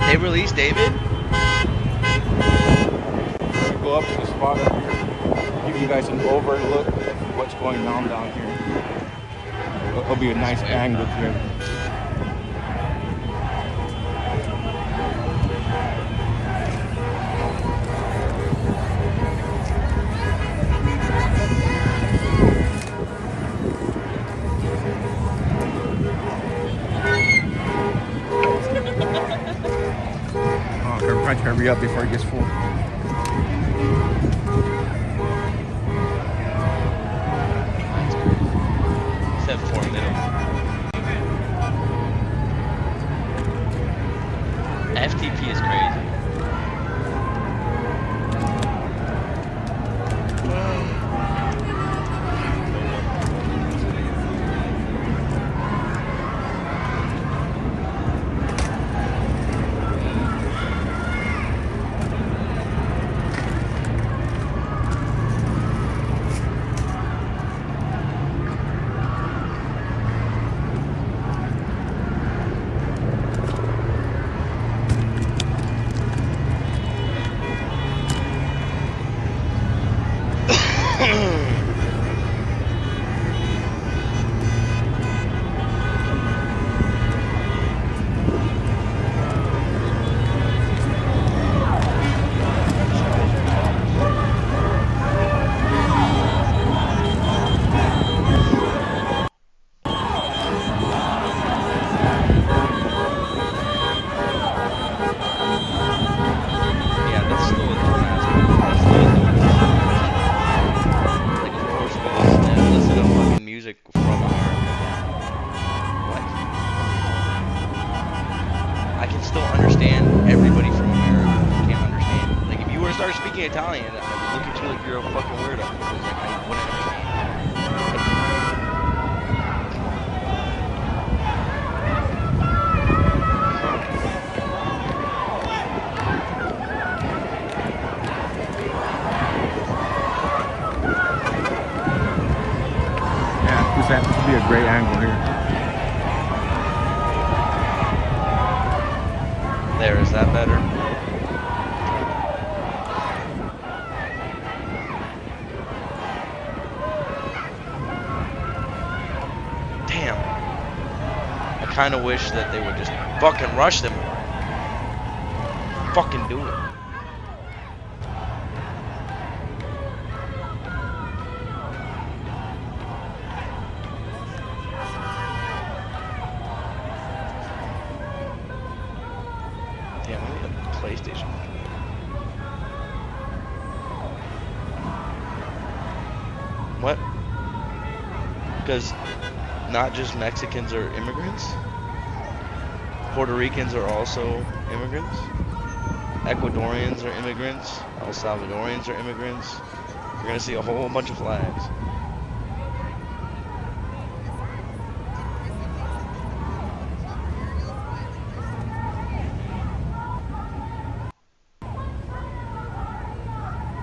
They released David? Go up to the spot up here, give you guys an overlook of what's going on down here. It'll be a nice angle here. I'm trying to hurry up before it gets full. Said 4 minutes. FTP is crazy. Italian, I would look at you like you're a fucking weirdo. Because like, I wouldn't understand. Yeah, this would be a great angle here. There, is that better? I kind of wish that they would just fucking rush them. Fucking do it. Damn, I need a PlayStation. What? Because not just Mexicans are immigrants. Puerto Ricans are also immigrants. Ecuadorians are immigrants. El Salvadorians are immigrants. You're gonna see a whole bunch of flags.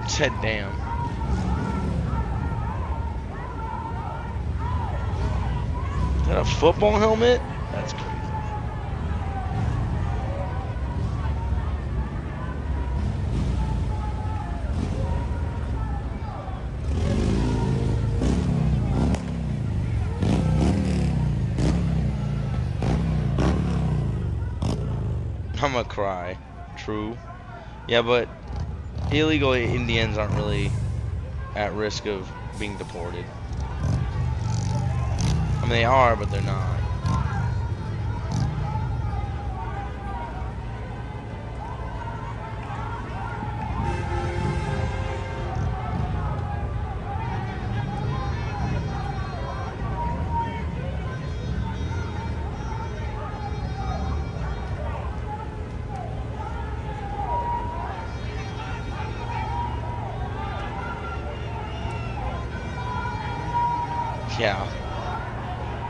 Said damn. Is that a football helmet? That's crazy. I'ma cry. True. Yeah, but illegal Indians aren't really at risk of being deported. I mean, they are, but they're not. Yeah,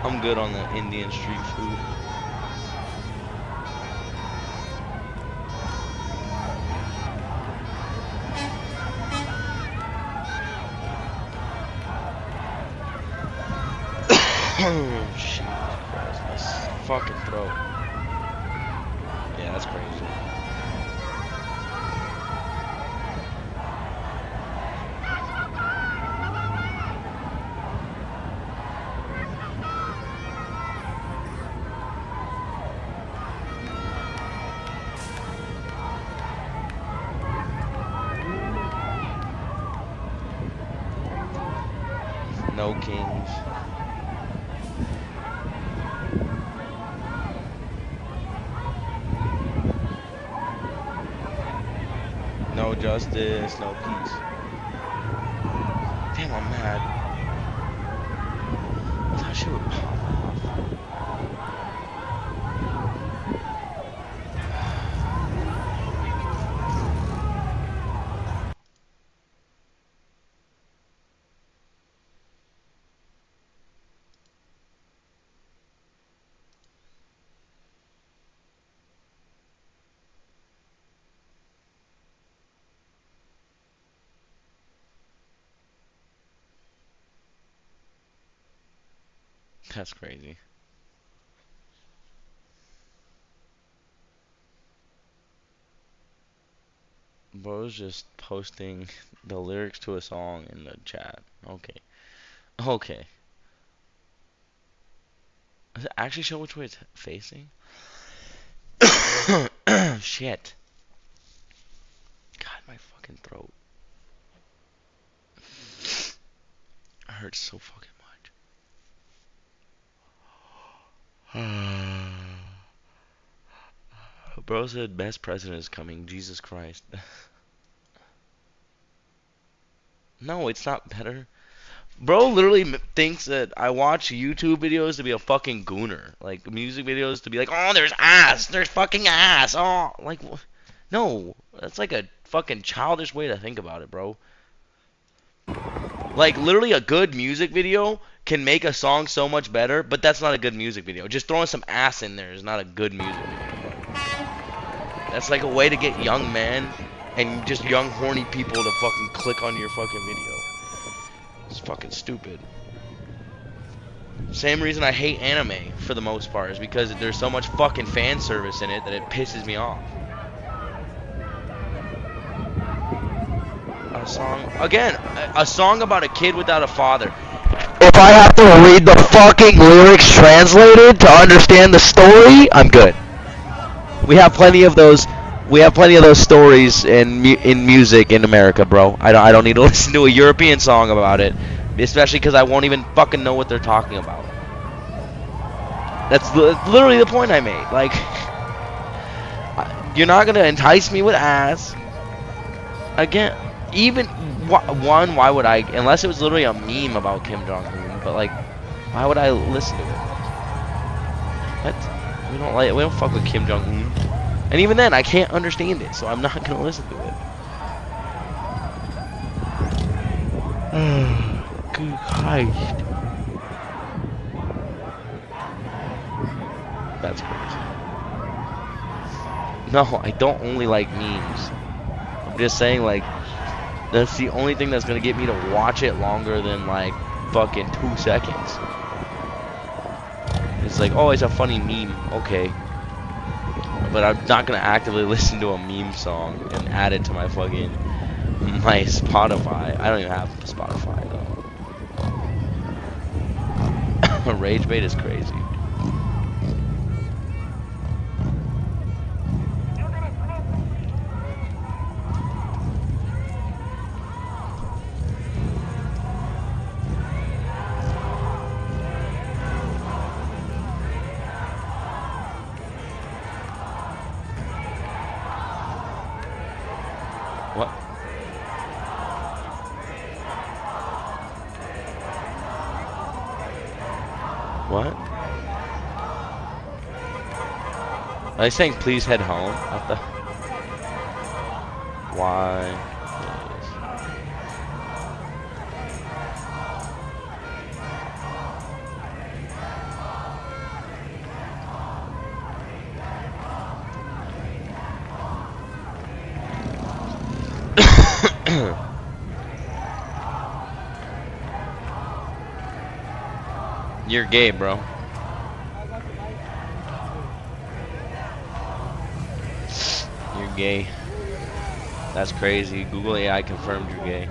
I'm good on the Indian street food. Oh, Jesus Christ, my fucking throat. Yeah, that's crazy. No kings. No justice, no peace. Damn, I'm mad. I thought she would pop off. That's crazy. Bro's just posting the lyrics to a song in the chat. Okay. Okay. Does it actually show which way it's facing? Shit. God, my fucking throat. It hurts so fucking much. Bro said best president is coming. Jesus Christ. No, it's not better. Bro literally thinks that I watch YouTube videos to be a fucking gooner. Like, music videos to be like, oh, there's ass. There's fucking ass. Oh, like, no. That's like a fucking childish way to think about it, bro. Like, literally a good music video can make a song so much better, but that's not a good music video. Just throwing some ass in there is not a good music video. That's like a way to get young men and just young horny people to fucking click on your fucking video. It's fucking stupid. Same reason I hate anime for the most part is because there's so much fucking fan service in it that it pisses me off. A song, again, a song about a kid without a father. If I have to read the fucking lyrics translated to understand the story, I'm good. We have plenty of those. We have plenty of those stories in music in America, bro. I don't need to listen to a European song about it, especially because I won't even fucking know what they're talking about. That's literally the point I made. Like, you're not gonna entice me with ass. Again, even one, why would I? Unless it was literally a meme about Kim Jong-un, but like, why would I listen to it? What? We don't fuck with Kim Jong-un. And even then, I can't understand it, so I'm not gonna listen to it. Good Christ. That's crazy. No, I don't only like memes. I'm just saying, like, that's the only thing that's gonna get me to watch it longer than, like, fucking 2 seconds. It's like, oh, it's a funny meme. Okay. But I'm not gonna actively listen to a meme song and add it to my fucking Spotify. I don't even have Spotify though. Rage bait is crazy. What? What? Are they saying please head home? What the? Why? You're gay, bro. You're gay. That's crazy. Google AI confirmed you're gay.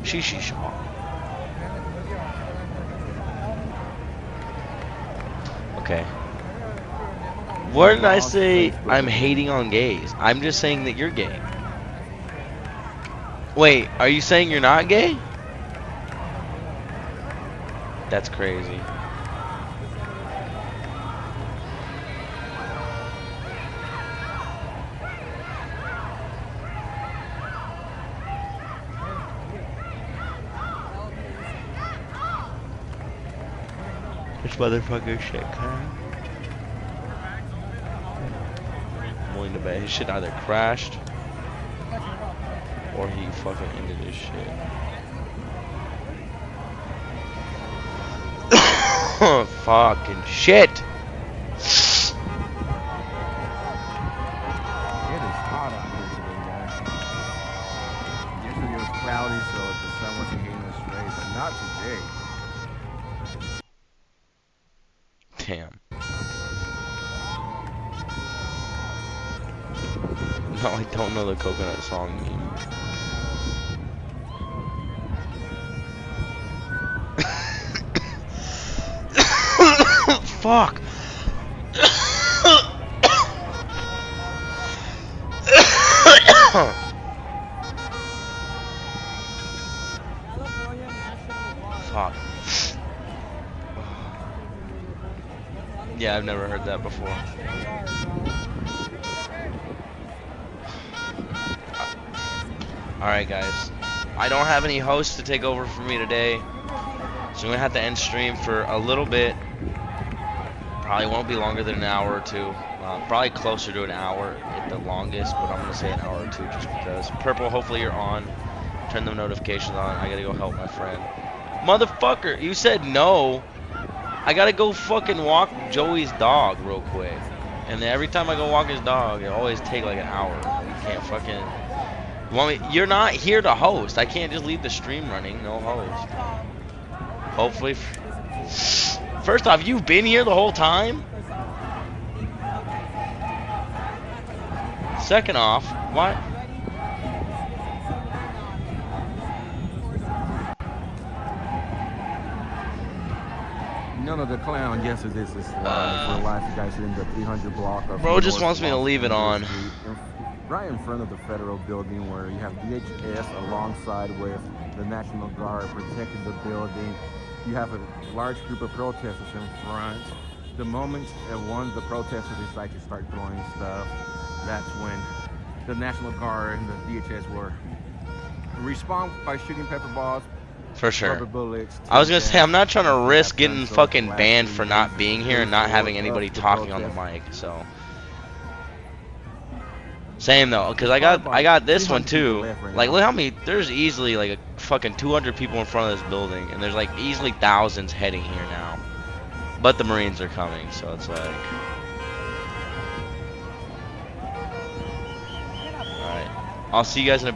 Sheesh. Okay. What did I say? I'm hating on gays. I'm just saying that you're gay. Wait, are you saying you're not gay? That's crazy. Which motherfucker shit, huh? I'm willing to bet his shit either crashed or he fucking ended his shit. Fucking shit! It is hot out here today, guys. Yesterday it was cloudy, so the sun wasn't hitting us straight, but not today. Damn. No, I don't know the coconut song meme. Fuck. Fuck. Yeah, I've never heard that before. Alright guys, I don't have any hosts to take over for me today, so I'm going to have to end stream for a little bit. Probably won't be longer than an hour or two. Probably closer to an hour at the longest, but I'm going to say an hour or two just because. Purple, hopefully you're on. Turn the notifications on. I got to go help my friend. Motherfucker, you said no. I got to go fucking walk Joey's dog real quick. And then every time I go walk his dog, it always take like an hour. You can't fucking... You're not here to host. I can't just leave the stream running. No host. Hopefully. First off, you've been here the whole time? Second off, what? None of the clown. Yes, it is. It's for life. You guys are in the 300 block of. Bro just wants me to leave it on. Right in front of the federal building, where you have DHS alongside with the National Guard protecting the building. You have a large group of protesters in front. The moment one of the protesters decide to start throwing stuff, that's when the National Guard and the DHS will respond by shooting pepper balls. For sure. Rubber bullets. I was gonna say, I'm not trying to risk getting fucking banned for not being here and not having anybody talking on the mic, so. Same though, because I got this one too. Like, look how many, there's easily like a fucking 200 people in front of this building, and there's like easily thousands heading here now. But the Marines are coming, so it's like. Alright. I'll see you guys in a